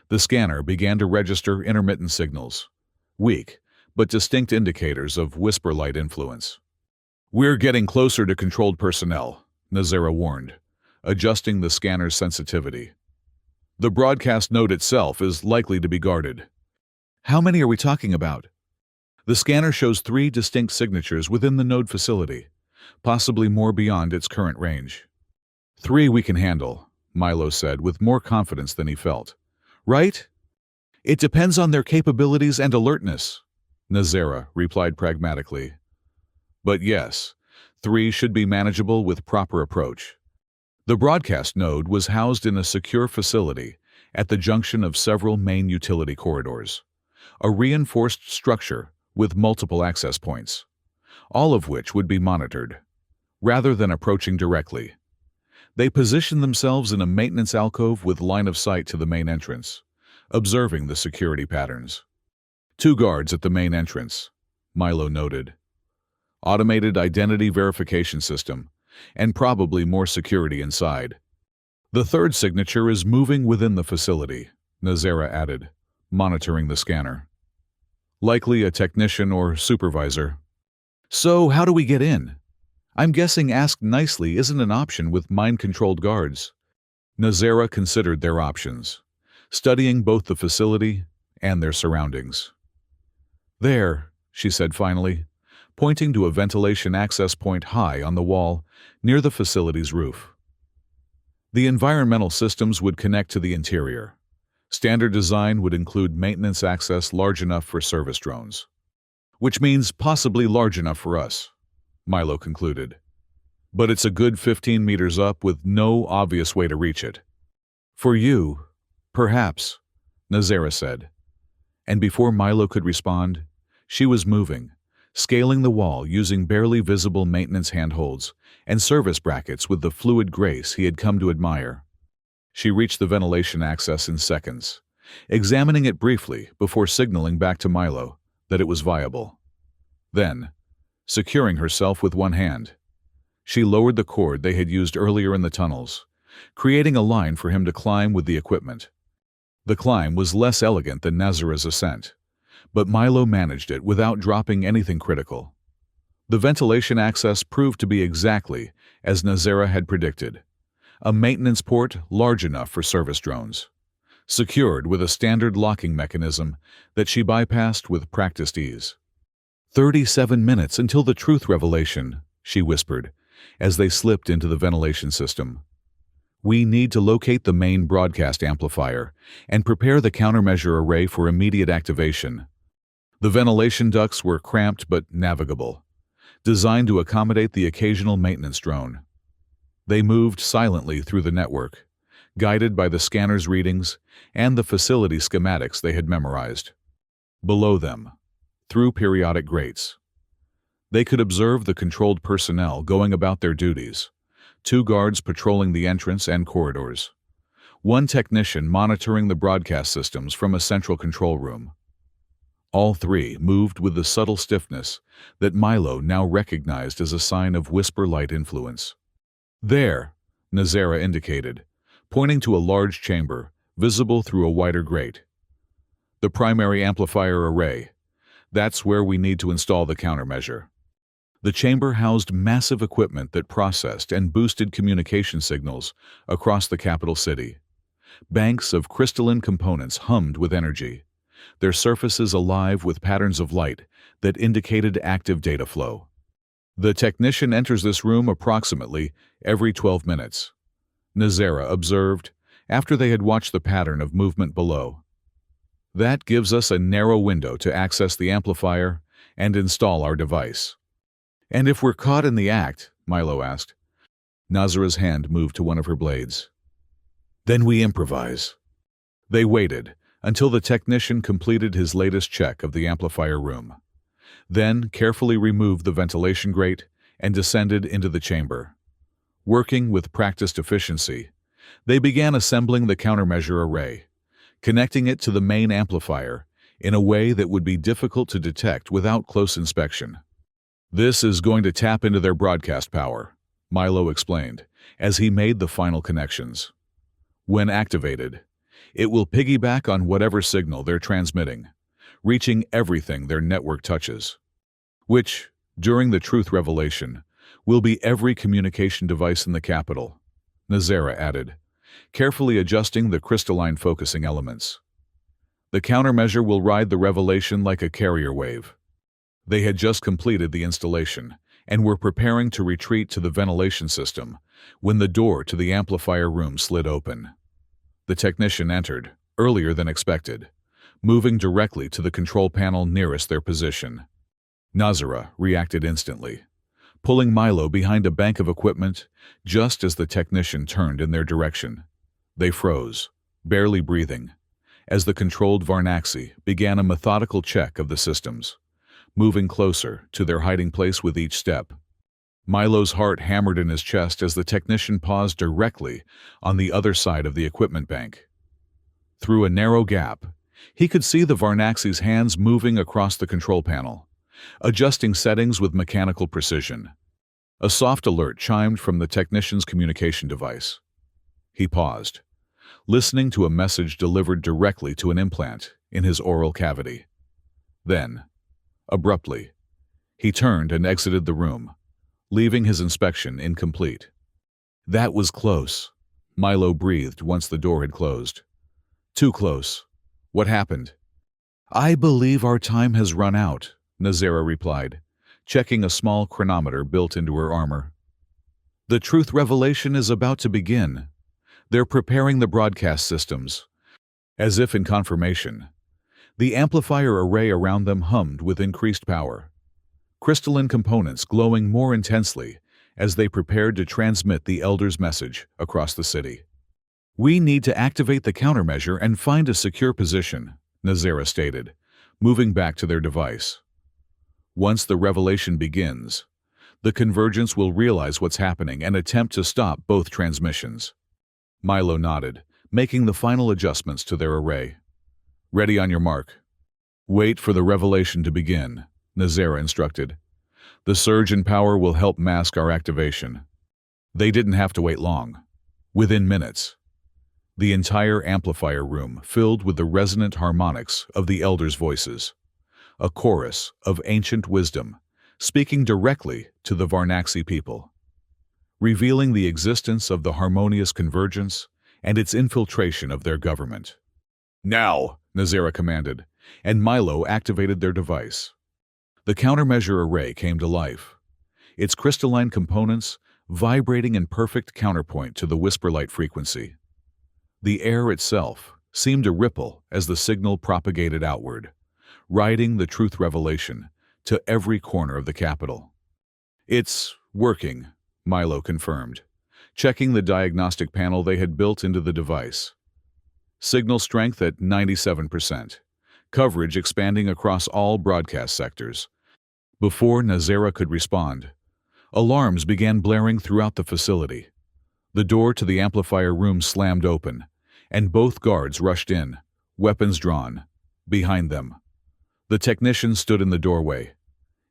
the scanner began to register intermittent signals, weak but distinct indicators of whisper light influence. "We're getting closer to controlled personnel," Nazera warned, adjusting the scanner's sensitivity. "The broadcast node itself is likely to be guarded." "How many are we talking about?" The scanner shows 3 distinct signatures within the node facility, possibly more beyond its current range. 3 we can handle, Milo said with more confidence than he felt. "Right?" "It depends on their capabilities and alertness," Nazera replied pragmatically. "But yes, 3 should be manageable with proper approach." The broadcast node was housed in a secure facility at the junction of several main utility corridors, a reinforced structure with multiple access points, all of which would be monitored. Rather than approaching directly, they positioned themselves in a maintenance alcove with line of sight to the main entrance, observing the security patterns. 2 guards at the main entrance, Milo noted. Automated identity verification system, and probably more security inside. "The 3rd signature is moving within the facility," Nazera added, monitoring the scanner. "Likely a technician or supervisor." "So how do we get in? I'm guessing ask nicely isn't an option with mind-controlled guards." Nazera considered their options, studying both the facility and their surroundings. "There," she said finally, pointing to a ventilation access point high on the wall near the facility's roof. The environmental systems would connect to the interior. Standard design would include maintenance access large enough for service drones. "Which means possibly large enough for us," Milo concluded. but it's a good 15 meters up with no obvious way to reach it. For you, perhaps, Nazera said. And before Milo could respond, she was moving, scaling the wall using barely visible maintenance handholds and service brackets with the fluid grace he had come to admire. She reached the ventilation access in seconds, examining it briefly before signaling back to Milo that it was viable. Then, securing herself with one hand, she lowered the cord they had used earlier in the tunnels, creating a line for him to climb with the equipment. The climb was less elegant than Nazara's ascent, but Milo managed it without dropping anything critical. The ventilation access proved to be exactly as Nazara had predicted, a maintenance port large enough for service drones, secured with a standard locking mechanism that she bypassed with practiced ease. 37 minutes until the truth revelation, she whispered, as they slipped into the ventilation system. We need to locate the main broadcast amplifier and prepare the countermeasure array for immediate activation. The ventilation ducts were cramped but navigable, designed to accommodate the occasional maintenance drone. They moved silently through the network, guided by the scanner's readings and the facility schematics they had memorized. Below them, through periodic grates, they could observe the controlled personnel going about their duties, 2 guards patrolling the entrance and corridors, 1 technician monitoring the broadcast systems from a central control room. All 3 moved with the subtle stiffness that Milo now recognized as a sign of whisper-light influence. There, Nazara indicated, pointing to a large chamber, visible through a wider grate. The primary amplifier array. That's where we need to install the countermeasure. The chamber housed massive equipment that processed and boosted communication signals across the capital city. Banks of crystalline components hummed with energy, their surfaces alive with patterns of light that indicated active data flow. The technician enters this room approximately every 12 minutes, Nazara observed after they had watched the pattern of movement below. That gives us a narrow window to access the amplifier and install our device. And if we're caught in the act, Milo asked. Nazara's hand moved to one of her blades. Then we improvise. They waited until the technician completed his latest check of the amplifier room, then carefully removed the ventilation grate and descended into the chamber. Working with practiced efficiency, they began assembling the countermeasure array, connecting it to the main amplifier in a way that would be difficult to detect without close inspection. This is going to tap into their broadcast power, Milo explained, as he made the final connections. When activated, it will piggyback on whatever signal they're transmitting, reaching everything their network touches, which, during the truth revelation, will be every communication device in the capital, Nazara added, carefully adjusting the crystalline focusing elements. The countermeasure will ride the revelation like a carrier wave. They had just completed the installation and were preparing to retreat to the ventilation system when the door to the amplifier room slid open. The technician entered, earlier than expected, moving directly to the control panel nearest their position. Nazara reacted instantly, pulling Milo behind a bank of equipment just as the technician turned in their direction. They froze, barely breathing, as the controlled Varnaxi began a methodical check of the systems, moving closer to their hiding place with each step. Milo's heart hammered in his chest as the technician paused directly on the other side of the equipment bank. Through a narrow gap, he could see the Varnaxi's hands moving across the control panel, adjusting settings with mechanical precision. A soft alert chimed from the technician's communication device. He paused, listening to a message delivered directly to an implant in his oral cavity. Then, abruptly, he turned and exited the room, leaving his inspection incomplete. That was close, Milo breathed once the door had closed. Too close. What happened? I believe our time has run out, Nazara replied, checking a small chronometer built into her armor. The truth revelation is about to begin. They're preparing the broadcast systems. As if in confirmation, the amplifier array around them hummed with increased power, crystalline components glowing more intensely as they prepared to transmit the Elder's message across the city. "We need to activate the countermeasure and find a secure position," Nazera stated, moving back to their device. "Once the revelation begins, the Convergence will realize what's happening and attempt to stop both transmissions." Milo nodded, making the final adjustments to their array. "Ready on your mark." "Wait for the revelation to begin," Nazera instructed. "The surge in power will help mask our activation." They didn't have to wait long. Within minutes, the entire amplifier room filled with the resonant harmonics of the Elders' voices, a chorus of ancient wisdom, speaking directly to the Varnaxi people, revealing the existence of the harmonious convergence and its infiltration of their government. "Now," Nazera commanded, and Milo activated their device. The countermeasure array came to life, its crystalline components vibrating in perfect counterpoint to the whisper light frequency. The air itself seemed to ripple as the signal propagated outward, riding the truth revelation to every corner of the capital. "It's working," Milo confirmed, checking the diagnostic panel they had built into the device. Signal strength at 97%, coverage expanding across all broadcast sectors. Before Nazera could respond, alarms began blaring throughout the facility. The door to the amplifier room slammed open, and both guards rushed in, weapons drawn, behind them. The technician stood in the doorway,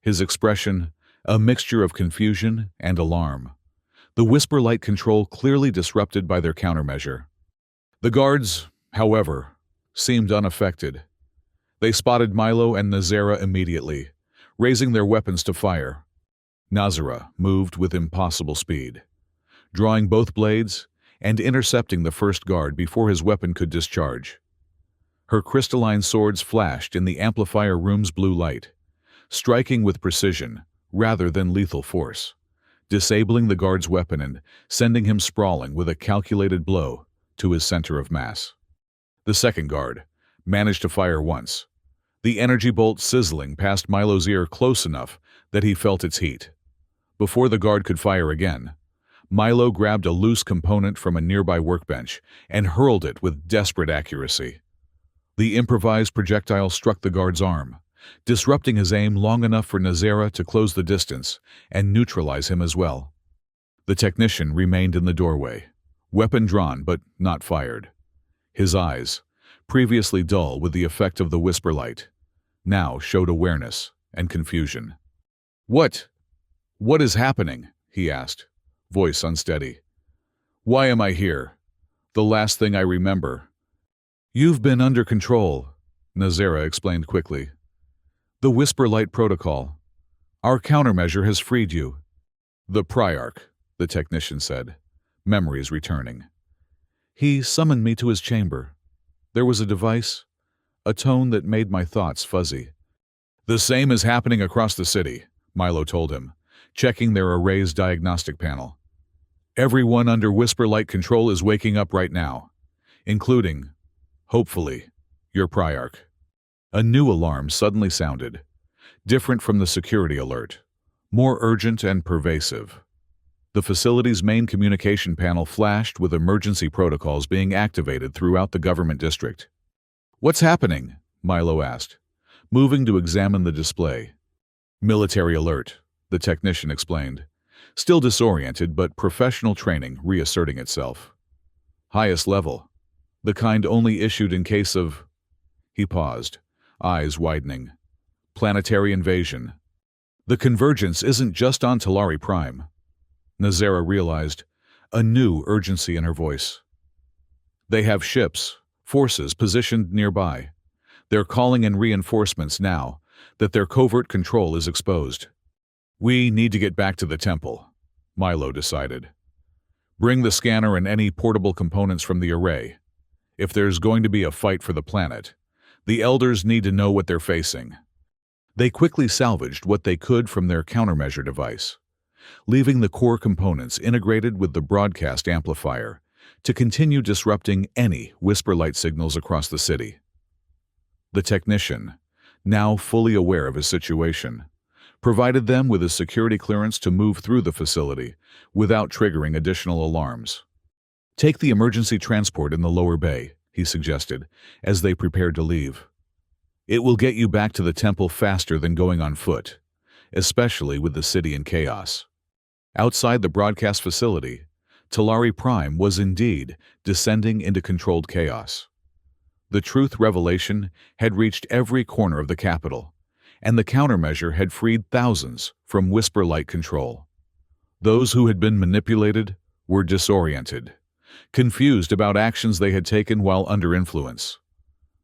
his expression a mixture of confusion and alarm, the whisper light control clearly disrupted by their countermeasure. The guards, however, seemed unaffected. They spotted Milo and Nazera immediately, raising their weapons to fire. Nazera moved with impossible speed, drawing both blades and intercepting the first guard before his weapon could discharge. Her crystalline swords flashed in the amplifier room's blue light, striking with precision rather than lethal force, disabling the guard's weapon and sending him sprawling with a calculated blow to his center of mass. The second guard managed to fire once, the energy bolt sizzling past Milo's ear close enough that he felt its heat. Before the guard could fire again, Milo grabbed a loose component from a nearby workbench and hurled it with desperate accuracy. The improvised projectile struck the guard's arm, disrupting his aim long enough for Nazera to close the distance and neutralize him as well. The technician remained in the doorway, weapon drawn but not fired. His eyes, previously dull with the effect of the whisper light, now showed awareness and confusion. What is happening?" he asked, voice unsteady. "Why am I here? The last thing I remember." "You've been under control," Nazera explained quickly. "The whisper light protocol. Our countermeasure has freed you." "The Priarch," the technician said, memories returning. "He summoned me to his chamber. There was a device, a tone that made my thoughts fuzzy." "The same is happening across the city," Milo told him, checking their array's diagnostic panel. "Everyone under whisper light control is waking up right now, including, hopefully, your Priarch." A new alarm suddenly sounded, different from the security alert, more urgent and pervasive. The facility's main communication panel flashed with emergency protocols being activated throughout the government district. "What's happening?" Milo asked, moving to examine the display. "Military alert," the technician explained, still disoriented but professional training reasserting itself. "Highest level, the kind only issued in case of..." He paused, eyes widening. "Planetary invasion. The Convergence isn't just on Talari Prime." Nazera realized, a new urgency in her voice. "They have ships, forces positioned nearby. They're calling in reinforcements now that their covert control is exposed." "We need to get back to the temple," Milo decided. "Bring the scanner and any portable components from the array. If there's going to be a fight for the planet, the Elders need to know what they're facing." They quickly salvaged what they could from their countermeasure device, leaving the core components integrated with the broadcast amplifier to continue disrupting any whisper light signals across the city. The technician, now fully aware of his situation, provided them with a security clearance to move through the facility without triggering additional alarms. "Take the emergency transport in the lower bay," he suggested, as they prepared to leave. "It will get you back to the temple faster than going on foot, especially with the city in chaos." Outside the broadcast facility, Talari Prime was indeed descending into controlled chaos. The truth revelation had reached every corner of the capital, and the countermeasure had freed thousands from whisper-like control. Those who had been manipulated were disoriented, confused about actions they had taken while under influence.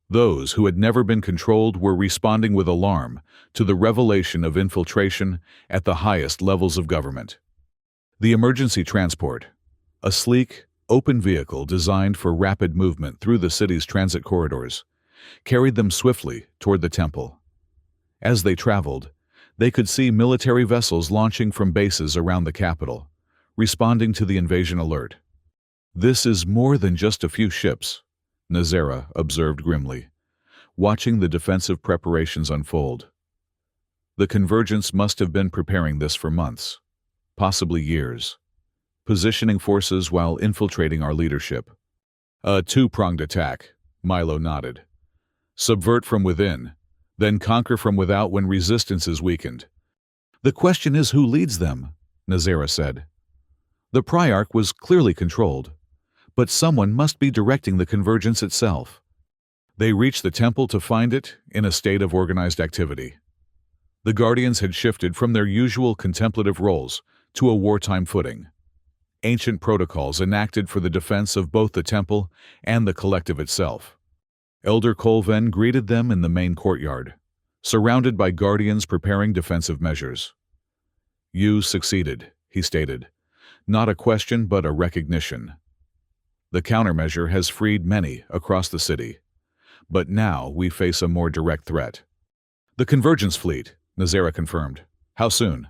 Those who had never been controlled were responding with alarm to the revelation of infiltration at the highest levels of government. The emergency transport, a sleek, open vehicle designed for rapid movement through the city's transit corridors, carried them swiftly toward the temple. As they traveled, they could see military vessels launching from bases around the capital, responding to the invasion alert. "This is more than just a few ships," Nazera observed grimly, watching the defensive preparations unfold. "The Convergence must have been preparing this for months, possibly years, positioning forces while infiltrating our leadership." "A two-pronged attack," Milo nodded. "Subvert from within, then conquer from without when resistance is weakened." "The question is who leads them," Nazera said. "The Priarch was clearly controlled, but someone must be directing the Convergence itself." They reached the temple to find it in a state of organized activity. The Guardians had shifted from their usual contemplative roles to a wartime footing. Ancient protocols enacted for the defense of both the temple and the collective itself. Elder Colven greeted them in the main courtyard, surrounded by Guardians preparing defensive measures. "You succeeded," he stated. "Not a question, but a recognition. The countermeasure has freed many across the city, but now we face a more direct threat." "The Convergence fleet," Nazera confirmed. "How soon?"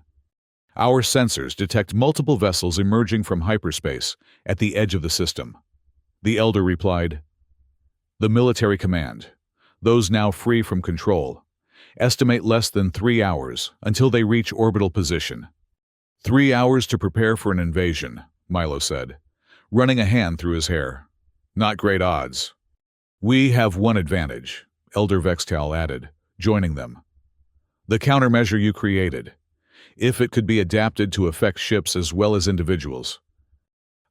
"Our sensors detect multiple vessels emerging from hyperspace at the edge of the system," the Elder replied. "The military command, those now free from control, estimate less than 3 hours until they reach orbital position." 3 hours to prepare for an invasion," Milo said, running a hand through his hair. "Not great odds." "We have one advantage," Elder Vextal added, joining them. "The countermeasure you created, if it could be adapted to affect ships as well as individuals."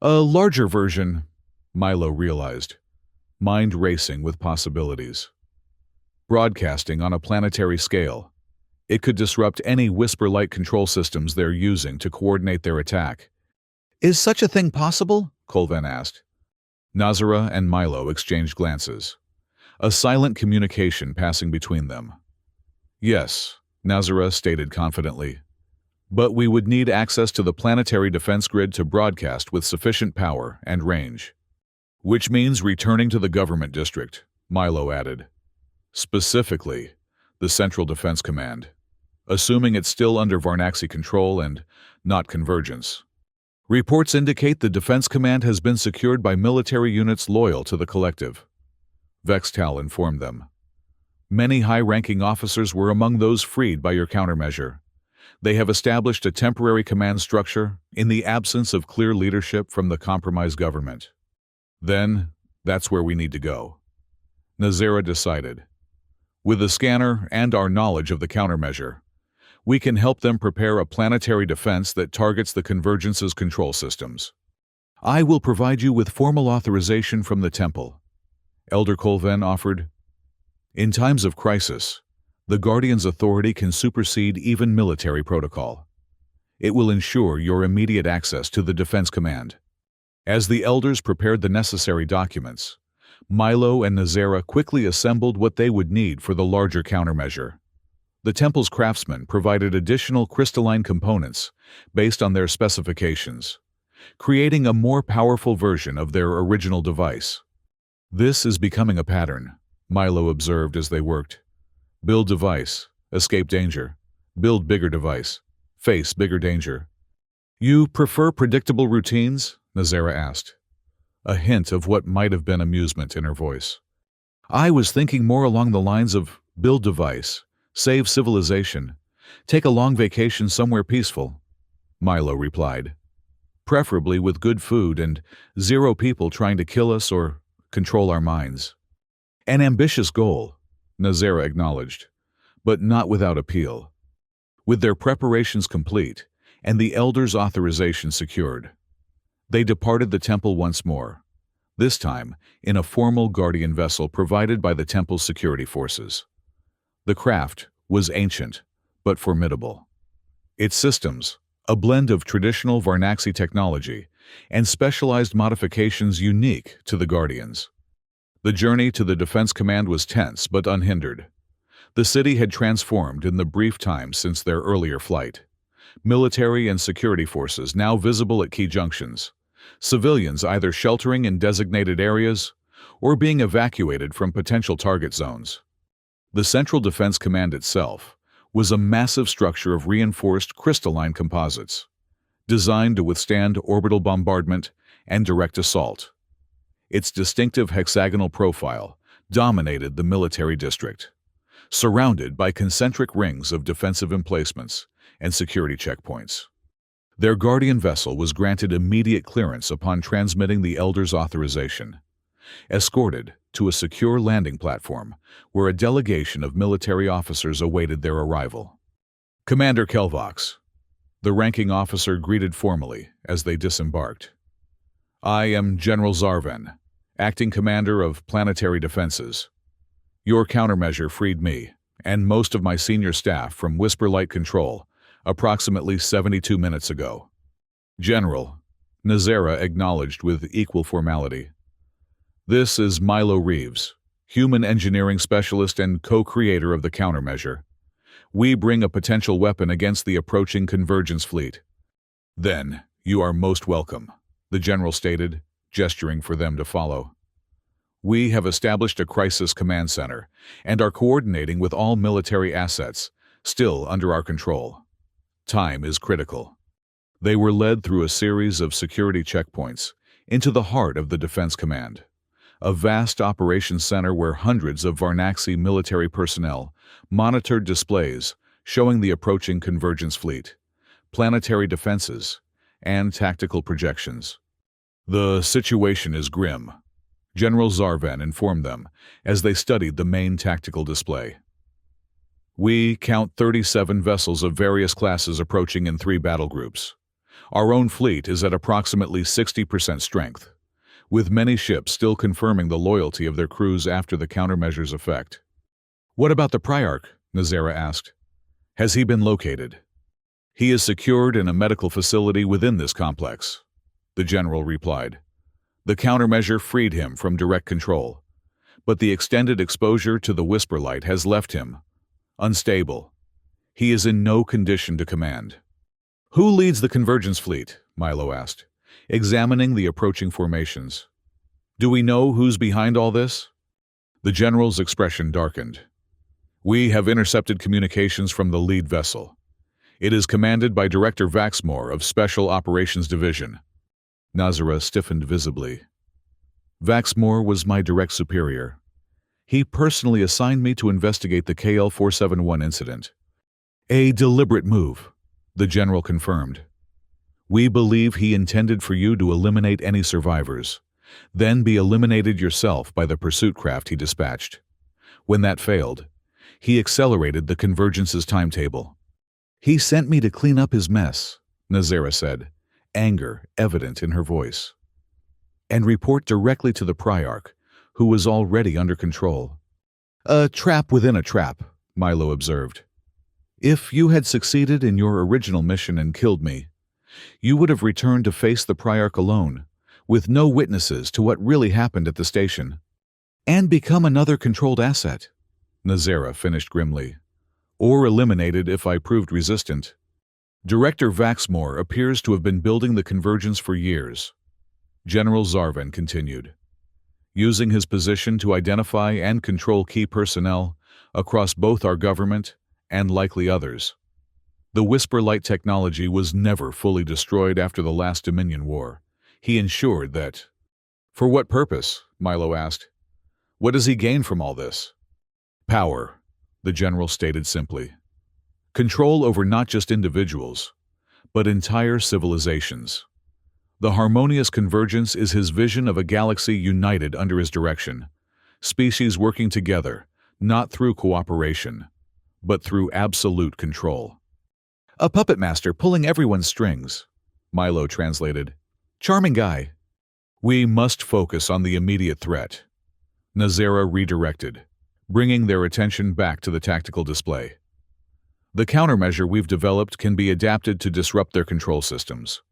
"A larger version," Milo realized, mind racing with possibilities. "Broadcasting on a planetary scale. It could disrupt any whisper-like control systems they're using to coordinate their attack." "Is such a thing possible?" Colven asked. Nazera and Milo exchanged glances, a silent communication passing between them. "Yes," Nazera stated confidently. "But we would need access to the planetary defense grid to broadcast with sufficient power and range." "Which means returning to the government district," Milo added. "Specifically, the Central Defense Command, assuming it's still under Varnaxi control and not Convergence. Reports indicate the Defense Command has been secured by military units loyal to the Collective," Vextal informed them. "Many high-ranking officers were among those freed by your countermeasure. They have established a temporary command structure in the absence of clear leadership from the compromised government." "Then, that's where we need to go," Nazera decided. "With the scanner and our knowledge of the countermeasure, we can help them prepare a planetary defense that targets the Convergence's control systems." "I will provide you with formal authorization from the temple," Elder Colven offered. "In times of crisis, the Guardian's authority can supersede even military protocol. It will ensure your immediate access to the Defense Command." As the Elders prepared the necessary documents, Milo and Nazera quickly assembled what they would need for the larger countermeasure. The temple's craftsmen provided additional crystalline components based on their specifications, creating a more powerful version of their original device. "This is becoming a pattern," Milo observed as they worked. "Build device, escape danger. Build bigger device, face bigger danger." "You prefer predictable routines?" Nazera asked, a hint of what might have been amusement in her voice. "I was thinking more along the lines of build device, save civilization, Take a long vacation somewhere peaceful, Milo replied. Preferably with good food and zero people trying to kill us or control our minds. An ambitious goal, Nazera acknowledged, but not without appeal. With their preparations complete and the Elder's authorization secured, they departed the temple once more, this time in a formal guardian vessel provided by the temple's security forces. The craft was ancient, but formidable. Its systems, a blend of traditional Varnaxi technology and specialized modifications unique to the Guardians. The journey to the Defense Command was tense but unhindered. The city had transformed in the brief time since their earlier flight. Military and security forces now visible at key junctions. Civilians either sheltering in designated areas or being evacuated from potential target zones. The Central Defense Command itself was a massive structure of reinforced crystalline composites, designed to withstand orbital bombardment and direct assault. Its distinctive hexagonal profile dominated the military district, surrounded by concentric rings of defensive emplacements and security checkpoints. Their guardian vessel was granted immediate clearance upon transmitting the Elder's authorization, escorted to a secure landing platform where a delegation of military officers awaited their arrival. Commander Kelvox, the ranking officer greeted formally as they disembarked. I am General Zarven, acting commander of planetary defenses. Your countermeasure freed me and most of my senior staff from Whisper Light Control approximately 72 minutes ago. General, Nazera acknowledged with equal formality. This is Milo Reeves, human engineering specialist and co-creator of the countermeasure. We bring a potential weapon against the approaching convergence fleet. Then, you are most welcome, the general stated, gesturing for them to follow. We have established a crisis command center and are coordinating with all military assets, still under our control. Time is critical. They were led through a series of security checkpoints into the heart of the Defense Command, a vast operations center where hundreds of Varnaxi military personnel monitored displays showing the approaching convergence fleet, planetary defenses, and tactical projections. The situation is grim, General Zarven informed them as they studied the main tactical display. We count 37 vessels of various classes approaching in 3 battle groups. Our own fleet is at approximately 60% strength, with many ships still confirming the loyalty of their crews after the countermeasure's effect. What about the Priarch? Nazera asked. Has he been located? He is secured in a medical facility within this complex, the general replied. The countermeasure freed him from direct control, but the extended exposure to the Whisper Light has left him unstable. He is in no condition to command. Who leads the convergence fleet? Milo asked, examining the approaching formations. Do we know who's behind all this? The general's expression darkened. We have intercepted communications from the lead vessel. It is commanded by Director Vaxmore of Special Operations Division. Nazera stiffened visibly. Vaxmore was my direct superior. He personally assigned me to investigate the KL-471 incident. A deliberate move, the general confirmed. We believe he intended for you to eliminate any survivors, then be eliminated yourself by the pursuit craft he dispatched. When that failed, he accelerated the convergence's timetable. He sent me to clean up his mess, Nazera said, anger evident in her voice, and report directly to the Priarch, who was already under control. A trap within a trap, Milo observed. If you had succeeded in your original mission and killed me, you would have returned to face the Priarch alone, with no witnesses to what really happened at the station, and become another controlled asset, Nazera finished grimly, or eliminated if I proved resistant. Director Vaxmore appears to have been building the convergence for years, General Zarven continued, using his position to identify and control key personnel across both our government and likely others. The Whisper Light technology was never fully destroyed after the last Dominion War. He ensured that. For what purpose? Milo asked. What does he gain from all this? Power, the general stated simply. Control over not just individuals, but entire civilizations. The harmonious convergence is his vision of a galaxy united under his direction, species working together, not through cooperation, but through absolute control. A puppet master pulling everyone's strings, Milo translated. Charming guy. We must focus on the immediate threat, Nazera redirected, bringing their attention back to the tactical display. The countermeasure we've developed can be adapted to disrupt their control systems,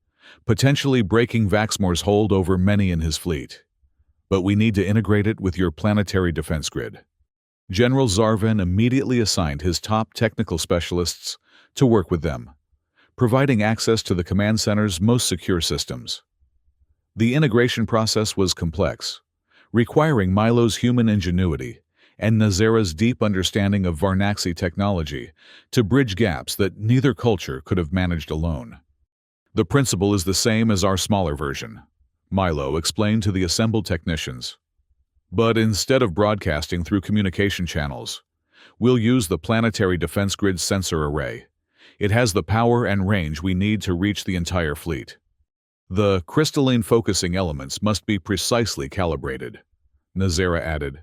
potentially breaking Vaxmore's hold over many in his fleet. But we need to integrate it with your planetary defense grid. General Zarvan immediately assigned his top technical specialists to work with them, providing access to the command center's most secure systems. The integration process was complex, requiring Milo's human ingenuity and Nazera's deep understanding of Varnaxi technology to bridge gaps that neither culture could have managed alone. The principle is the same as our smaller version, Milo explained to the assembled technicians. But instead of broadcasting through communication channels, we'll use the planetary defense grid sensor array. It has the power and range we need to reach the entire fleet. The crystalline focusing elements must be precisely calibrated, Nazera added,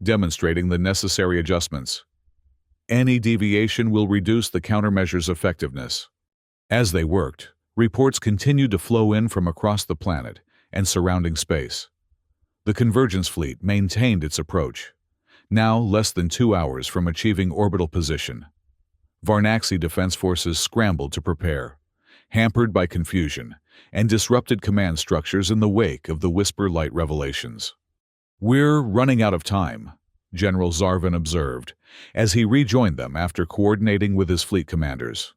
demonstrating the necessary adjustments. Any deviation will reduce the countermeasure's effectiveness. As they worked, reports continued to flow in from across the planet and surrounding space. The Convergence fleet maintained its approach, now less than 2 hours from achieving orbital position. Varnaxi defense forces scrambled to prepare, hampered by confusion and disrupted command structures in the wake of the Whisper Light revelations. We're running out of time, General Zarvan observed, as he rejoined them after coordinating with his fleet commanders.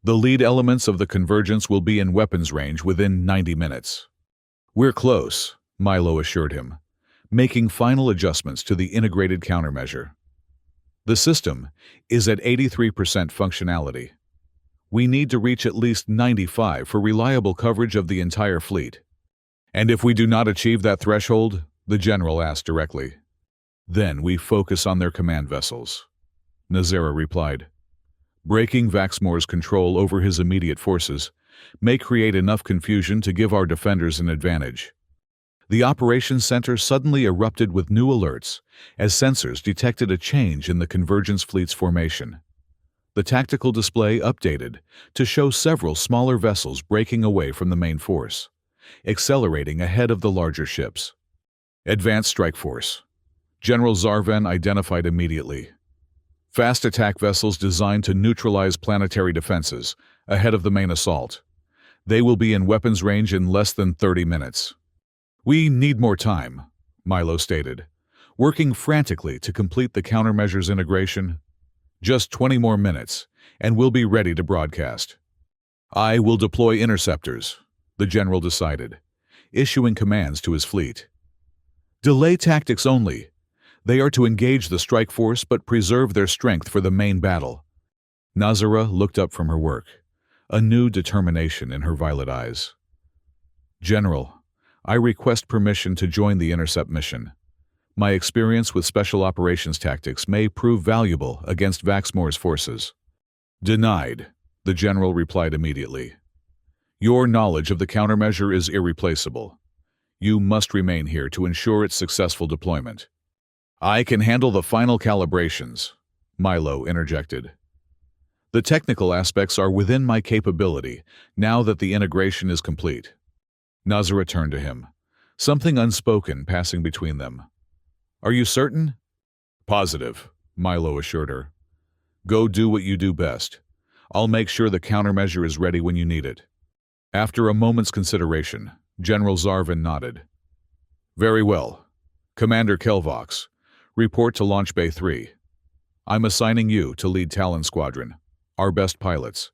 The lead elements of the Convergence will be in weapons range within 90 minutes. We're close, Milo assured him, making final adjustments to the integrated countermeasure. The system is at 83% functionality. We need to reach at least 95 for reliable coverage of the entire fleet. And if we do not achieve that threshold, the general asked directly. Then we focus on their command vessels, Nazera replied. Breaking Vaxmore's control over his immediate forces may create enough confusion to give our defenders an advantage. The operations center suddenly erupted with new alerts as sensors detected a change in the Convergence fleet's formation. The tactical display updated to show several smaller vessels breaking away from the main force, accelerating ahead of the larger ships. Advanced Strike Force. General Zarvan identified immediately. Fast attack vessels designed to neutralize planetary defenses ahead of the main assault. They will be in weapons range in less than 30 minutes. We need more time, Milo stated, working frantically to complete the countermeasures integration. Just 20 more minutes, and we'll be ready to broadcast. I will deploy interceptors, the general decided, issuing commands to his fleet. Delay tactics only. They are to engage the strike force but preserve their strength for the main battle. Nazera looked up from her work, a new determination in her violet eyes. General, I request permission to join the intercept mission. My experience with special operations tactics may prove valuable against Vaxmore's forces. Denied, the general replied immediately. Your knowledge of the countermeasure is irreplaceable. You must remain here to ensure its successful deployment. I can handle the final calibrations, Milo interjected. The technical aspects are within my capability now that the integration is complete. Nazera turned to him, something unspoken passing between them. Are you certain? Positive, Milo assured her. Go do what you do best. I'll make sure the countermeasure is ready when you need it. After a moment's consideration, General Zarvan nodded. Very well. Commander Kelvox, report to Launch Bay 3. I'm assigning you to lead Talon Squadron, our best pilots.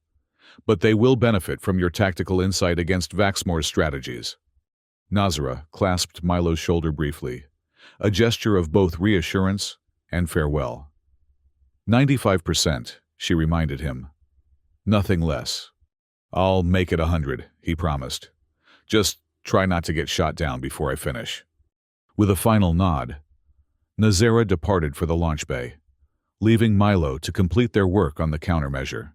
But they will benefit from your tactical insight against Vaxmore's strategies. Nazera clasped Milo's shoulder briefly, a gesture of both reassurance and farewell. 95%, she reminded him. Nothing less. I'll make it 100, he promised. Just try not to get shot down before I finish. With a final nod, Nazera departed for the launch bay, leaving Milo to complete their work on the countermeasure.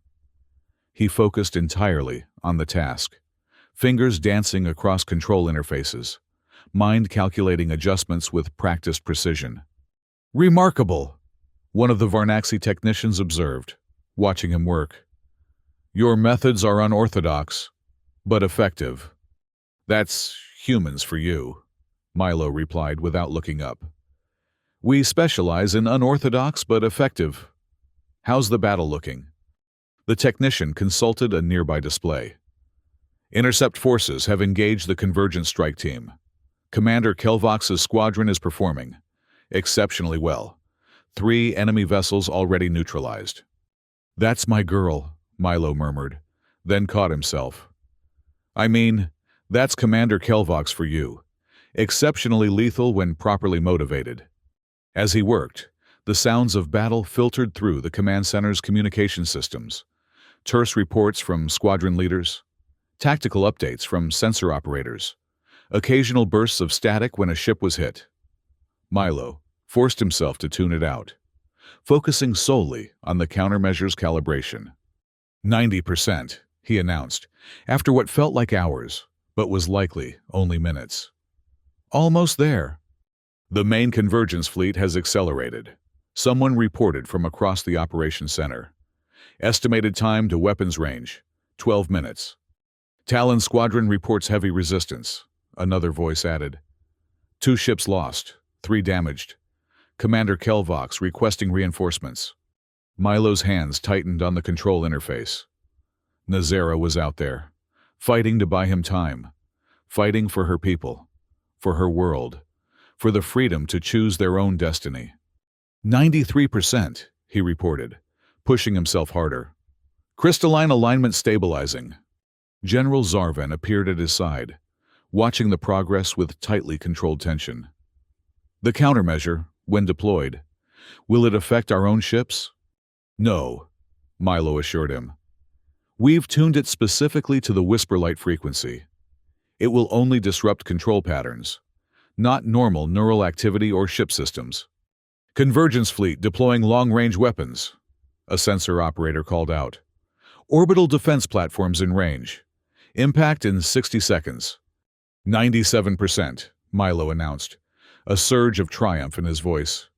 He focused entirely on the task, fingers dancing across control interfaces, mind calculating adjustments with practiced precision. "Remarkable," one of the Varnaxi technicians observed, watching him work. "Your methods are unorthodox, but effective." "That's humans for you," Milo replied without looking up. "We specialize in unorthodox but effective. How's the battle looking?" The technician consulted a nearby display. "Intercept forces have engaged the Convergent Strike Team. Commander Kelvox's squadron is performing exceptionally well. 3 enemy vessels already neutralized." "That's my girl," Milo murmured, then caught himself. "I mean, that's Commander Kelvox for you. Exceptionally lethal when properly motivated." As he worked, the sounds of battle filtered through the command center's communication systems. Terse reports from squadron leaders, tactical updates from sensor operators, occasional bursts of static when a ship was hit. Milo forced himself to tune it out, focusing solely on the countermeasure's calibration. 90%, he announced, after what felt like hours, but was likely only minutes. "Almost there." "The main convergence fleet has accelerated," someone reported from across the operations center. "Estimated time to weapons range, 12 minutes. Talon Squadron reports heavy resistance," another voice added. "2 ships lost, 3 damaged. Commander Kelvox requesting reinforcements." Milo's hands tightened on the control interface. Nazera was out there, fighting to buy him time, fighting for her people, for her world, for the freedom to choose their own destiny. 93%, he reported, pushing himself harder. "Crystalline alignment stabilizing." General Zarvan appeared at his side, watching the progress with tightly controlled tension. "The countermeasure, when deployed, will it affect our own ships?" "No," Milo assured him. "We've tuned it specifically to the whisper light frequency. It will only disrupt control patterns, not normal neural activity or ship systems." "Convergence fleet deploying long-range weapons," a sensor operator called out. "Orbital defense platforms in range. Impact in 60 seconds. 97%, Milo announced, a surge of triumph in his voice.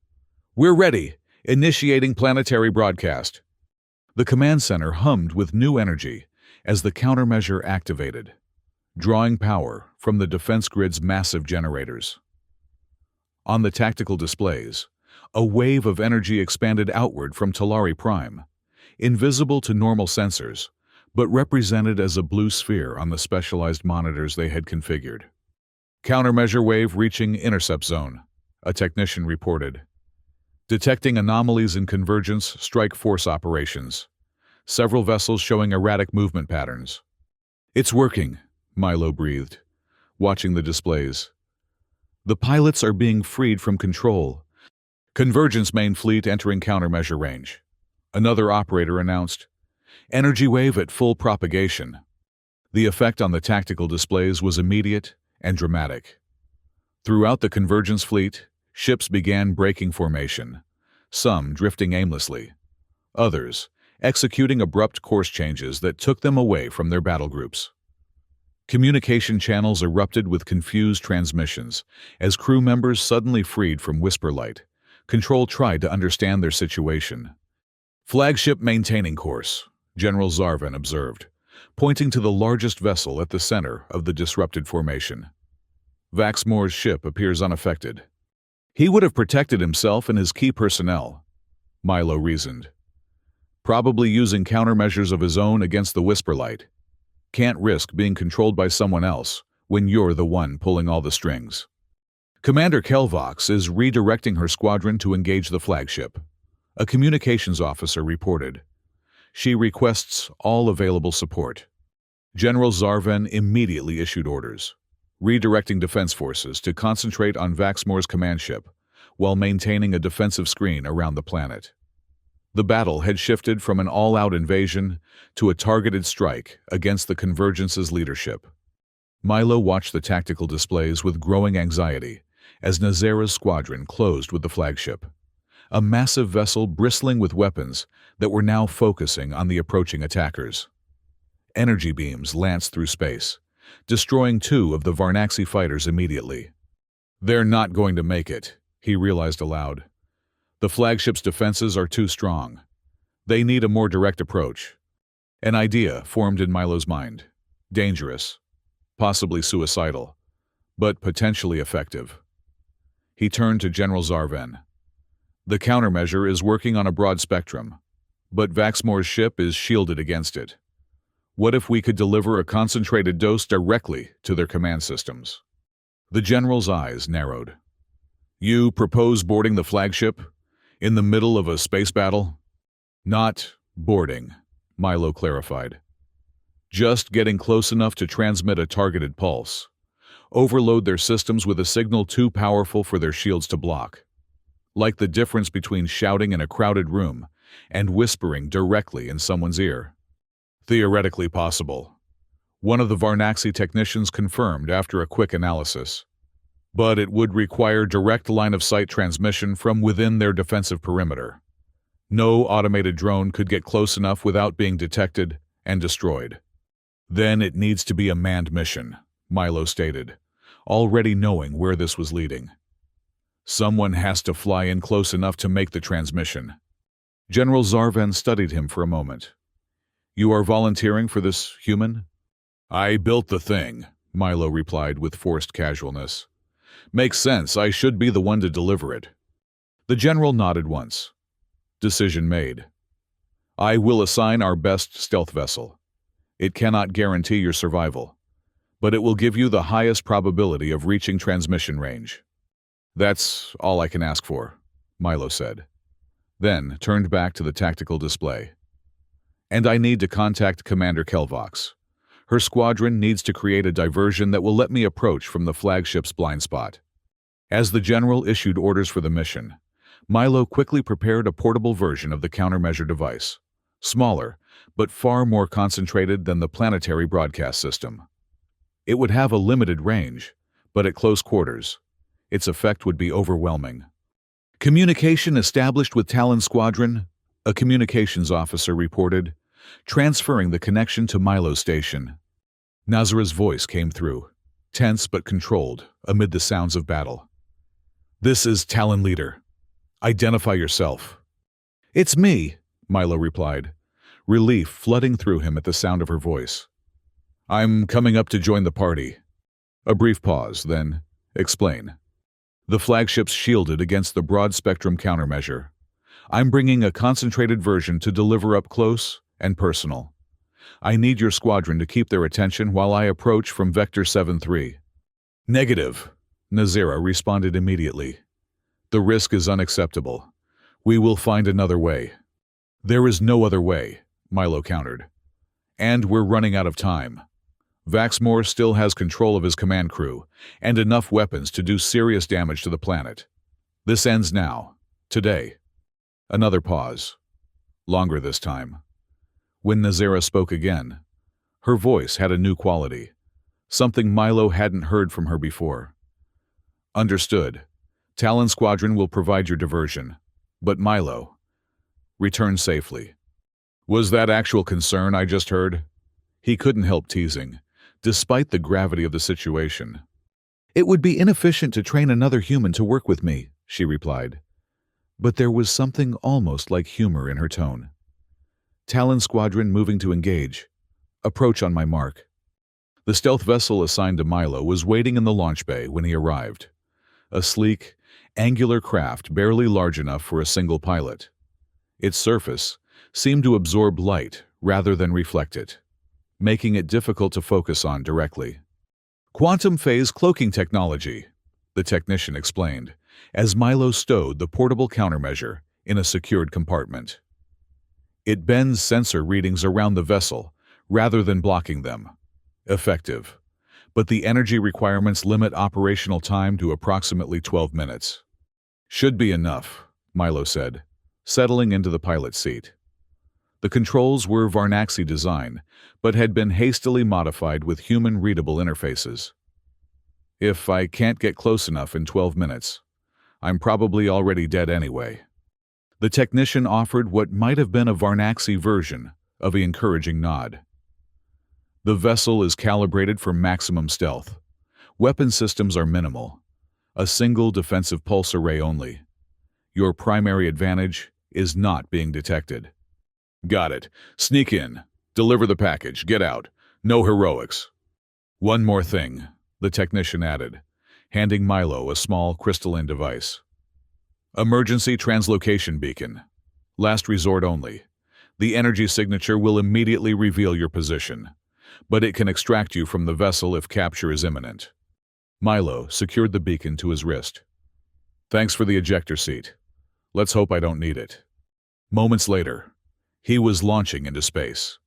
"We're ready, initiating planetary broadcast." The command center hummed with new energy as the countermeasure activated, drawing power from the defense grid's massive generators. On the tactical displays, a wave of energy expanded outward from Talari Prime, invisible to normal sensors, but represented as a blue sphere on the specialized monitors they had configured. "Countermeasure wave reaching intercept zone," a technician reported. "Detecting anomalies in convergence strike force operations. Several vessels showing erratic movement patterns." "It's working," Milo breathed, watching the displays. "The pilots are being freed from control." "Convergence main fleet entering countermeasure range," another operator announced. "Energy wave at full propagation." The effect on the tactical displays was immediate and dramatic. Throughout the convergence fleet, ships began breaking formation, some drifting aimlessly, others executing abrupt course changes that took them away from their battle groups. Communication channels erupted with confused transmissions as crew members suddenly freed from whisper light. Control tried to understand their situation. "Flagship maintaining course," General Zarvan observed, pointing to the largest vessel at the center of the disrupted formation. "Vaxmore's ship appears unaffected. He would have protected himself and his key personnel," Milo reasoned. "Probably using countermeasures of his own against the whisper light. Can't risk being controlled by someone else when you're the one pulling all the strings." "Commander Kelvox is redirecting her squadron to engage the flagship," a communications officer reported. "She requests all available support." General Zarvan immediately issued orders, redirecting defense forces to concentrate on Vaxmore's command ship while maintaining a defensive screen around the planet. The battle had shifted from an all-out invasion to a targeted strike against the Convergence's leadership. Milo watched the tactical displays with growing anxiety as Nazera's squadron closed with the flagship. a massive vessel bristling with weapons that were now focusing on the approaching attackers. Energy beams lanced through space, destroying two of the Varnaxi fighters immediately. "They're not going to make it," he realized aloud. "The flagship's defenses are too strong. They need a more direct approach." An idea formed in Milo's mind. Dangerous, possibly suicidal, but potentially effective. He turned to General Zarven. "The countermeasure is working on a broad spectrum, but Vaxmore's ship is shielded against it. What if we could deliver a concentrated dose directly to their command systems?" The general's eyes narrowed. "You propose boarding the flagship? In the middle of a space battle?" "Not boarding," Milo clarified. "Just getting close enough to transmit a targeted pulse. Overload their systems with a signal too powerful for their shields to block. Like the difference between shouting in a crowded room and whispering directly in someone's ear." "Theoretically possible," one of the Varnaxi technicians confirmed after a quick analysis. "But it would require direct line-of-sight transmission from within their defensive perimeter. No automated drone could get close enough without being detected and destroyed." "Then it needs to be a manned mission," Milo stated, already knowing where this was leading. "Someone has to fly in close enough to make the transmission." General Zarven studied him for a moment. "You are volunteering for this, human?" "I built the thing," Milo replied with forced casualness. "Makes sense, I should be the one to deliver it." The general nodded once. "Decision made. I will assign our best stealth vessel. It cannot guarantee your survival, but it will give you the highest probability of reaching transmission range." "That's all I can ask for," Milo said, then turned back to the tactical display. "And I need to contact Commander Kelvox. Her squadron needs to create a diversion that will let me approach from the flagship's blind spot." As the general issued orders for the mission, Milo quickly prepared a portable version of the countermeasure device, smaller, but far more concentrated than the planetary broadcast system. It would have a limited range, but at close quarters, its effect would be overwhelming. "Communication established with Talon Squadron," a communications officer reported, transferring the connection to Milo's station. Nazara's voice came through, tense but controlled, amid the sounds of battle. "This is Talon Leader. Identify yourself." "It's me," Milo replied, relief flooding through him at the sound of her voice. "I'm coming up to join the party." A brief pause, then, "Explain." "The flagship's shielded against the broad-spectrum countermeasure. I'm bringing a concentrated version to deliver up close and personal. I need your squadron to keep their attention while I approach from Vector 7-3. "Negative," Nazira responded immediately. "The risk is unacceptable. We will find another way." "There is no other way," Milo countered. "And we're running out of time. Vaxmore still has control of his command crew and enough weapons to do serious damage to the planet. This ends now, today." Another pause. Longer this time. When Nazira spoke again, her voice had a new quality, something Milo hadn't heard from her before. "Understood. Talon Squadron will provide your diversion. But Milo, return safely." "Was that actual concern I just heard?" He couldn't help teasing, despite the gravity of the situation. "It would be inefficient to train another human to work with me," she replied. But there was something almost like humor in her tone. "Talon Squadron moving to engage. Approach on my mark." The stealth vessel assigned to Milo was waiting in the launch bay when he arrived. A sleek, angular craft barely large enough for a single pilot. Its surface seemed to absorb light rather than reflect it, making it difficult to focus on directly. "Quantum phase cloaking technology," the technician explained, as Milo stowed the portable countermeasure in a secured compartment. "It bends sensor readings around the vessel rather than blocking them. Effective, but the energy requirements limit operational time to approximately 12 minutes. "Should be enough," Milo said, settling into the pilot's seat. The controls were Varnaxi design, but had been hastily modified with human-readable interfaces. "If I can't get close enough in 12 minutes, I'm probably already dead anyway." The technician offered what might have been a Varnaxi version of an encouraging nod. The vessel is calibrated for maximum stealth. Weapon systems are minimal. A single defensive pulse array only. Your primary advantage is not being detected. Got it. Sneak in. Deliver the package. Get out. No heroics. One more thing, the technician added, handing Milo a small crystalline device. Emergency translocation beacon. Last resort only. The energy signature will immediately reveal your position, but it can extract you from the vessel if capture is imminent. Milo secured the beacon to his wrist. Thanks for the ejector seat. Let's hope I don't need it. Moments later, he was launching into space,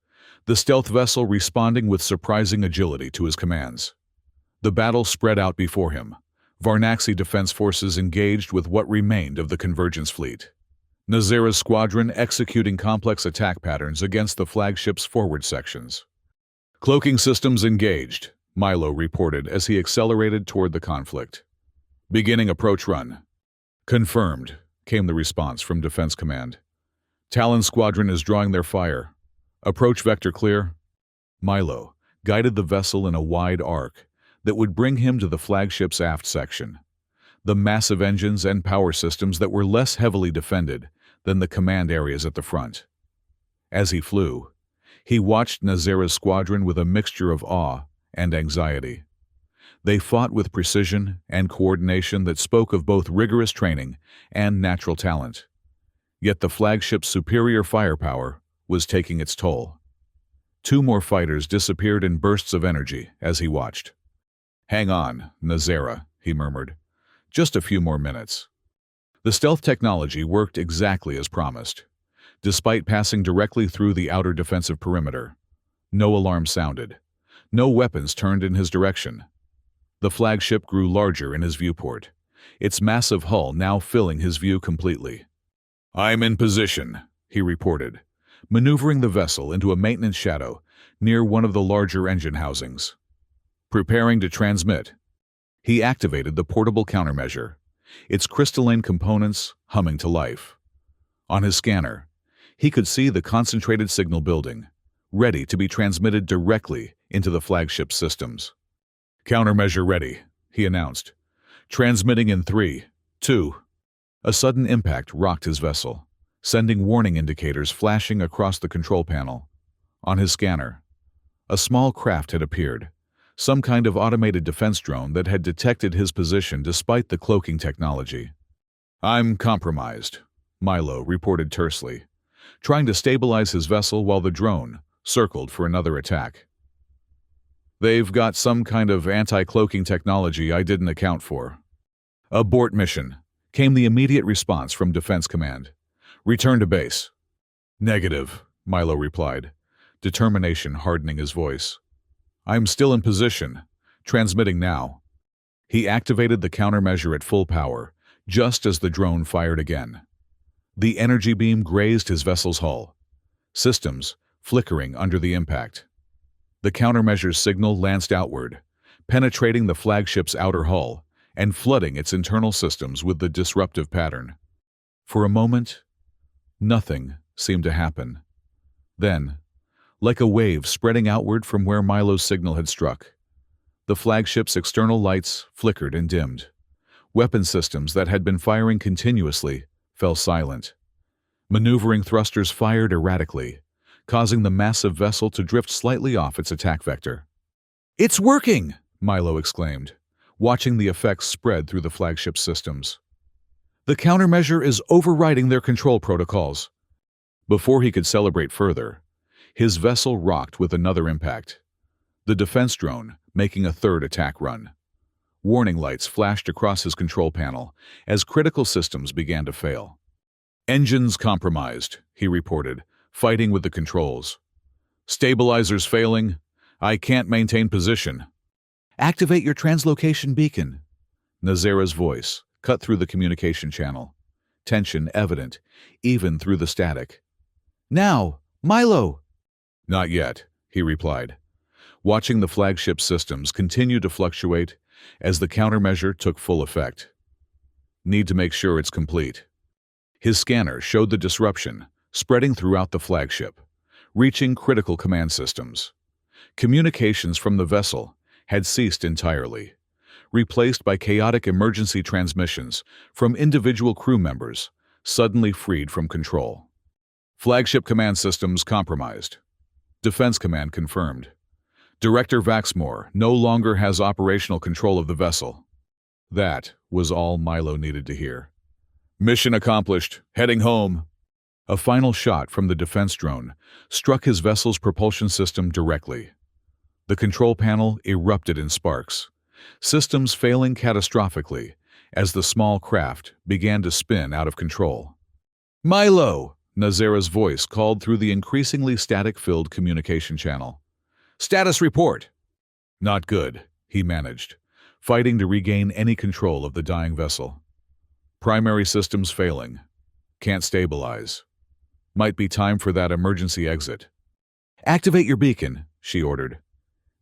the stealth vessel responding with surprising agility to his commands. The battle spread out before him. Varnaxi defense forces engaged with what remained of the Convergence fleet. Nazera's squadron executing complex attack patterns against the flagship's forward sections. Cloaking systems engaged, Milo reported as he accelerated toward the conflict. Beginning approach run. Confirmed, came the response from Defense Command. Talon Squadron is drawing their fire. Approach vector clear. Milo guided the vessel in a wide arc that would bring him to the flagship's aft section. The massive engines and power systems that were less heavily defended than the command areas at the front. As he flew, he watched Nazera's squadron with a mixture of awe and anxiety. They fought with precision and coordination that spoke of both rigorous training and natural talent. Yet the flagship's superior firepower was taking its toll. Two more fighters disappeared in bursts of energy as he watched. Hang on, Nazera, he murmured. Just a few more minutes. The stealth technology worked exactly as promised. Despite passing directly through the outer defensive perimeter, no alarm sounded. No weapons turned in his direction. The flagship grew larger in his viewport, its massive hull now filling his view completely. I'm in position, he reported, maneuvering the vessel into a maintenance shadow near one of the larger engine housings. Preparing to transmit. He activated the portable countermeasure, its crystalline components humming to life. On his scanner, he could see the concentrated signal building, ready to be transmitted directly into the flagship's systems. Countermeasure ready, he announced. Transmitting in 3, 2. A sudden impact rocked his vessel, sending warning indicators flashing across the control panel. On his scanner, a small craft had appeared, some kind of automated defense drone that had detected his position despite the cloaking technology. I'm compromised, Milo reported tersely, trying to stabilize his vessel while the drone circled for another attack. They've got some kind of anti-cloaking technology I didn't account for. Abort mission, came the immediate response from Defense Command. Return to base. Negative, Milo replied, determination hardening his voice. I'm still in position, transmitting now. He activated the countermeasure at full power, just as the drone fired again. The energy beam grazed his vessel's hull, systems flickering under the impact. The countermeasure's signal lanced outward, penetrating the flagship's outer hull and flooding its internal systems with the disruptive pattern. For a moment, nothing seemed to happen. Then, like a wave spreading outward from where Milo's signal had struck, the flagship's external lights flickered and dimmed. Weapon systems that had been firing continuously fell silent. Maneuvering thrusters fired erratically, causing the massive vessel to drift slightly off its attack vector. It's working! Milo exclaimed, watching the effects spread through the flagship's systems. The countermeasure is overriding their control protocols. Before he could celebrate further, his vessel rocked with another impact, the defense drone making a third attack run. Warning lights flashed across his control panel as critical systems began to fail. Engines compromised, he reported, fighting with the controls. Stabilizers failing. I can't maintain position. Activate your translocation beacon. Nazera's voice cut through the communication channel, tension evident even through the static. Now, Milo! Not yet, he replied, watching the flagship systems continue to fluctuate as the countermeasure took full effect. Need to make sure it's complete. His scanner showed the disruption, spreading throughout the flagship, reaching critical command systems. Communications from the vessel had ceased entirely, replaced by chaotic emergency transmissions from individual crew members, suddenly freed from control. Flagship command systems compromised. Defense Command confirmed. Director Vaxmore no longer has operational control of the vessel. That was all Milo needed to hear. Mission accomplished. Heading home. A final shot from the defense drone struck his vessel's propulsion system directly. The control panel erupted in sparks, systems failing catastrophically as the small craft began to spin out of control. "Milo!" Nazera's voice called through the increasingly static-filled communication channel. "Status report!" "Not good," he managed, fighting to regain any control of the dying vessel. "Primary systems failing. Can't stabilize. Might be time for that emergency exit." "Activate your beacon," she ordered.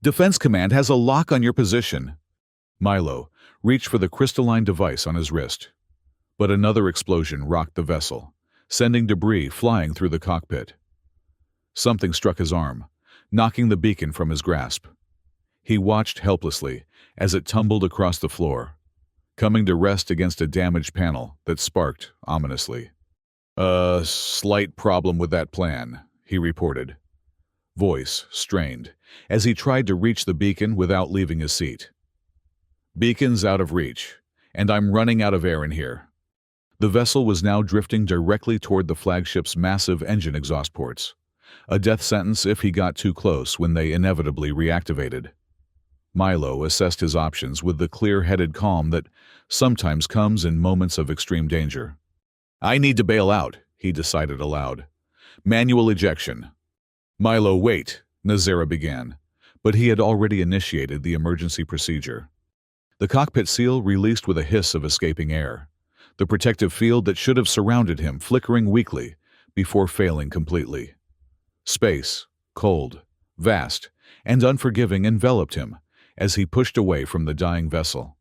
"Defense Command has a lock on your position." Milo reached for the crystalline device on his wrist. But another explosion rocked the vessel, sending debris flying through the cockpit. Something struck his arm, knocking the beacon from his grasp. He watched helplessly as it tumbled across the floor, coming to rest against a damaged panel that sparked ominously. "A slight problem with that plan," he reported, voice strained, as he tried to reach the beacon without leaving his seat. "Beacon's out of reach, and I'm running out of air in here." The vessel was now drifting directly toward the flagship's massive engine exhaust ports, a death sentence if he got too close when they inevitably reactivated. Milo assessed his options with the clear-headed calm that sometimes comes in moments of extreme danger. "I need to bail out," he decided aloud. "Manual ejection." "Milo, wait," Nazera began, but he had already initiated the emergency procedure. The cockpit seal released with a hiss of escaping air, the protective field that should have surrounded him flickering weakly before failing completely. Space, cold, vast, and unforgiving enveloped him as he pushed away from the dying vessel.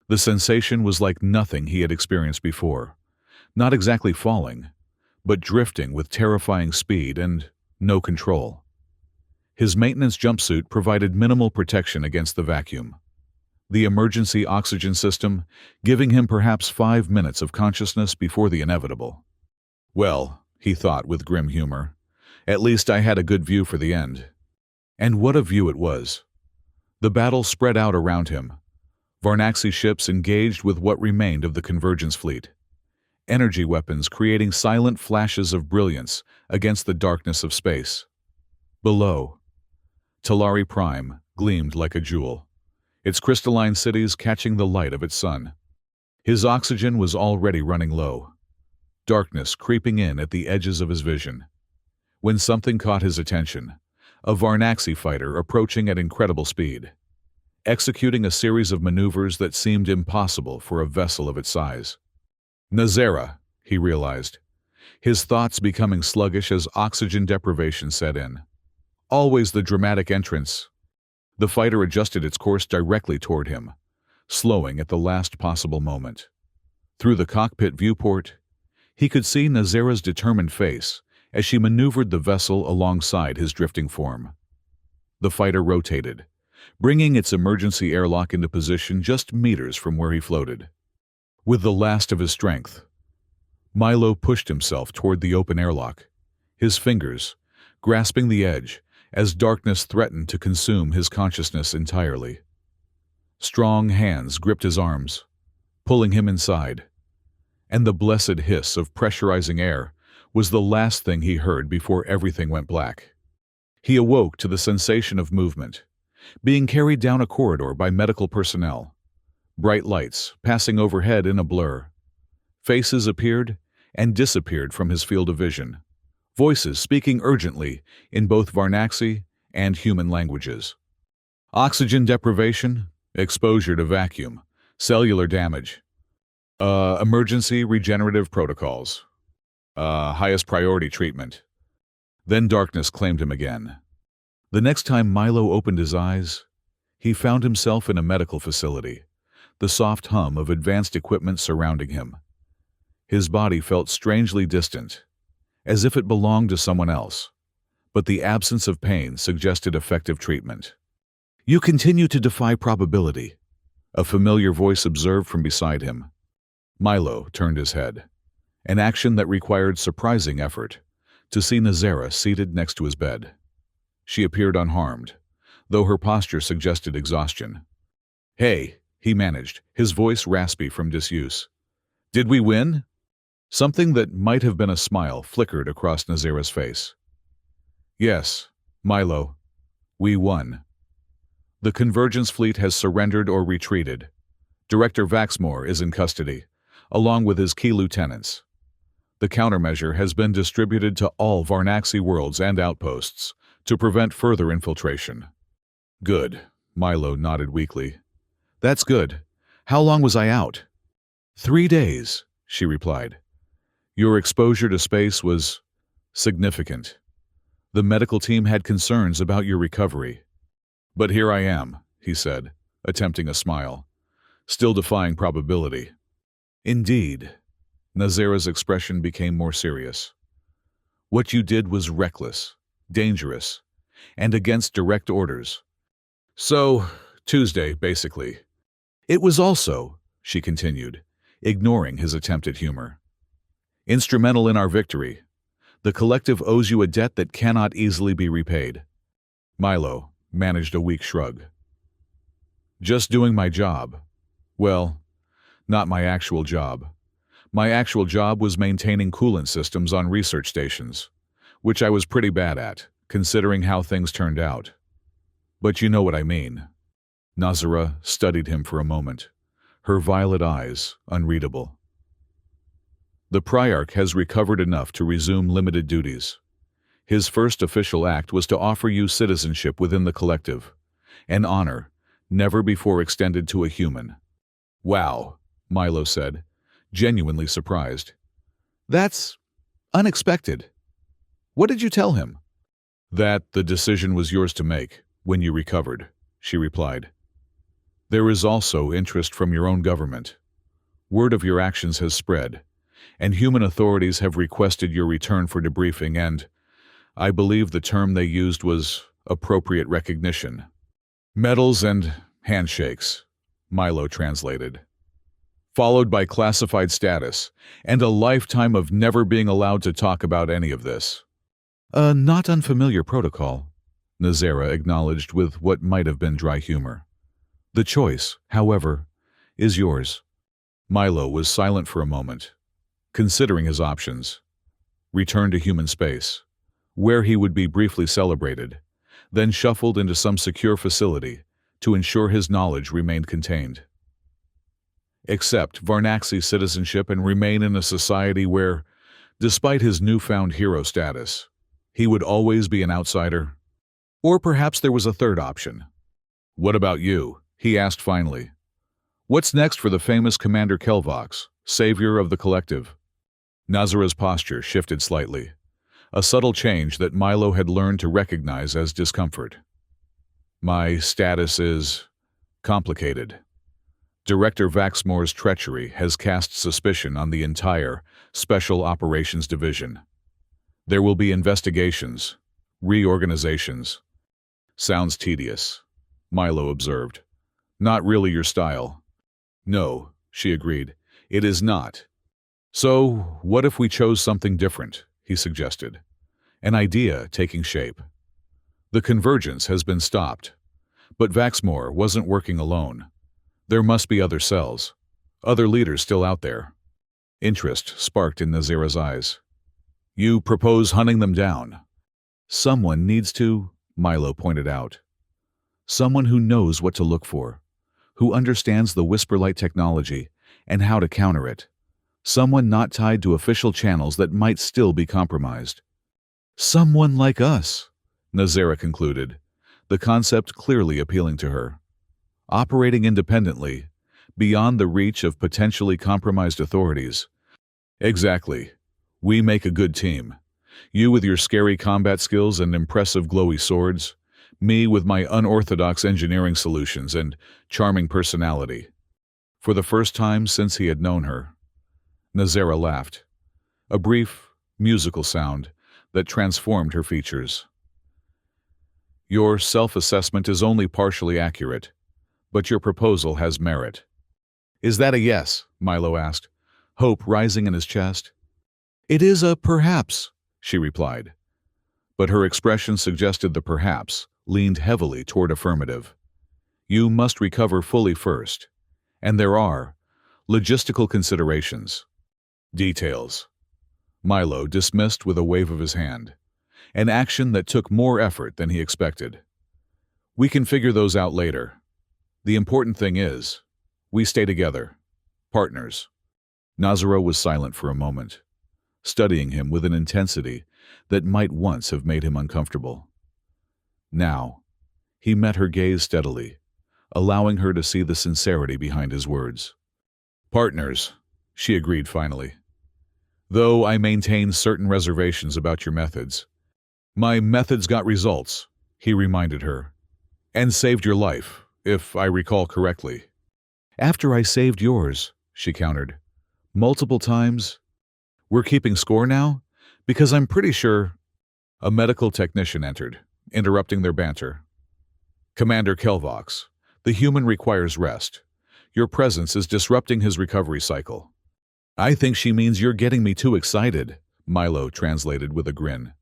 The sensation was like nothing he had experienced before, not exactly falling, but drifting with terrifying speed and no control. His maintenance jumpsuit provided minimal protection against the vacuum, the emergency oxygen system giving him perhaps 5 minutes of consciousness before the inevitable. "Well," he thought with grim humor, "at least I had a good view for the end." And what a view it was. The battle spread out around him. Varnaxi ships engaged with what remained of the Convergence fleet, energy weapons creating silent flashes of brilliance against the darkness of space. Below, Talari Prime gleamed like a jewel, its crystalline cities catching the light of its sun. His oxygen was already running low, darkness creeping in at the edges of his vision, when something caught his attention, a Varnaxi fighter approaching at incredible speed, executing a series of maneuvers that seemed impossible for a vessel of its size. "Nazera," he realized, his thoughts becoming sluggish as oxygen deprivation set in. Always the dramatic entrance. The fighter adjusted its course directly toward him, slowing at the last possible moment. Through the cockpit viewport, he could see Nazera's determined face as she maneuvered the vessel alongside his drifting form. The fighter rotated, bringing its emergency airlock into position just meters from where he floated. With the last of his strength, Milo pushed himself toward the open airlock, his fingers grasping the edge as darkness threatened to consume his consciousness entirely. Strong hands gripped his arms, pulling him inside, and the blessed hiss of pressurizing air was the last thing he heard before everything went black. He awoke to the sensation of movement, being carried down a corridor by medical personnel, bright lights passing overhead in a blur. Faces appeared and disappeared from his field of vision, voices speaking urgently in both Varnaxi and human languages. Oxygen deprivation, exposure to vacuum, cellular damage, emergency regenerative protocols, highest priority treatment. Then darkness claimed him again. The next time Milo opened his eyes, he found himself in a medical facility, the soft hum of advanced equipment surrounding him. His body felt strangely distant, as if it belonged to someone else, but the absence of pain suggested effective treatment. "You continue to defy probability," a familiar voice observed from beside him. Milo turned his head, an action that required surprising effort, to see Nazera seated next to his bed. She appeared unharmed, though her posture suggested exhaustion. "Hey," he managed, his voice raspy from disuse. "Did we win?" Something that might have been a smile flickered across Nazera's face. "Yes, Milo, we won. The Convergence fleet has surrendered or retreated. Director Vaxmore is in custody, along with his key lieutenants. The countermeasure has been distributed to all Varnaxi worlds and outposts to prevent further infiltration." "Good," Milo nodded weakly. "That's good. How long was I out?" 3 days, she replied. "Your exposure to space was significant. The medical team had concerns about your recovery. But here I am," he said, attempting a smile, "still defying probability." "Indeed." Nazera's expression became more serious. "What you did was reckless, dangerous, and against direct orders. So, Tuesday, basically. It was also," she continued, ignoring his attempt at humor, "instrumental in our victory. The collective owes you a debt that cannot easily be repaid." Milo managed a weak shrug. "Just doing my job. Well, not my actual job. My actual job was maintaining coolant systems on research stations, which I was pretty bad at, considering how things turned out. But you know what I mean." Nazera studied him for a moment, her violet eyes unreadable. "The Priarch has recovered enough to resume limited duties. His first official act was to offer you citizenship within the collective, an honor never before extended to a human." "Wow," Milo said, genuinely surprised. "That's unexpected. What did you tell him?" "That the decision was yours to make when you recovered," she replied. "There is also interest from your own government. Word of your actions has spread, and human authorities have requested your return for debriefing and, I believe the term they used was appropriate recognition. Medals and handshakes," Milo translated. "Followed by classified status and a lifetime of never being allowed to talk about any of this." "A not unfamiliar protocol," Nazera acknowledged with what might have been dry humor. "The choice, however, is yours." Milo was silent for a moment, considering his options. Return to human space, where he would be briefly celebrated, then shuffled into some secure facility to ensure his knowledge remained contained. Accept Varnaxi citizenship and remain in a society where, despite his newfound hero status, he would always be an outsider. Or perhaps there was a third option. "What about you?" he asked finally. "What's next for the famous Commander Kelvox, savior of the collective?" Nazera's posture shifted slightly, a subtle change that Milo had learned to recognize as discomfort. "My status is complicated. Director Vaxmore's treachery has cast suspicion on the entire Special Operations Division. There will be investigations, reorganizations." "Sounds tedious," Milo observed. "Not really your style." "No," she agreed, "it is not." "So, what if we chose something different?" he suggested, an idea taking shape. "The convergence has been stopped, but Vaxmore wasn't working alone. There must be other cells, other leaders still out there." Interest sparked in Nazera's eyes. "You propose hunting them down?" "Someone needs to," Milo pointed out. "Someone who knows what to look for, who understands the Whisperlight technology and how to counter it. Someone not tied to official channels that might still be compromised." "Someone like us," Nazera concluded, the concept clearly appealing to her. "Operating independently, beyond the reach of potentially compromised authorities." "Exactly. We make a good team. You with your scary combat skills and impressive glowy swords, me with my unorthodox engineering solutions and charming personality." For the first time since he had known her, Nazera laughed, a brief, musical sound that transformed her features. Your self-assessment is only partially accurate, but your proposal has merit. Is that a yes? Milo asked, hope rising in his chest. It is a perhaps, she replied. But her expression suggested the perhaps leaned heavily toward affirmative. You must recover fully first, and there are logistical considerations. Details. Milo dismissed with a wave of his hand, an action that took more effort than he expected. We can figure those out later. The important thing is, we stay together, partners. Nazara was silent for a moment, studying him with an intensity that might once have made him uncomfortable. Now, he met her gaze steadily, allowing her to see the sincerity behind his words. Partners, she agreed finally. Though I maintain certain reservations about your methods. My methods got results, he reminded her, and saved your life, if I recall correctly. After I saved yours, she countered. Multiple times? We're keeping score now? Because I'm pretty sure... A medical technician entered, interrupting their banter. Commander Kelvox, the human requires rest. Your presence is disrupting his recovery cycle. I think she means you're getting me too excited, Milo translated with a grin.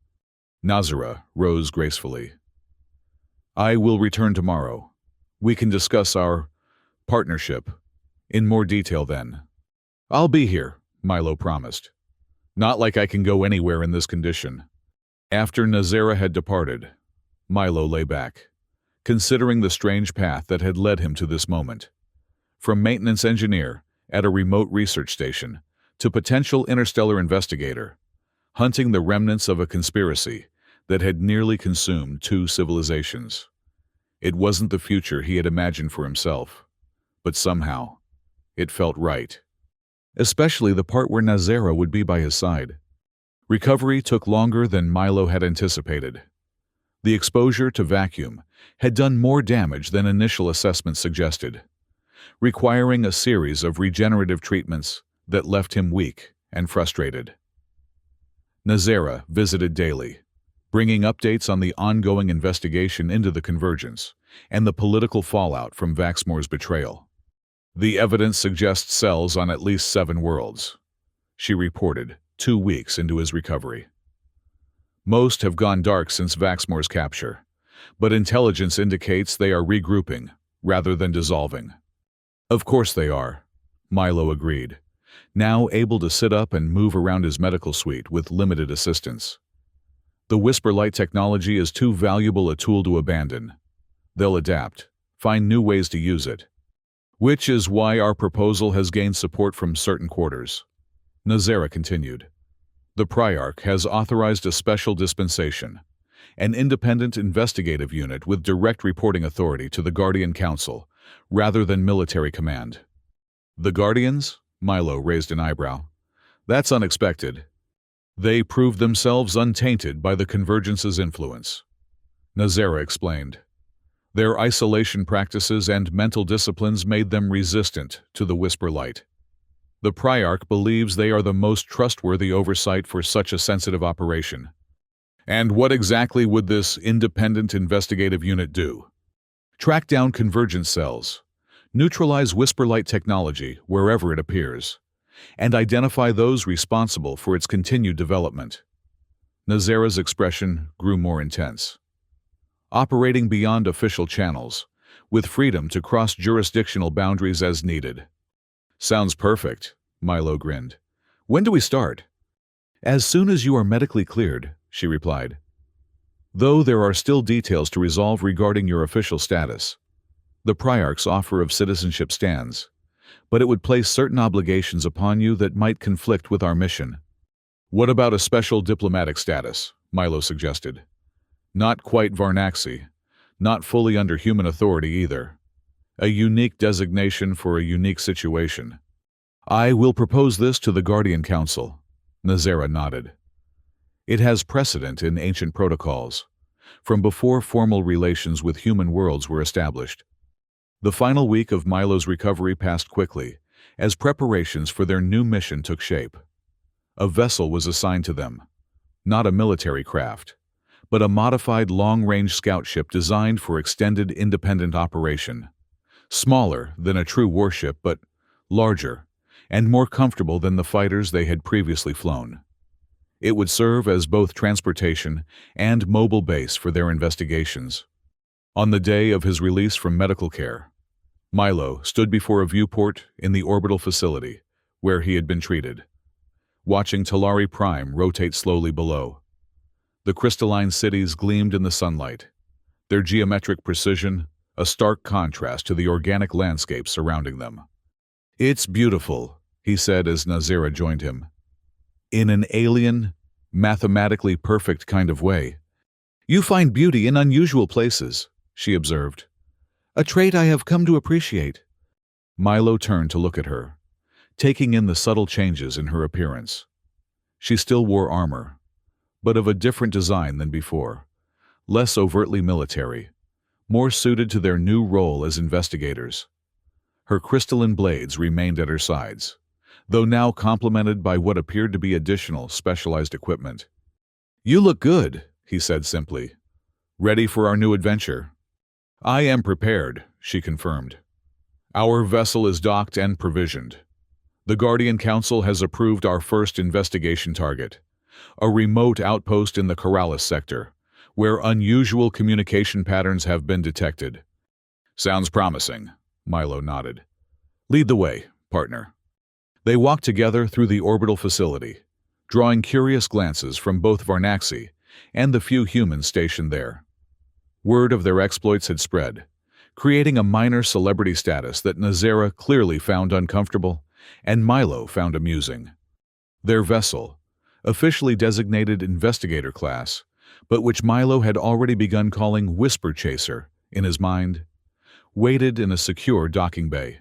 Nazara rose gracefully. I will return tomorrow. We can discuss our partnership in more detail then. I'll be here, Milo promised. Not like I can go anywhere in this condition. After Nazara had departed, Milo lay back, considering the strange path that had led him to this moment. From maintenance engineer at a remote research station to potential interstellar investigator, hunting the remnants of a conspiracy that had nearly consumed two civilizations. It wasn't the future he had imagined for himself, but somehow, it felt right. Especially the part where Nazara would be by his side. Recovery took longer than Milo had anticipated. The exposure to vacuum had done more damage than initial assessments suggested, requiring a series of regenerative treatments that left him weak and frustrated. Nazara visited daily, bringing updates on the ongoing investigation into the convergence and the political fallout from Vaxmore's betrayal. The evidence suggests cells on at least 7 worlds, she reported 2 weeks into his recovery. Most have gone dark since Vaxmore's capture, but intelligence indicates they are regrouping rather than dissolving. Of course they are, Milo agreed, now able to sit up and move around his medical suite with limited assistance. The Whisper Light technology is too valuable a tool to abandon. They'll adapt, find new ways to use it. Which is why our proposal has gained support from certain quarters. Nazara continued. The Priarch has authorized a special dispensation, an independent investigative unit with direct reporting authority to the Guardian Council, rather than military command. The Guardians? Milo raised an eyebrow. That's unexpected. They proved themselves untainted by the Convergence's influence. Nazara explained. Their isolation practices and mental disciplines made them resistant to the Whisper Light. The Priarch believes they are the most trustworthy oversight for such a sensitive operation. And what exactly would this independent investigative unit do? Track down convergence cells, neutralize Whisper Light technology wherever it appears, and identify those responsible for its continued development. Nazara's expression grew more intense. Operating beyond official channels, with freedom to cross jurisdictional boundaries as needed. Sounds perfect, Milo grinned. When do we start? As soon as you are medically cleared, she replied. Though there are still details to resolve regarding your official status. The Priarch's offer of citizenship stands, but it would place certain obligations upon you that might conflict with our mission. What about a special diplomatic status? Milo suggested. Not quite Varnaxi, not fully under human authority either. A unique designation for a unique situation. I will propose this to the Guardian Council. Nazara nodded. It has precedent in ancient protocols, from before formal relations with human worlds were established. The final week of Milo's recovery passed quickly, as preparations for their new mission took shape. A vessel was assigned to them, not a military craft, but a modified long-range scout ship designed for extended independent operation. Smaller than a true warship, but larger and more comfortable than the fighters they had previously flown. It would serve as both transportation and mobile base for their investigations. On the day of his release from medical care, Milo stood before a viewport in the orbital facility where he had been treated, watching Talari Prime rotate slowly below. The crystalline cities gleamed in the sunlight, their geometric precision a stark contrast to the organic landscape surrounding them. "It's beautiful," he said as Nazira joined him. "In an alien, mathematically perfect kind of way. You find beauty in unusual places," she observed. "A trait I have come to appreciate." Milo turned to look at her, taking in the subtle changes in her appearance. She still wore armor, but of a different design than before, less overtly military, more suited to their new role as investigators. Her crystalline blades remained at her sides, though now complemented by what appeared to be additional specialized equipment. "You look good," he said simply. "Ready for our new adventure?" "I am prepared," she confirmed. "Our vessel is docked and provisioned. The Guardian Council has approved our first investigation target, a remote outpost in the Corrales sector, where unusual communication patterns have been detected." "Sounds promising," Milo nodded. "Lead the way, partner." They walked together through the orbital facility, drawing curious glances from both Varnaxi and the few humans stationed there. Word of their exploits had spread, creating a minor celebrity status that Nazira clearly found uncomfortable and Milo found amusing. Their vessel, officially designated Investigator Class, but which Milo had already begun calling Whisper Chaser in his mind, waited in a secure docking bay.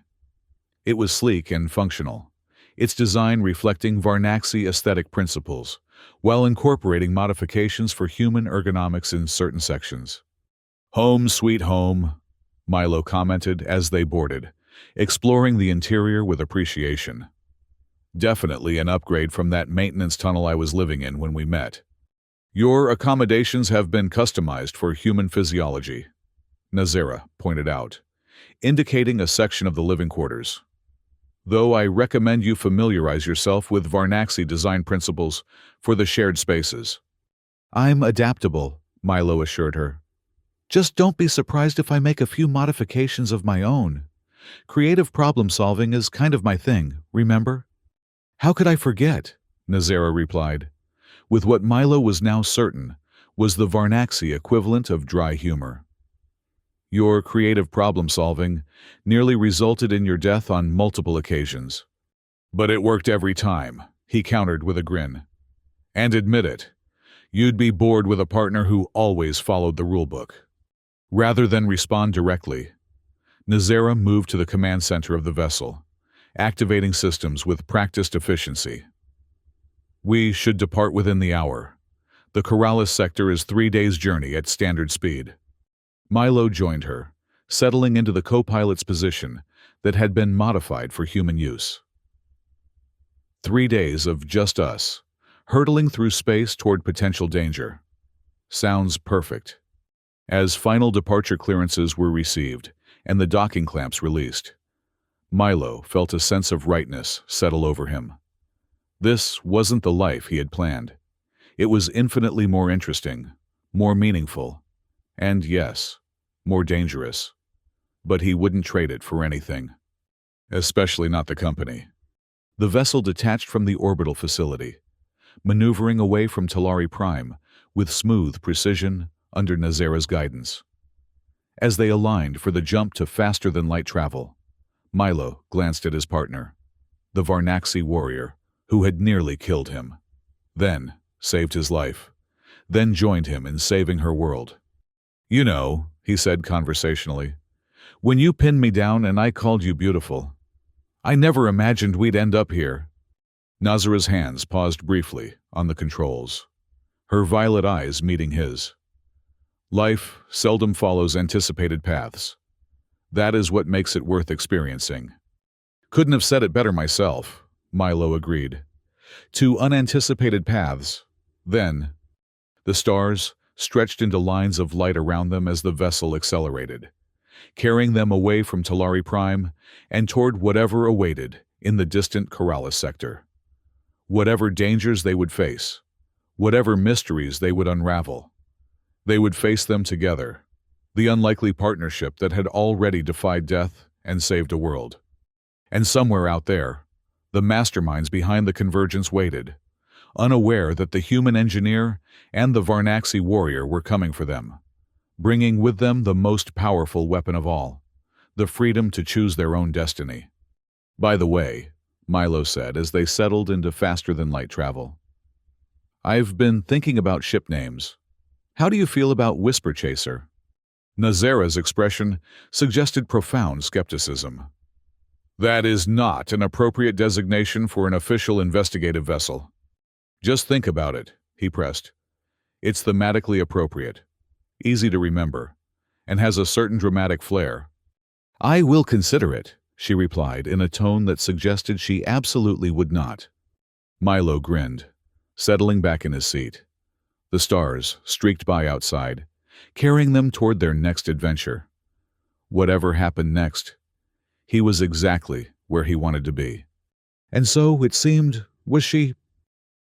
It was sleek and functional, its design reflecting Varnaxi aesthetic principles, while incorporating modifications for human ergonomics in certain sections. "Home sweet home," Milo commented as they boarded, exploring the interior with appreciation. "Definitely an upgrade from that maintenance tunnel I was living in when we met. Your accommodations have been customized for human physiology," Nazira pointed out, indicating a section of the living quarters. "Though I recommend you familiarize yourself with Varnaxi design principles for the shared spaces." "I'm adaptable," Milo assured her. "Just don't be surprised if I make a few modifications of my own. Creative problem solving is kind of my thing, remember?" "How could I forget?" Nazira replied, with what Milo was now certain was the Varnaxi equivalent of dry humor. "Your creative problem-solving nearly resulted in your death on multiple occasions. But it worked every time," he countered with a grin. "And admit it, you'd be bored with a partner who always followed the rulebook." Rather than respond directly, Nazira moved to the command center of the vessel, activating systems with practiced efficiency. "We should depart within the hour. The Corrales sector is 3 days' journey at standard speed." Milo joined her, settling into the co-pilot's position that had been modified for human use. 3 days of just us, hurtling through space toward potential danger. Sounds perfect. As final departure clearances were received and the docking clamps released, Milo felt a sense of rightness settle over him. This wasn't the life he had planned. It was infinitely more interesting, more meaningful, and yes, more dangerous. But he wouldn't trade it for anything. Especially not the company. The vessel detached from the orbital facility, maneuvering away from Talari Prime with smooth precision under Nazira's guidance. As they aligned for the jump to faster-than-light travel, Milo glanced at his partner, the Varnaxi warrior, who had nearly killed him. Then saved his life. Then joined him in saving her world. "You know," he said conversationally, "when you pinned me down and I called you beautiful, I never imagined we'd end up here." Nazira's hands paused briefly on the controls, her violet eyes meeting his. Life seldom follows anticipated paths. That is what makes it worth experiencing. Couldn't have said it better myself, Milo agreed. Two unanticipated paths. Then, the stars stretched into lines of light around them as the vessel accelerated, carrying them away from Talari Prime and toward whatever awaited in the distant Corrales sector. Whatever dangers they would face, whatever mysteries they would unravel, they would face them together, the unlikely partnership that had already defied death and saved a world. And somewhere out there, the masterminds behind the convergence waited, unaware that the human engineer and the Varnaxi warrior were coming for them, bringing with them the most powerful weapon of all, the freedom to choose their own destiny. By the way, Milo said as they settled into faster-than-light travel, I've been thinking about ship names. How do you feel about Whisper Chaser? Nazera's expression suggested profound skepticism. That is not an appropriate designation for an official investigative vessel. Just think about it, he pressed. It's thematically appropriate, easy to remember, and has a certain dramatic flair. I will consider it, she replied in a tone that suggested she absolutely would not. Milo grinned, settling back in his seat. The stars streaked by outside, carrying them toward their next adventure. Whatever happened next, he was exactly where he wanted to be. And so, it seemed, was she.